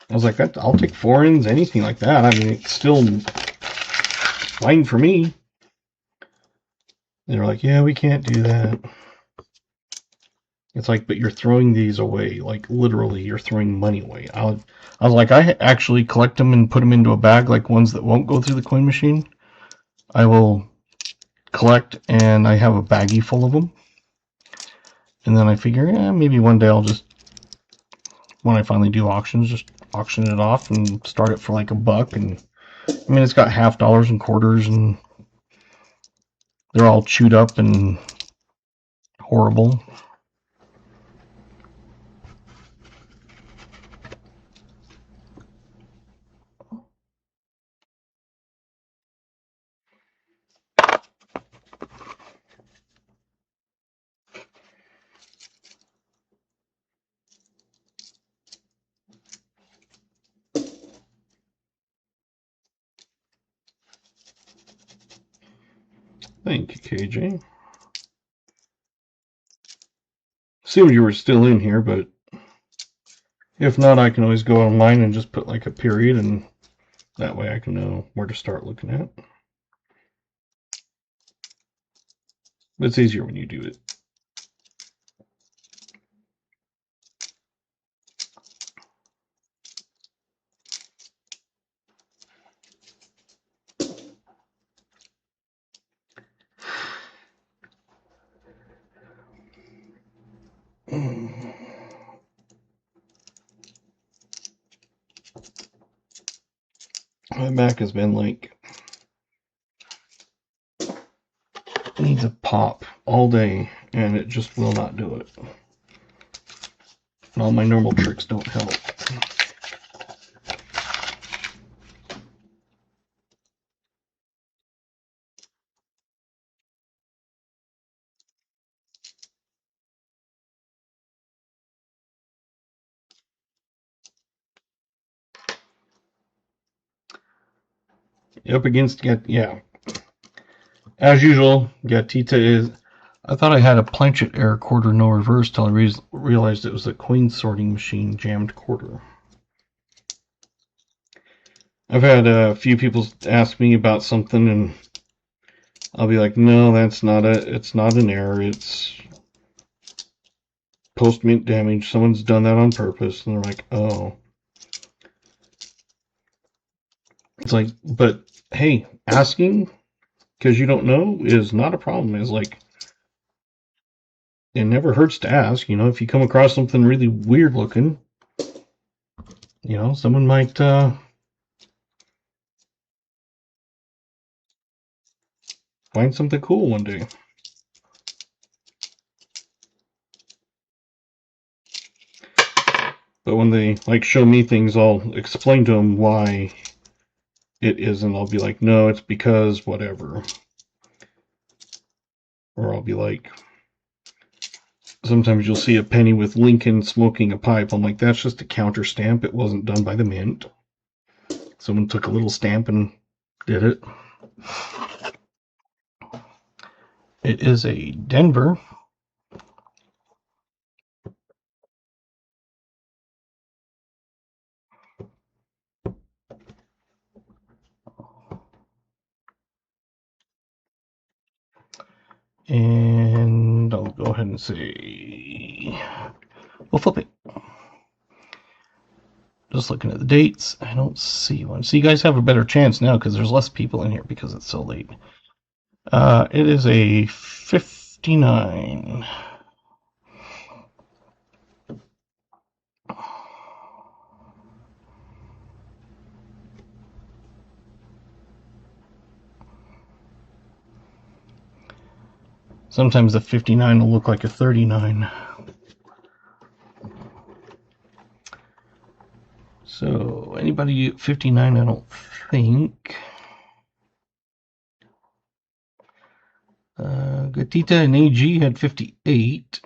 I was like, I'll take foreigns, anything like that. I mean, it's still fine for me. They were like, yeah, we can't do that. It's like, but you're throwing these away. Like, literally, you're throwing money away. I was like, I actually collect them and put them into a bag, like ones that won't go through the coin machine. I will collect, and I have a baggie full of them. And then I figure, yeah, maybe one day I'll just, when I finally do auctions, just auction it off and start it for like $1. And I mean, it's got half dollars and quarters, and they're all chewed up and horrible. Thank you, KJ. Assumed you were still in here, but if not, I can always go online and just put like a period, and that way I can know where to start looking at. But it's easier when you do it. My back has been like, needs a pop all day, and it just will not do it. And all my normal tricks don't help. Up against, yeah. As usual, Gatita is. I thought I had a planchet error quarter, no reverse, till I realized it was a coin sorting machine jammed quarter. I've had a few people ask me about something, and I'll be like, no, it's not an error. It's post-mint damage. Someone's done that on purpose. And they're like, oh. It's like, but hey, asking because you don't know is not a problem. It's like, it never hurts to ask. You know, if you come across something really weird looking, you know, someone might find something cool one day. But when they like show me things, I'll explain to them why it isn't. I'll be like, no, it's because whatever. Or I'll be like, sometimes you'll see a penny with Lincoln smoking a pipe. I'm like, that's just a counter stamp. It wasn't done by the mint. Someone took a little stamp and did it. It is a Denver. And I'll go ahead and say, we'll flip it. Just looking at the dates, I don't see one. So you guys have a better chance now because there's less people in here because it's so late. It is a 59. Sometimes the 59 will look like a 39. So anybody at 59, I don't think. Gatita and AG had 58.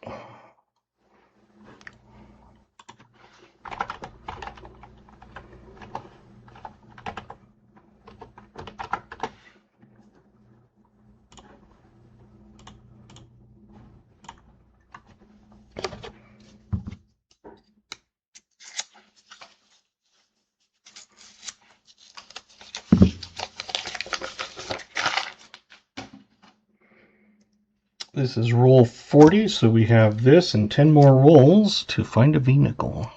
This is roll 40, so we have this and 10 more rolls to find a V-nickel.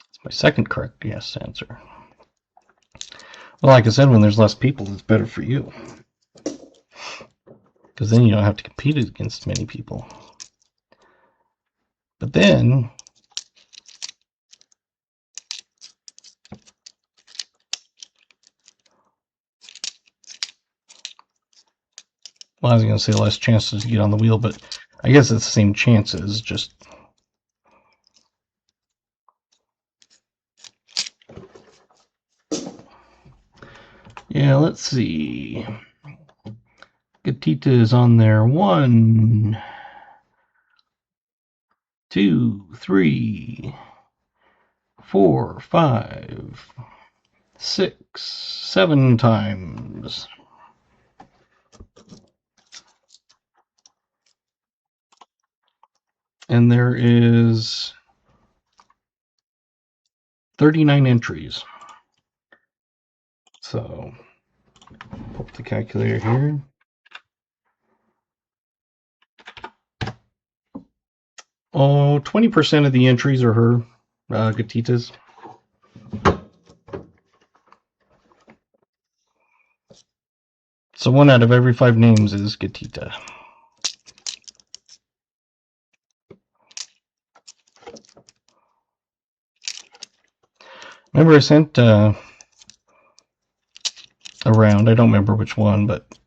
It's my second correct yes answer. Well, like I said, when there's less people, it's better for you. Because then you don't have to compete against many people. But then, well, I was going to say less chances to get on the wheel, but I guess it's the same chances, just... Yeah, let's see. Gatita is on there. 1, 2, 3, 4, 5, 6, 7 times. And there is 39 entries. So, put the calculator here. Oh, 20% of the entries are her, Gatita's. So 1 out of every 5 names is Gatita. Remember I sent around, I don't remember which one, but it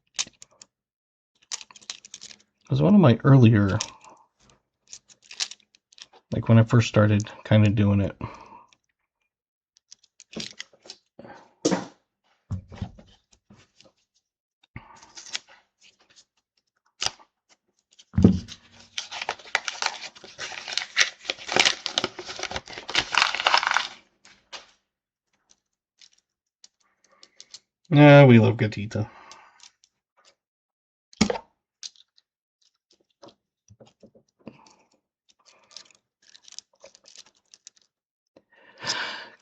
was one of my earlier, like when I first started kind of doing it. Yeah, we love Gatita.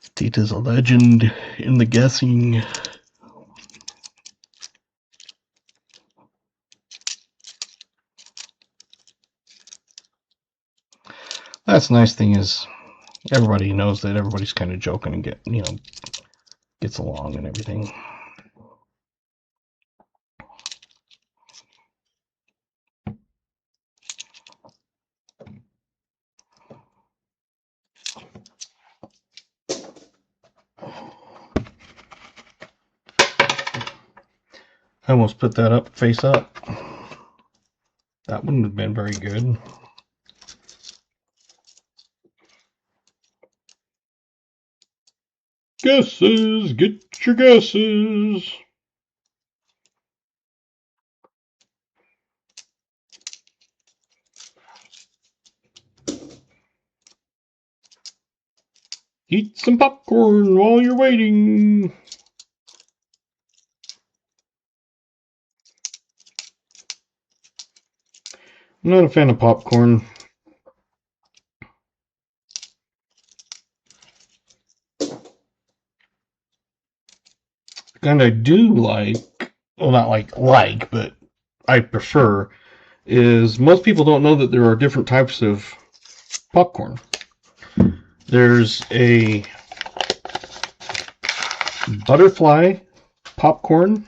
Gatita's a legend in the guessing. That's the nice thing is everybody knows that everybody's kind of joking and gets along and everything. I almost put that up face up. That wouldn't have been very good. Guesses! Get your guesses! Eat some popcorn while you're waiting. I'm not a fan of popcorn. The kind I do like, well, not like, but I prefer, is most people don't know that there are different types of popcorn. There's a butterfly popcorn,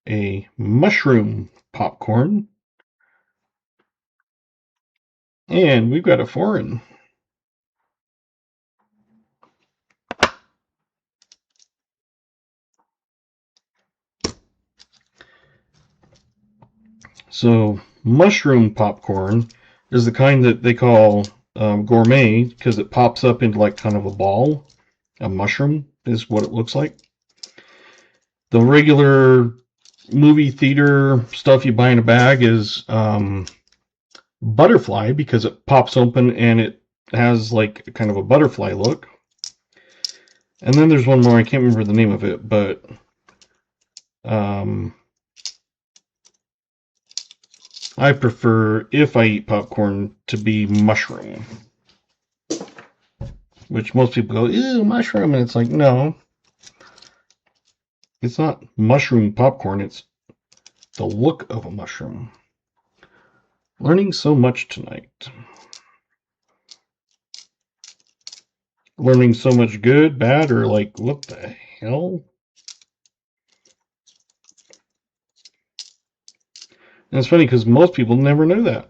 a mushroom popcorn, and we've got a foreign. So mushroom popcorn is the kind that they call gourmet because it pops up into like kind of a ball. A mushroom is what it looks like. The regular movie theater stuff you buy in a bag is butterfly because it pops open and it has like kind of a butterfly look. And then there's one more, I can't remember the name of it, but I prefer, if I eat popcorn, to be mushroom. Which most people go, ew, mushroom, and it's like, no. It's not mushroom popcorn, it's the look of a mushroom. Learning so much tonight. Learning so much good, bad, or like, what the hell? And it's funny because most people never know that.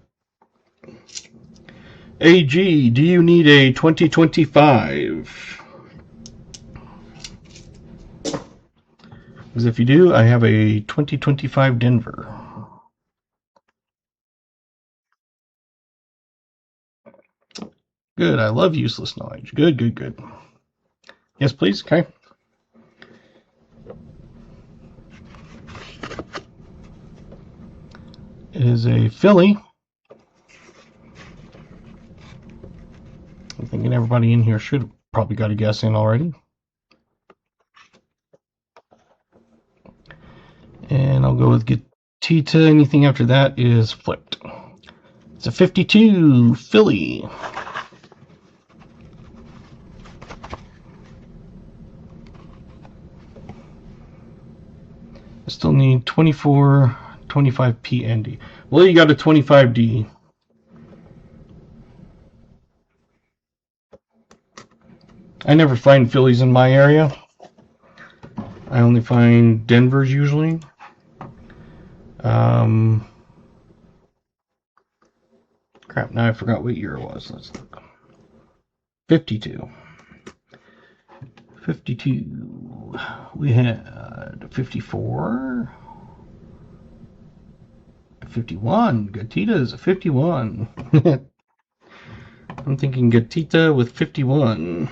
AG, do you need a 2025? Because if you do, I have a 2025 Denver. Good, I love useless knowledge. Good, good, good. Yes, please, okay. It is a Philly. I'm thinking everybody in here should have probably got a guess in already. And I'll go with Gatita. Anything after that is flipped. It's a 52 Philly. I still need 24, 25P and D. Well, you got a 25D. I never find Phillies in my area. I only find Denvers usually. Crap, now I forgot what year it was. Let's look. 52. 52. We had 54. 51. Gatita is a 51. I'm thinking Gatita with 51.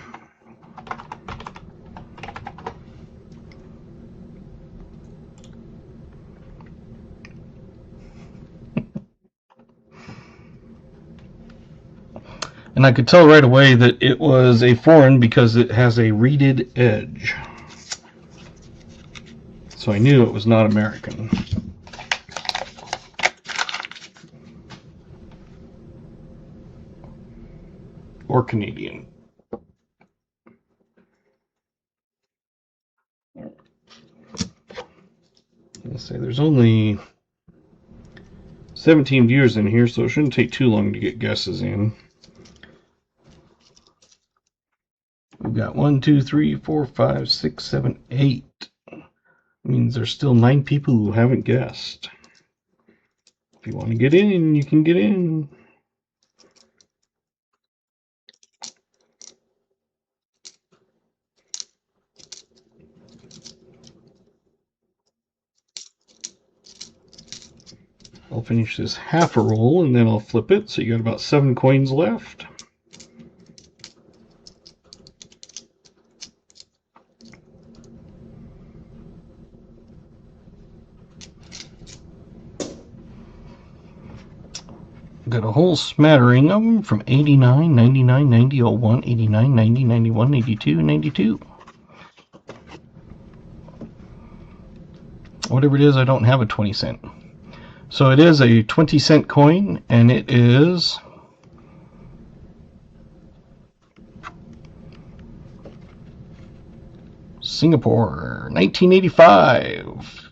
And I could tell right away that it was a foreign because it has a reeded edge. So I knew it was not American. Or Canadian. Let's say there's only 17 viewers in here, so it shouldn't take too long to get guesses in. We've got 1, 2, 3, 4, 5, 6, 7, 8. That means there's still 9 people who haven't guessed. If you want to get in, you can get in. I'll finish this half a roll and then I'll flip it, so you got about 7 coins left. Got a whole smattering of them from 89, 99, 90, 01, 89, 90, 91, 82, 92. Whatever it is, I don't have a 20 cent. So it is a 20 cent coin, and it is Singapore, 1985.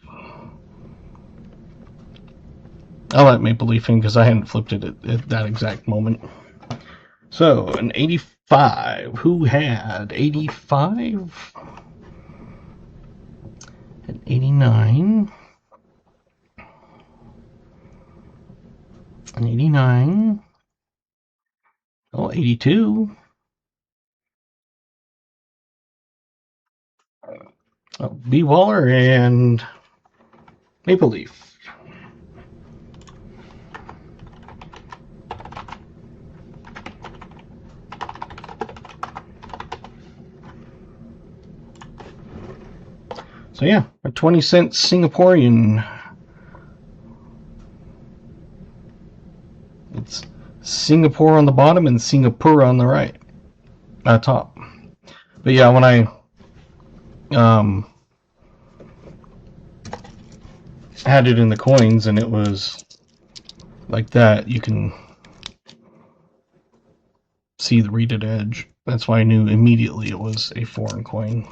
I'll let Maple Leaf in because I hadn't flipped it at that exact moment. So, an 85. Who had 85? An 89. An 89. Oh, 82. Oh, B. Waller and Maple Leaf. So yeah, a 20 cent Singaporean. It's Singapore on the bottom and Singapore on the right, top. But yeah, when I had it in the coins and it was like that, you can see the reeded edge. That's why I knew immediately it was a foreign coin.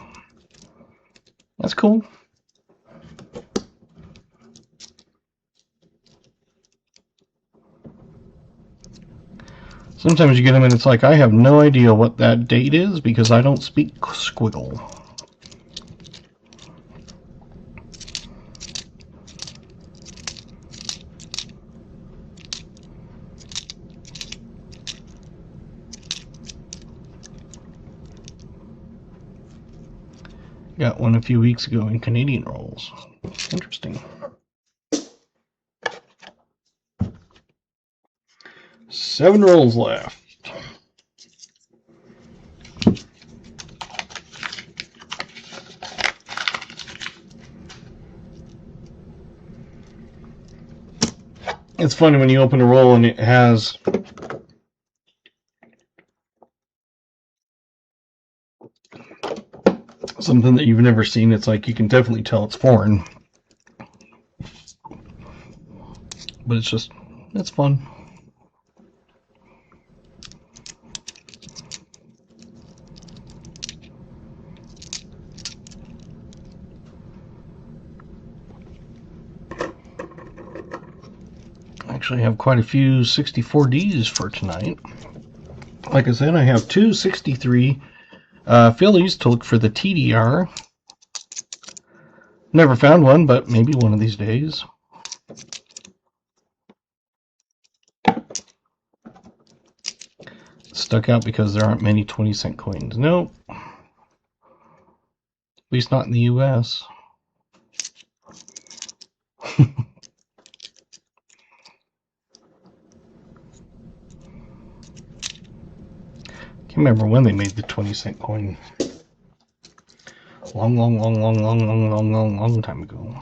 That's cool. Sometimes you get them and it's like, I have no idea what that date is because I don't speak squiggle. Got one a few weeks ago in Canadian rolls. Interesting. 7 rolls left. It's funny when you open a roll and it has something that you've never seen. It's like you can definitely tell it's foreign. But it's just, it's fun. I actually have quite a few 64Ds for tonight. Like I said, I have 2 63 Phillies to look for the TDR. Never found one, but maybe one of these days. Stuck out because there aren't many 20 cent coins. Nope. At least not in the US. Can't remember when they made the 20 cent coin. Long time ago.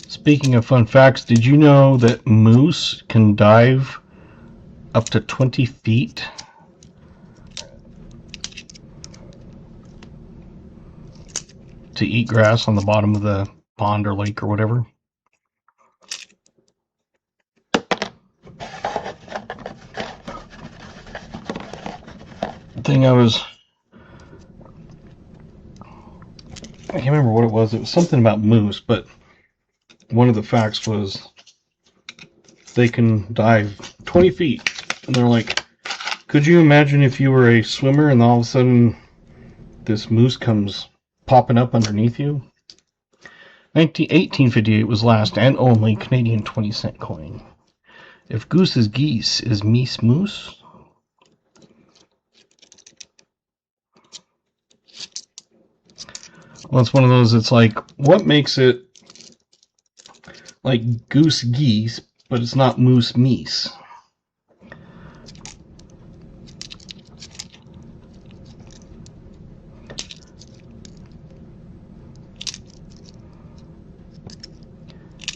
Speaking of fun facts, did you know that moose can dive up to 20 feet? To eat grass on the bottom of the pond or lake or whatever? The thing I can't remember what it was. It was something about moose, but one of the facts was they can dive 20 feet. And they're like, could you imagine if you were a swimmer and all of a sudden this moose comes popping up underneath you? 1858 was last and only Canadian 20 cent coin. If goose is geese, is meese moose? Well, it's one of those, it's like, what makes it like goose geese, but it's not moose meese?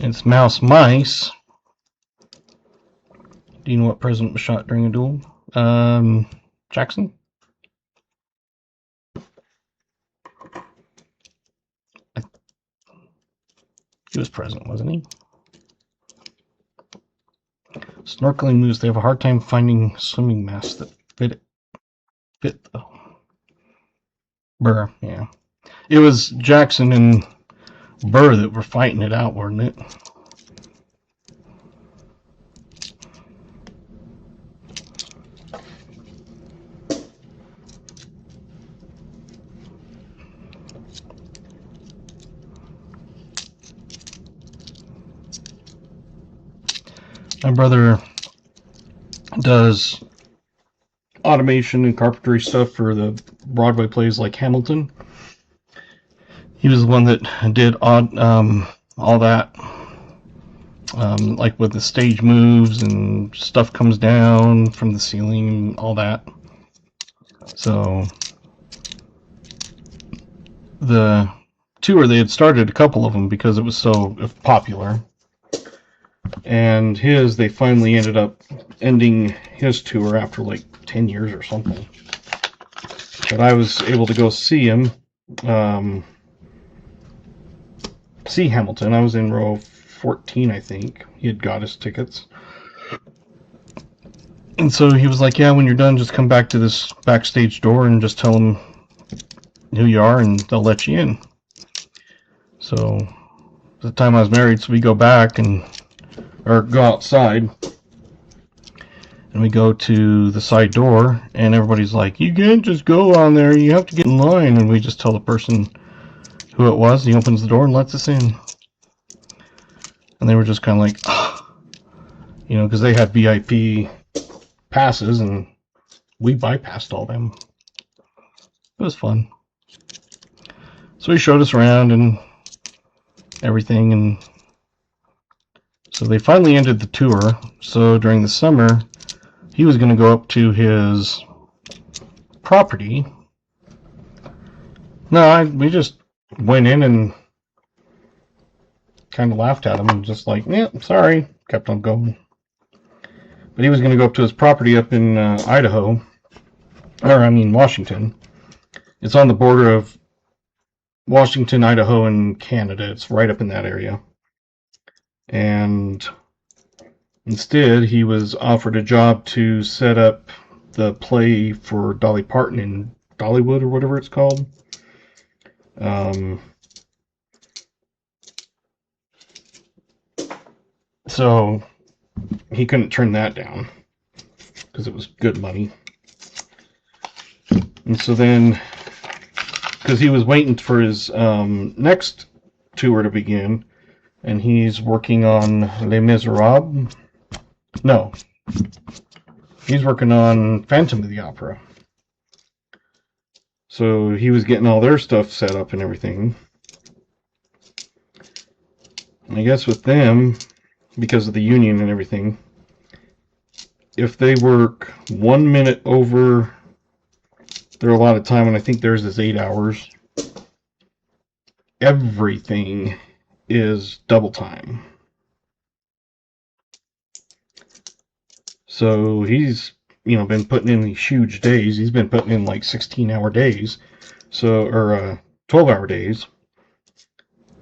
It's Mouse Mice. Do you know what president was shot during a duel? Jackson? He was president, wasn't he? Snorkeling moose. They have a hard time finding swimming masks that fit though. Burr, yeah. It was Jackson and Burr that were fighting it out, weren't it? My brother does automation and carpentry stuff for the Broadway plays like Hamilton. He was the one that did all that, like with the stage moves and stuff comes down from the ceiling and all that. So the tour, they had started a couple of them because it was so popular. And they finally ended up ending his tour after like 10 years or something. But I was able to go see him, see Hamilton. I was in row 14, I think. He had got his tickets. And so he was like, yeah, when you're done, just come back to this backstage door and just tell them who you are and they'll let you in. So at the time I was married, so we go back or go outside, and we go to the side door, and everybody's like, you can't just go on there, you have to get in line. And we just tell the person who it was. He opens the door and lets us in. And they were just kind of like, oh. You know, because they had VIP passes, and we bypassed all them. It was fun. So he showed us around and everything, and so they finally ended the tour. So during the summer, he was going to go up to his property. No, we just went in and kind of laughed at him and just like, yeah, sorry, kept on going. But he was going to go up to his property up in Washington. It's on the border of Washington, Idaho, and Canada. It's right up in that area. And instead, he was offered a job to set up the play for Dolly Parton in Dollywood, or whatever it's called. So he couldn't turn that down because it was good money. And so then, because he was waiting for his next tour to begin, and he's working on Les Miserables. No, he's working on Phantom of the Opera. So he was getting all their stuff set up and everything. And I guess with them, because of the union and everything, if they work 1 minute over their allotted time, and I think theirs is 8 hours, everything is double time. So he's, been putting in these huge days. He's been putting in like 16-hour days, or 12-hour days.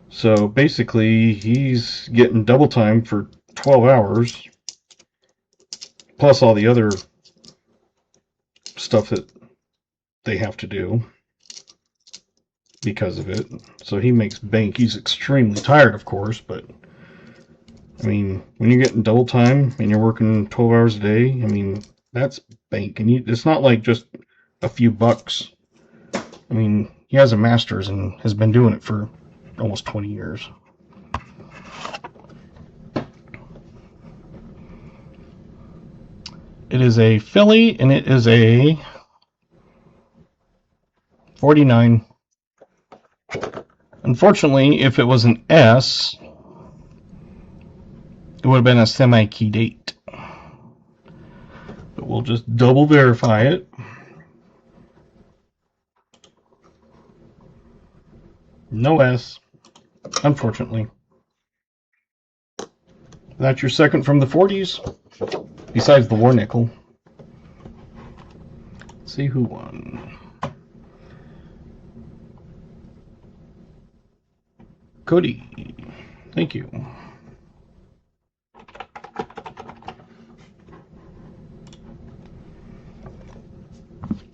So basically, he's getting double time for 12 hours, plus all the other stuff that they have to do because of it. So he makes bank. He's extremely tired, of course, but I mean, when you're getting double time and you're working 12 hours a day, I mean, that's bank. And it's not like just a few bucks. I mean, he has a master's and has been doing it for almost 20 years. It is a filly, and it is a 49. Unfortunately, if it was an S, it would have been a semi-key date. But we'll just double verify it. No S, unfortunately. That's your second from the 40s, besides the war nickel. Let's see who won. Cody, thank you.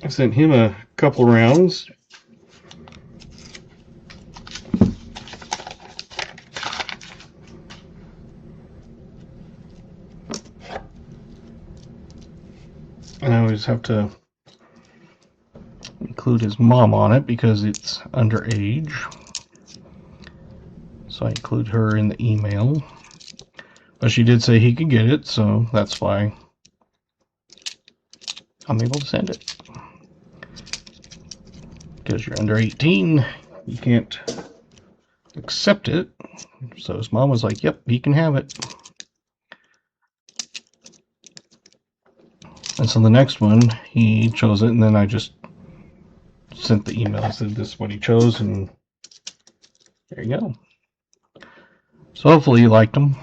I sent him a couple rounds. And I always have to include his mom on it because it's underage. So I include her in the email. But she did say he could get it, so that's why I'm able to send it. Because you're under 18, you can't accept it. So his mom was like, yep, he can have it. And so the next one, he chose it, and then I just sent the email and said this is what he chose, and there you go. So hopefully you liked them.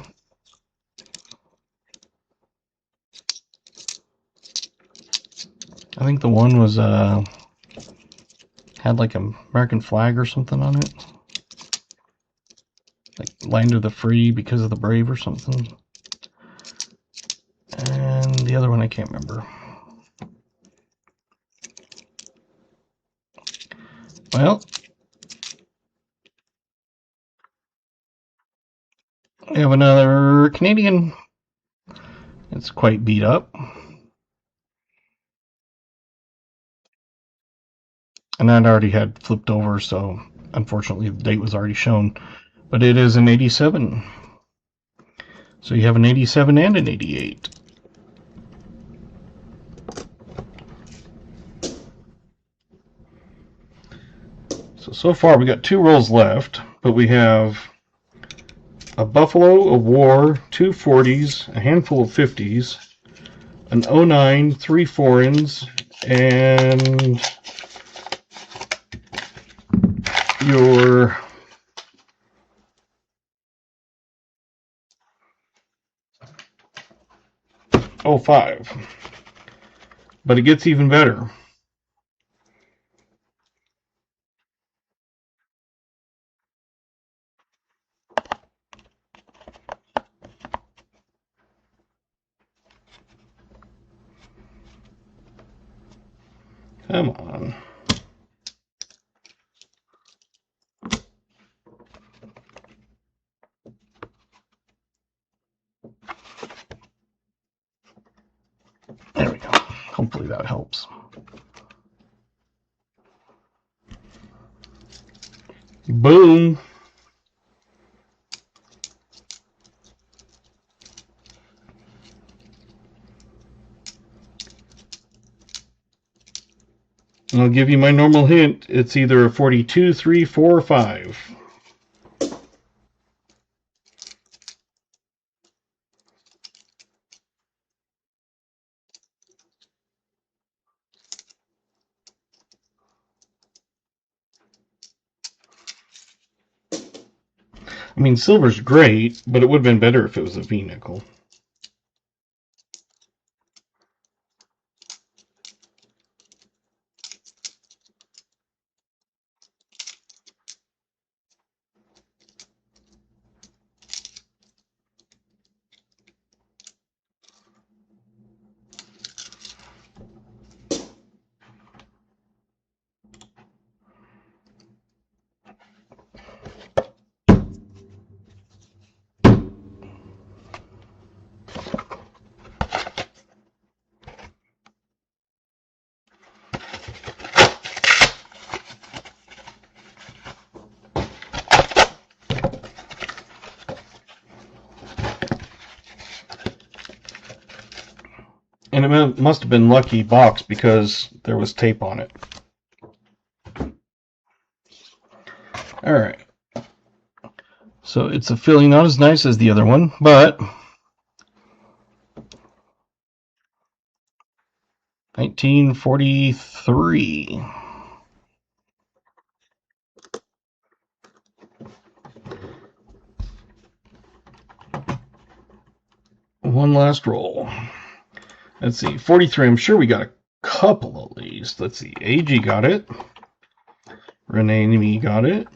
I think the one was had like an American flag or something on it, like Land of the Free because of the brave or something. And the other one I can't remember. Well, we have another Canadian. It's quite beat up. And that already had flipped over, so unfortunately the date was already shown. But it is an 87. So you have an 87 and an 88. So far we got 2 rolls left, but we have a Buffalo, a War, 2 40s, a handful of 50s, an 09, 3 foreigns, and your '05. But it gets even better. Come on. There we go. Hopefully that helps. Boom. And I'll give you my normal hint. It's either a 42, 3, 4, or 5. I mean, silver's great, but it would have been better if it was a V nickel. And it must have been lucky box because there was tape on it. Alright. So it's a filling not as nice as the other one, but 1943. One last roll. Let's see, 43. I'm sure we got a couple at least. Let's see, AG got it. Renee and me got it.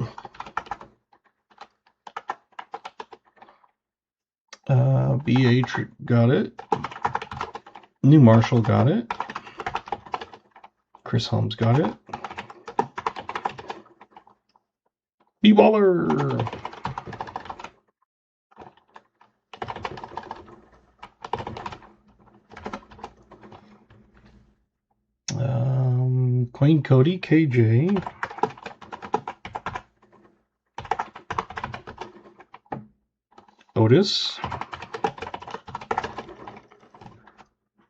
BA got it. New Marshall got it. Chris Holmes got it. B-Baller. Queen Cody, KJ. Otis.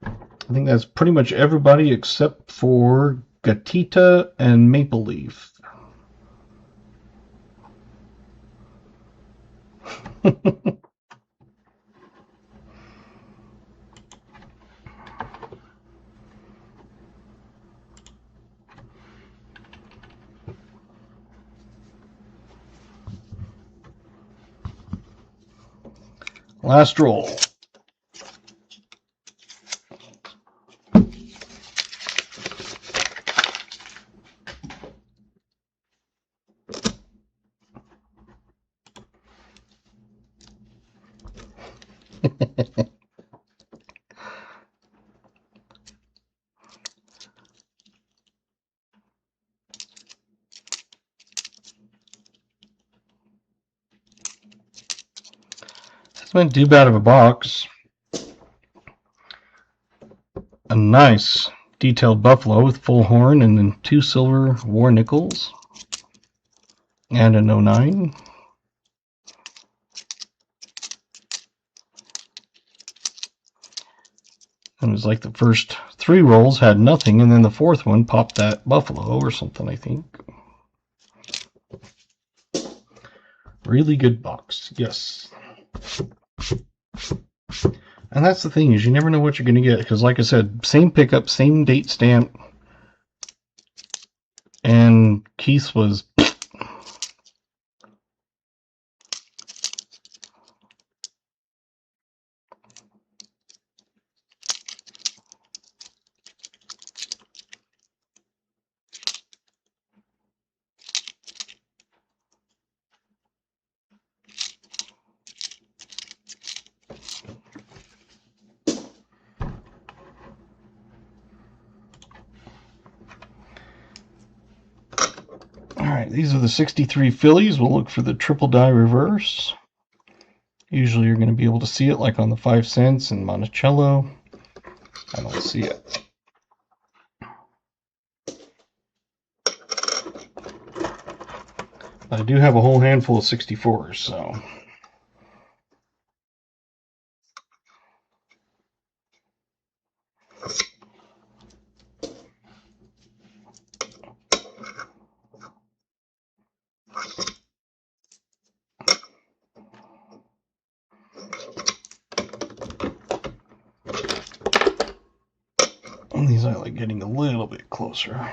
I think that's pretty much everybody except for Gatita and Maple Leaf. Last roll. That's not too bad of a box. A nice detailed buffalo with full horn and then 2 silver war nickels and an 09. It was like the first 3 rolls had nothing, and then the 4th one popped that buffalo or something, I think. Really good box, yes. And that's the thing, is you never know what you're going to get, because like I said, same pickup, same date stamp, and Keith was... Alright, these are the 63 Phillies. We'll look for the triple die reverse. Usually you're going to be able to see it like on the 5 cents and Monticello. I don't see it. I do have a whole handful of 64s, so... These I like getting a little bit closer.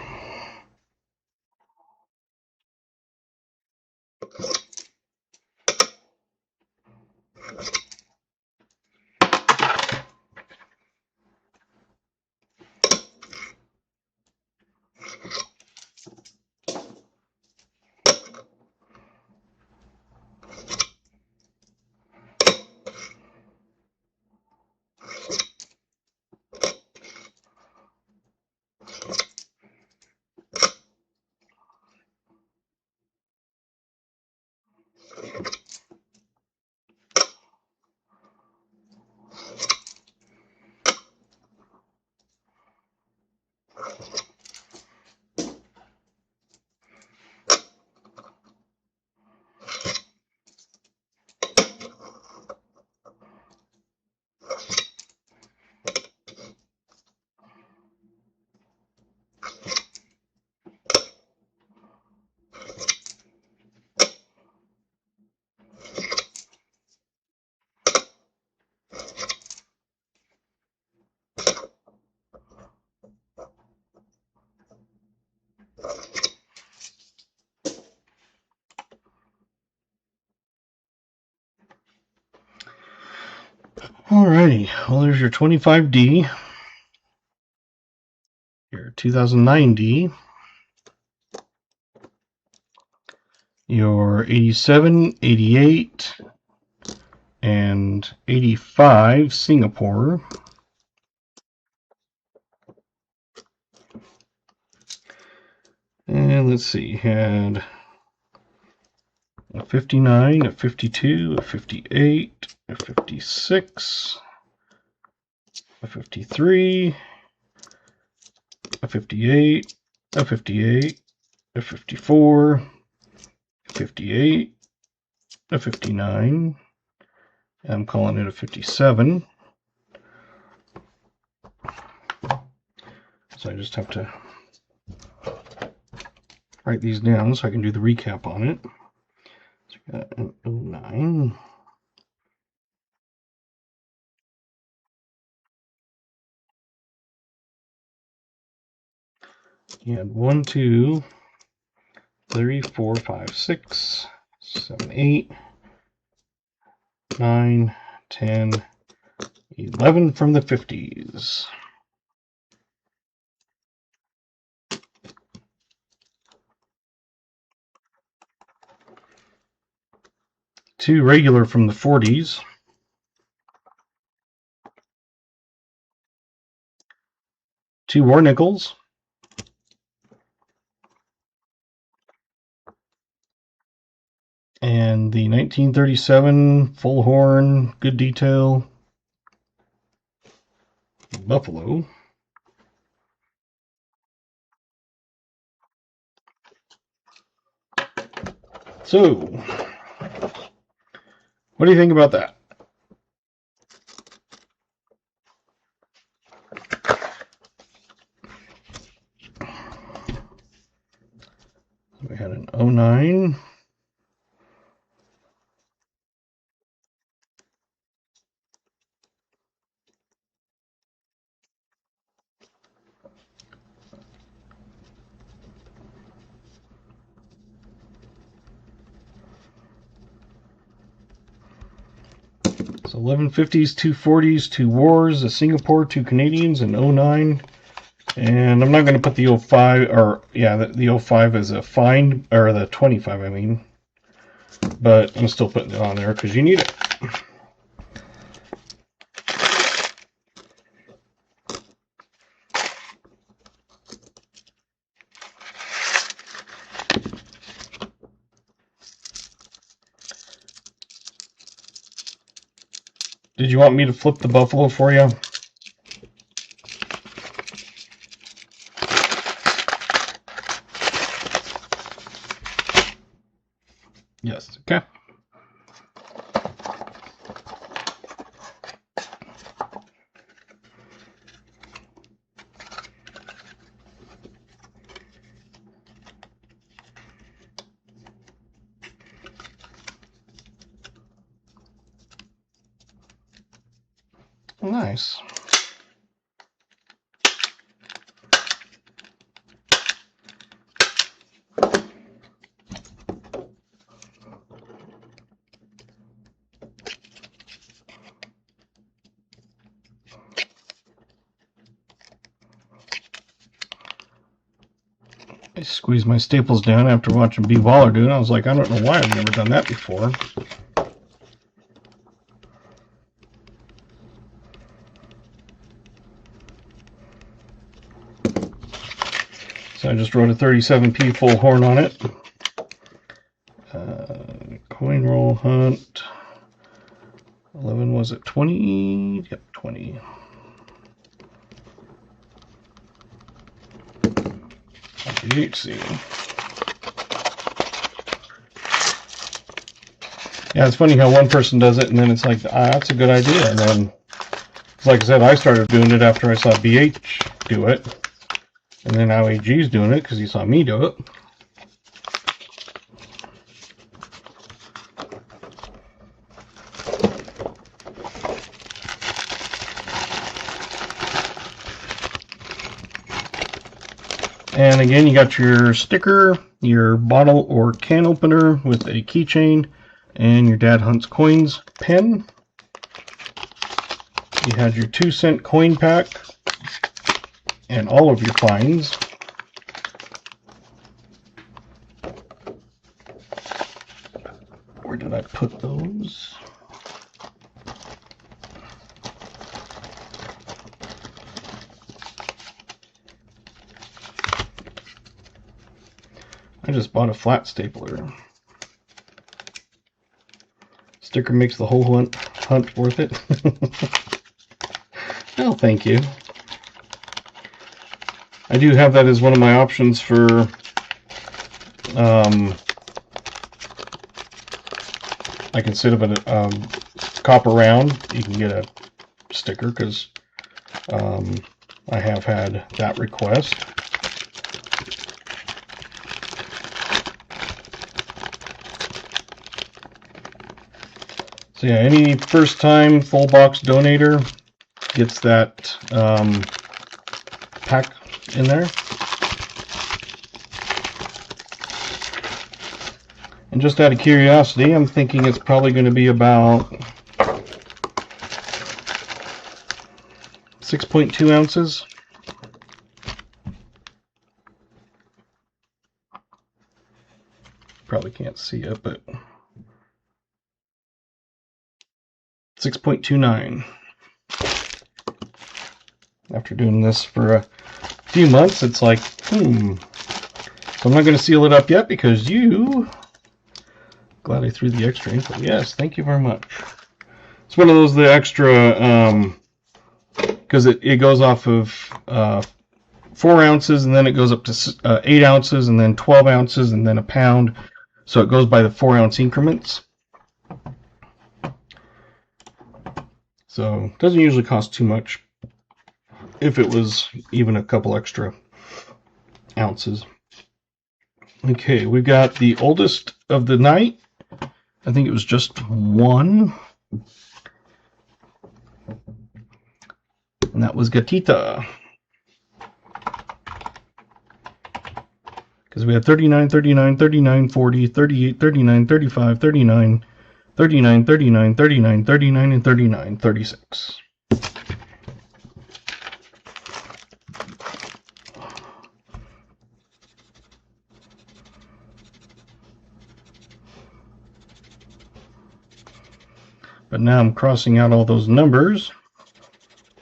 Alrighty, well there's your 25D, your 2009D, your 87, 88, and 85 Singapore. And let's see, had a 59, a 52, a 58, a 56, a 53, a 58, a 58, a 54, a 58, a 59. I'm calling it a 57. So I just have to write these down so I can do the recap on it. So we got an 09. You had 1, 2, 3, 4, 5, 6, 7, 8, 9, 10, 11 from the 50s. Two regular from the 40s. Two war nickels. And the 1937 full horn, good detail Buffalo. So, what do you think about that? We had an 09. So 1150s, 240s, two wars, a Singapore, two Canadians, and 09. And I'm not going to put the 05, or yeah, the 05 as a find, or the 25, I mean. But I'm still putting it on there because you need it. Did you want me to flip the Buffalo for you? Yes, okay. Nice. I squeezed my staples down after watching B. Waller do it. I was like, I don't know why I've never done that before. So I just wrote a 37p full horn on it. Coin roll hunt. 11 was it 20? Yep, 20. HC. Yeah, it's funny how one person does it and then it's like, that's a good idea. And then, like I said, I started doing it after I saw BH do it. And then now AG's doing it because he saw me do it. And again, you got your sticker, your bottle or can opener with a keychain, and your Dad Hunts Coins pen. You had your 2-cent coin pack and all of your fines. Where did I put those? I just bought a flat stapler. Sticker makes the whole hunt worth it. Oh, thank you. I do have that as one of my options for like instead of a copper round, you can get a sticker, because I have had that request. So yeah, any first time full box donator gets that pack in there. And just out of curiosity, I'm thinking it's probably going to be about 6.2 ounces. Probably can't see it, but 6.29. After doing this for a few months, it's like, So I'm not going to seal it up yet because glad I threw the extra in. But yes, thank you very much. It's one of those, the extra, because it goes off of 4 ounces, and then it goes up to 8 ounces, and then 12 ounces, and then a pound. So it goes by the 4-ounce increments. So it doesn't usually cost too much if it was even a couple extra ounces. Okay, we've got the oldest of the night. I think it was just one. And that was Gatita. Because we had 39, 39, 39, 40, 38, 39, 35, 39, 39, 39, 39, 39, and 39, 36. But now I'm crossing out all those numbers,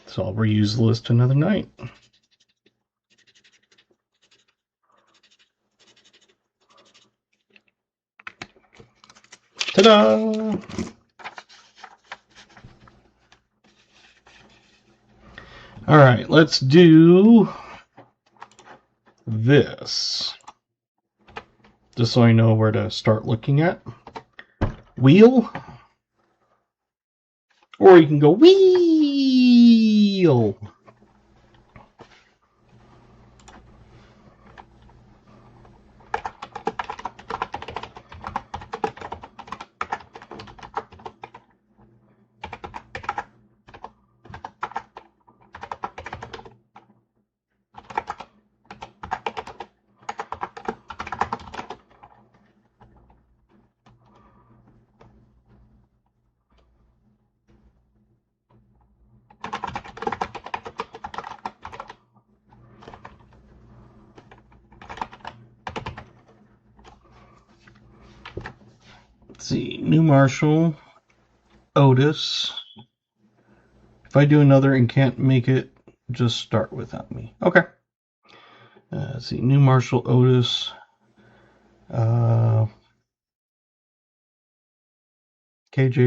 so I'll reuse the list another night. Ta-da! All right, let's do this, just so I know where to start looking at. Wheel, or you can go wheel. Let's see, New Marshall, Otis. If I do another and can't make it, just start without me. Okay. Let's see, New Marshall, Otis, KJ,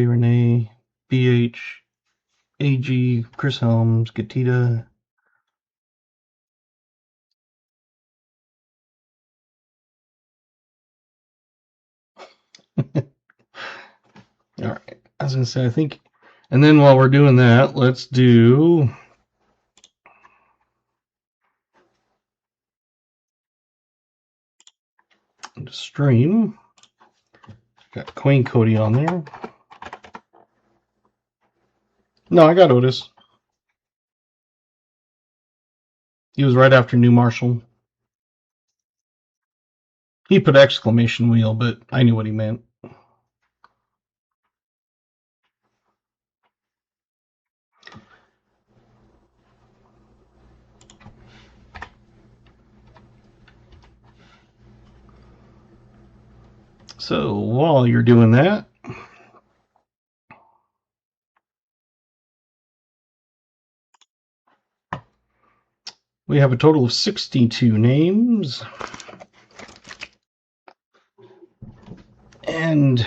Renee, BH, AG, Chris Helms, Gatita. All right. I was going to say, I think, and then while we're doing that, let's do stream. Got Queen Cody on there. No, I got Otis. He was right after New Marshall. He put exclamation wheel, but I knew what he meant. So while you're doing that, we have a total of 62 names. And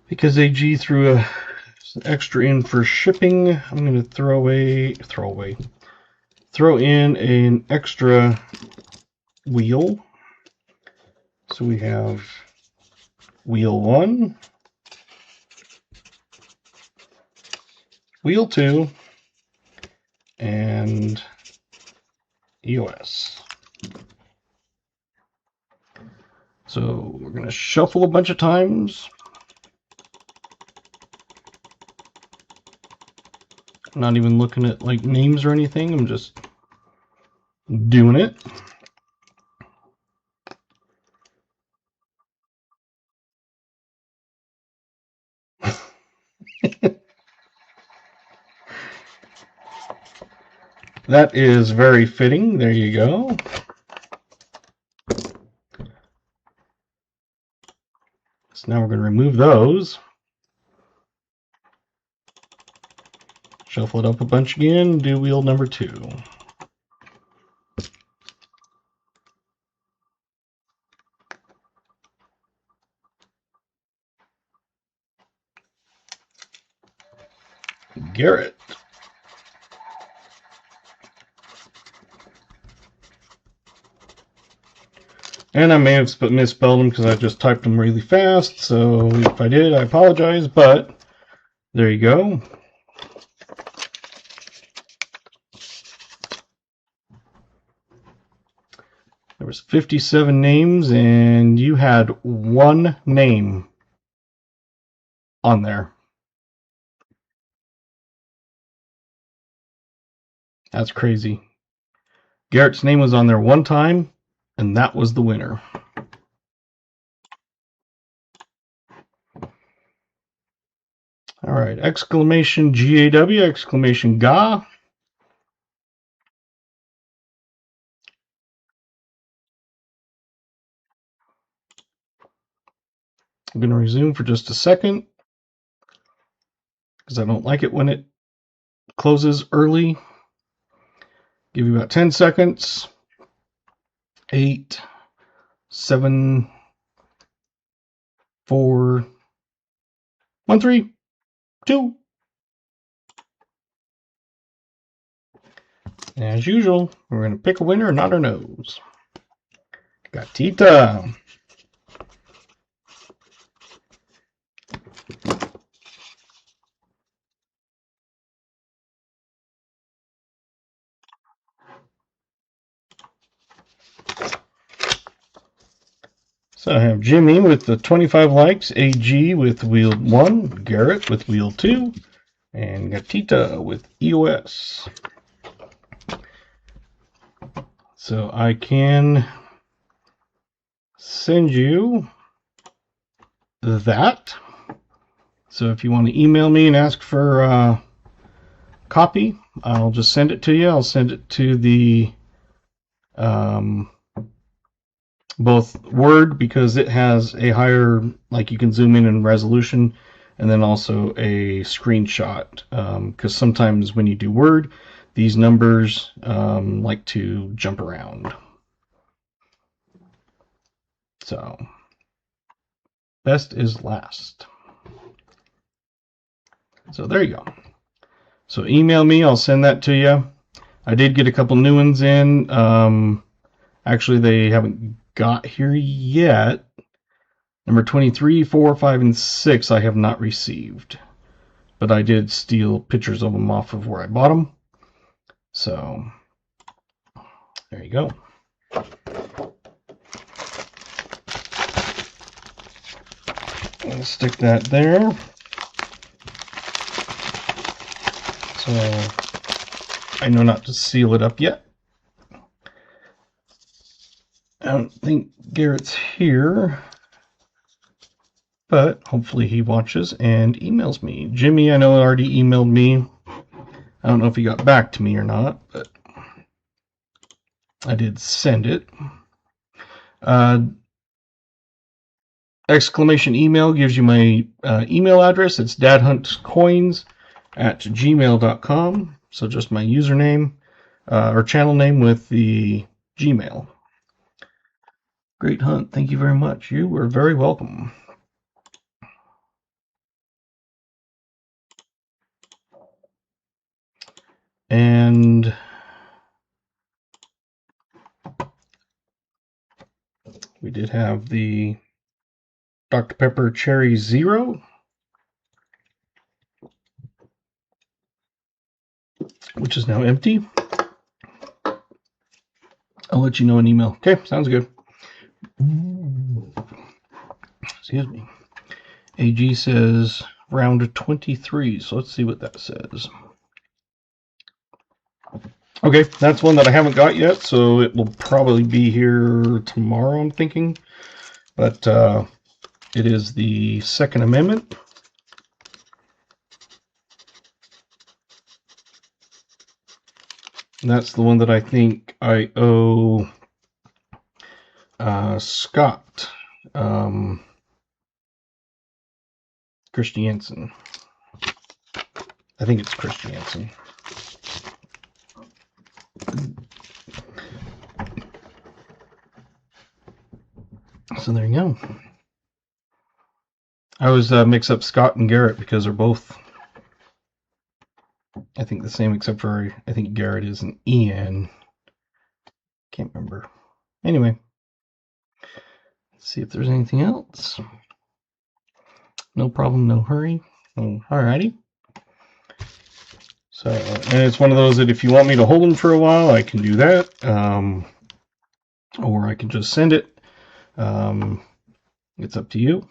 because AG threw an extra in for shipping, I'm going to throw in an extra wheel. So we have wheel 1, wheel 2, and EOS. So we're going to shuffle a bunch of times. I'm not even looking at like names or anything. I'm just doing it. That is very fitting. There you go. So now we're going to remove those. Shuffle it up a bunch again. Do wheel number 2. Garrett. And I may have misspelled them because I just typed them really fast, so if I did, I apologize, but there you go. There was 57 names, and you had one name on there. That's crazy. Garrett's name was on there one time, and that was the winner. All right, exclamation GAW, exclamation GA. I'm going to resume for just a second because I don't like it when it closes early. Give you about 10 seconds. 8, 7, 4, 1, 3, 2. As usual, we're going to pick a winner and not our nose. Gatita. So I have Jimmy with the 25 likes, AG with wheel 1, Garrett with wheel 2, and Gatita with EOS. So I can send you that. So if you want to email me and ask for a copy, I'll just send it to you. I'll send it to the both Word because it has a higher, like you can zoom in resolution, and then also a screenshot because sometimes when you do Word, these numbers like to jump around. So best is last. So there you go. So email me, I'll send that to you. I did get a couple new ones in. Actually, they haven't got here yet. Number 23, 4, 5, and 6 I have not received. But I did steal pictures of them off of where I bought them. So, there you go. I'll stick that there. So, I know not to seal it up yet. I don't think Garrett's here, but hopefully he watches and emails me. Jimmy, I know, already emailed me. I don't know if he got back to me or not, but I did send it. exclamation email gives you my email address. It's dadhuntcoins@gmail.com. So just my username or channel name with the Gmail. Great hunt. Thank you very much. You were very welcome. And we did have the Dr. Pepper Cherry Zero, which is now empty. I'll let you know in email. Okay, sounds good. Excuse me. AG says round 23, so let's see what that says. Okay, that's one that I haven't got yet, so it will probably be here tomorrow, I'm thinking. But it is the Second Amendment. And that's the one that I think I owe Scott Christiansen. I think it's Christiansen. So there you go. I always mix up Scott and Garrett because they're both, I think, the same, except for I think Garrett is an EN. Can't remember. Anyway, let's see if there's anything else. No problem, no hurry. Oh, alrighty. So, and it's one of those that if you want me to hold them for a while, I can do that. Or I can just send it. It's up to you.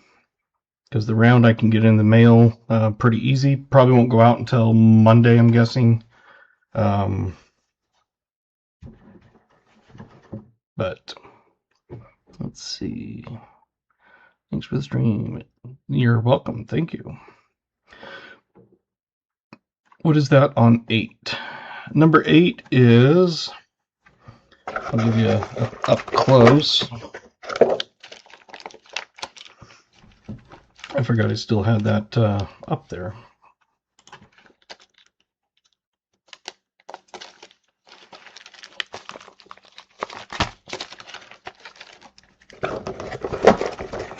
Because the round I can get in the mail pretty easy. Probably won't go out until Monday, I'm guessing. But let's see. Thanks for the stream. You're welcome. Thank you. What is that on 8? Number 8 is, I'll give you a up close. I forgot I still had that up there.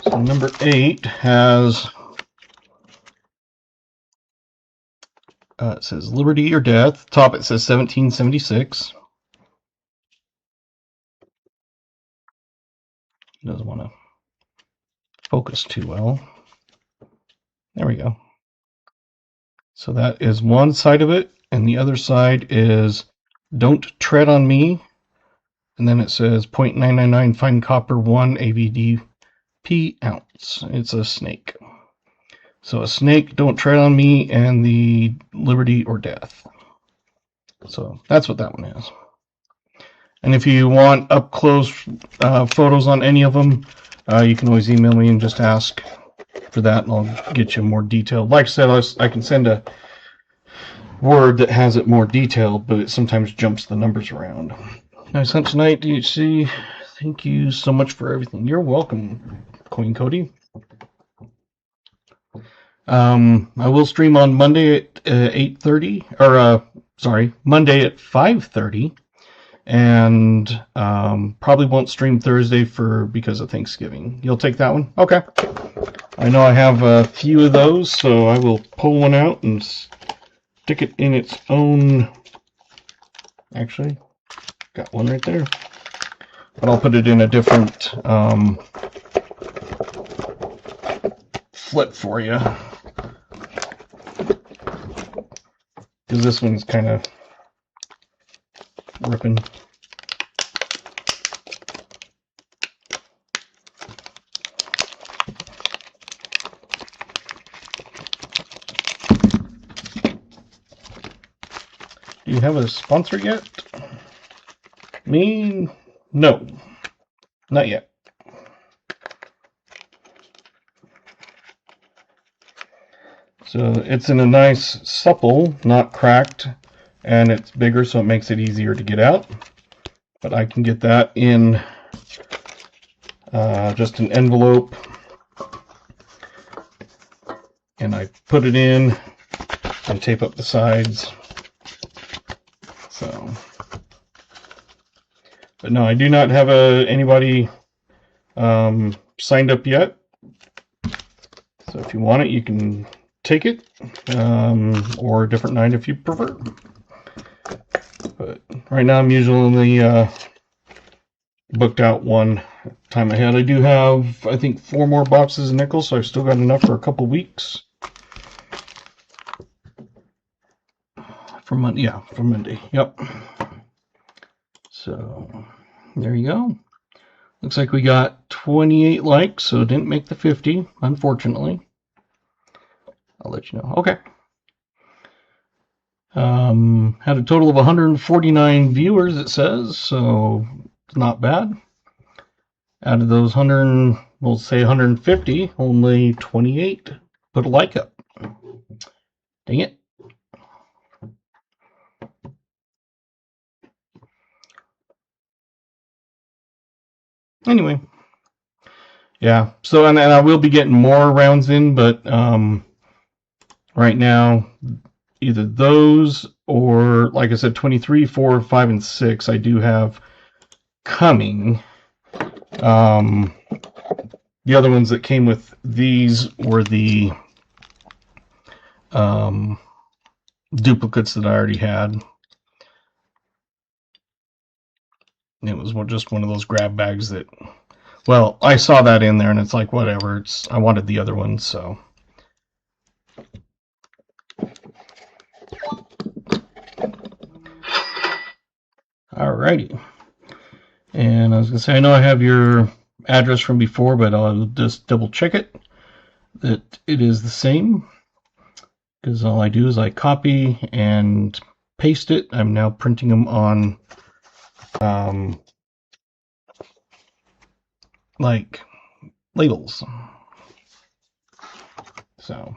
So number 8 has, it says liberty or death. Top it says 1776. Doesn't want to focus too well. There we go. So that is one side of it, and the other side is don't tread on me. And then it says 0.999 fine copper 1 AVDP ounce. It's a snake. So a snake, don't tread on me, and the liberty or death. So that's what that one is. And if you want up close photos on any of them, you can always email me and just ask for that, and I'll get you more detailed. Like I said, I can send a Word that has it more detailed, but it sometimes jumps the numbers around. Nice hunt tonight, DHC. Thank you so much for everything. You're welcome, Queen Cody. I will stream on Monday at 8:30, or Monday at 5:30, and probably won't stream Thursday because of Thanksgiving. You'll take that one? Okay. I know I have a few of those, so I will pull one out and stick it in its own. Actually, got one right there, but I'll put it in a different flip for you, because this one's kind of ripping. Do you have a sponsor yet? Me? No. Not yet. So it's in a nice supple, not cracked, and it's bigger, so it makes it easier to get out. But I can get that in just an envelope and I put it in and tape up the sides. So, but no, I do not have anybody signed up yet. So if you want it, you can take it, or a different night if you prefer. But right now I'm usually booked out one time ahead. I do have, I think, 4 more boxes of nickels, so I've still got enough for a couple weeks. From Monday, yeah, from Monday, yep. So there you go. Looks like we got 28 likes, so it didn't make the 50, unfortunately. I'll let you know. Okay. Had a total of 149 viewers, it says, so it's not bad. Out of those 100, we'll say 150, only 28 put a like up. Dang it. Anyway. Yeah, so and I will be getting more rounds in, but right now, either those or, like I said, 23, 4, 5, and 6 I do have coming. The other ones that came with these were the duplicates that I already had. It was just one of those grab bags that, well, I saw that in there and it's like, whatever, I wanted the other ones, so. Alrighty. And I was going to say, I know I have your address from before, but I'll just double check it, that it is the same. Because all I do is I copy and paste it. I'm now printing them on like labels. So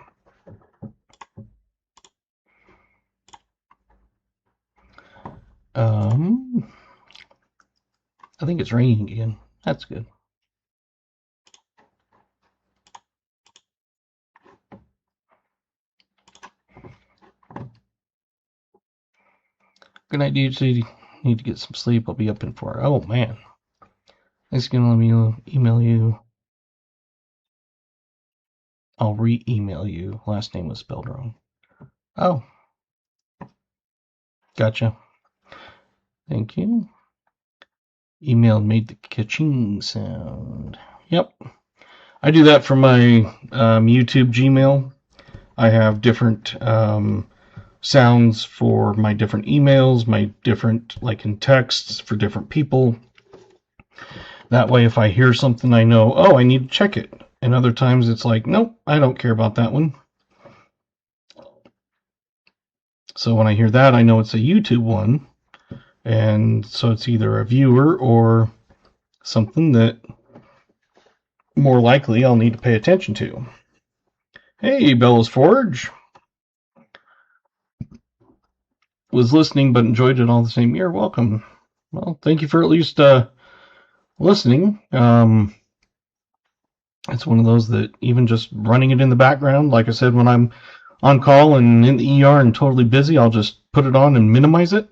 I think it's raining again. That's good. Good night, dude. So you need to get some sleep. I'll be up in 4 hours. Oh, man. It's going to let me email you. I'll re-email you. Last name was spelled wrong. Oh. Gotcha. Thank you. Email made the ka-ching sound. Yep. I do that for my YouTube Gmail. I have different sounds for my different emails, my different, like in texts for different people. That way, if I hear something, I know, oh, I need to check it. And other times it's like, nope, I don't care about that one. So when I hear that, I know it's a YouTube one. And so it's either a viewer or something that more likely I'll need to pay attention to. Hey, Bella's Forge. Was listening but enjoyed it all the same year. Welcome. Well, thank you for at least listening. It's one of those that even just running it in the background, like I said, when I'm on call and in the ER and totally busy, I'll just put it on and minimize it.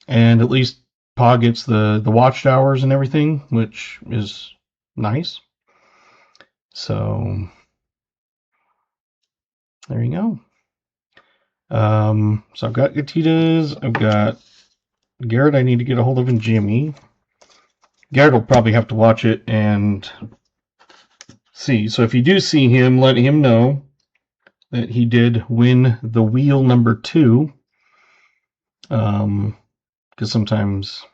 And at least Pa gets the watched hours and everything, which is nice. So there you go. So I've got Gatitas, I've got Garrett I need to get a hold of, and Jimmy. Garrett will probably have to watch it and see. So if you do see him, let him know that he did win the wheel number 2. Because sometimes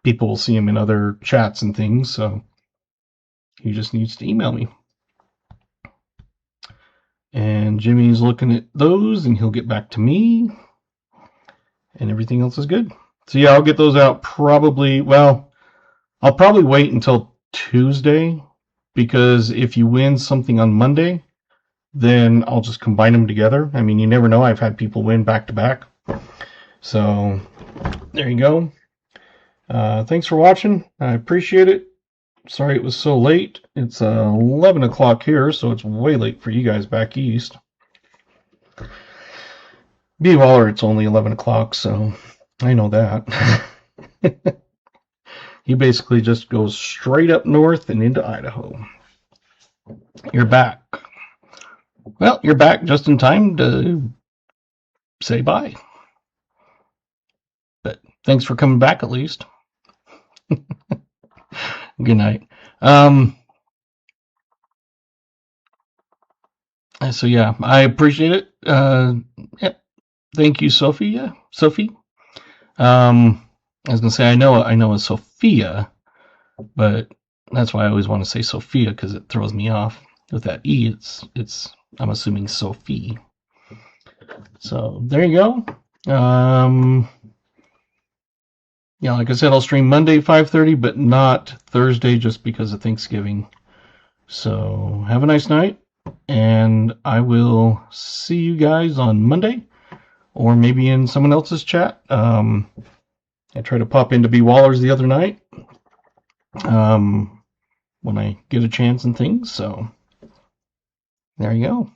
people will see him in other chats and things, so he just needs to email me. And Jimmy's looking at those, and he'll get back to me. And everything else is good. So yeah, I'll get those out probably, well, I'll probably wait until Tuesday, because if you win something on Monday, then I'll just combine them together. I mean, you never know. I've had people win back to back. So there you go. Thanks for watching. I appreciate it. Sorry it was so late. It's 11 o'clock here, so it's way late for you guys back east. Be Waller, it's only 11 o'clock, so I know that. He basically just goes straight up north and into Idaho. You're back. Well, you're back just in time to say bye. But thanks for coming back at least. Good night. So yeah, I appreciate it. Yeah, thank you, Sophie. Yeah, Sophie. I was gonna say I know it's Sophia, but that's why I always want to say Sophia because it throws me off with that e. It's I'm assuming Sophie. So there you go. Yeah, like I said, I'll stream Monday 5:30, but not Thursday just because of Thanksgiving. So have a nice night, and I will see you guys on Monday, or maybe in someone else's chat. I tried to pop into B Wallers the other night when I get a chance and things. So there you go.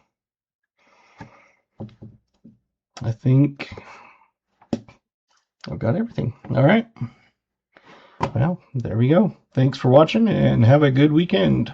I think I've got everything. All right. Well, there we go. Thanks for watching and have a good weekend.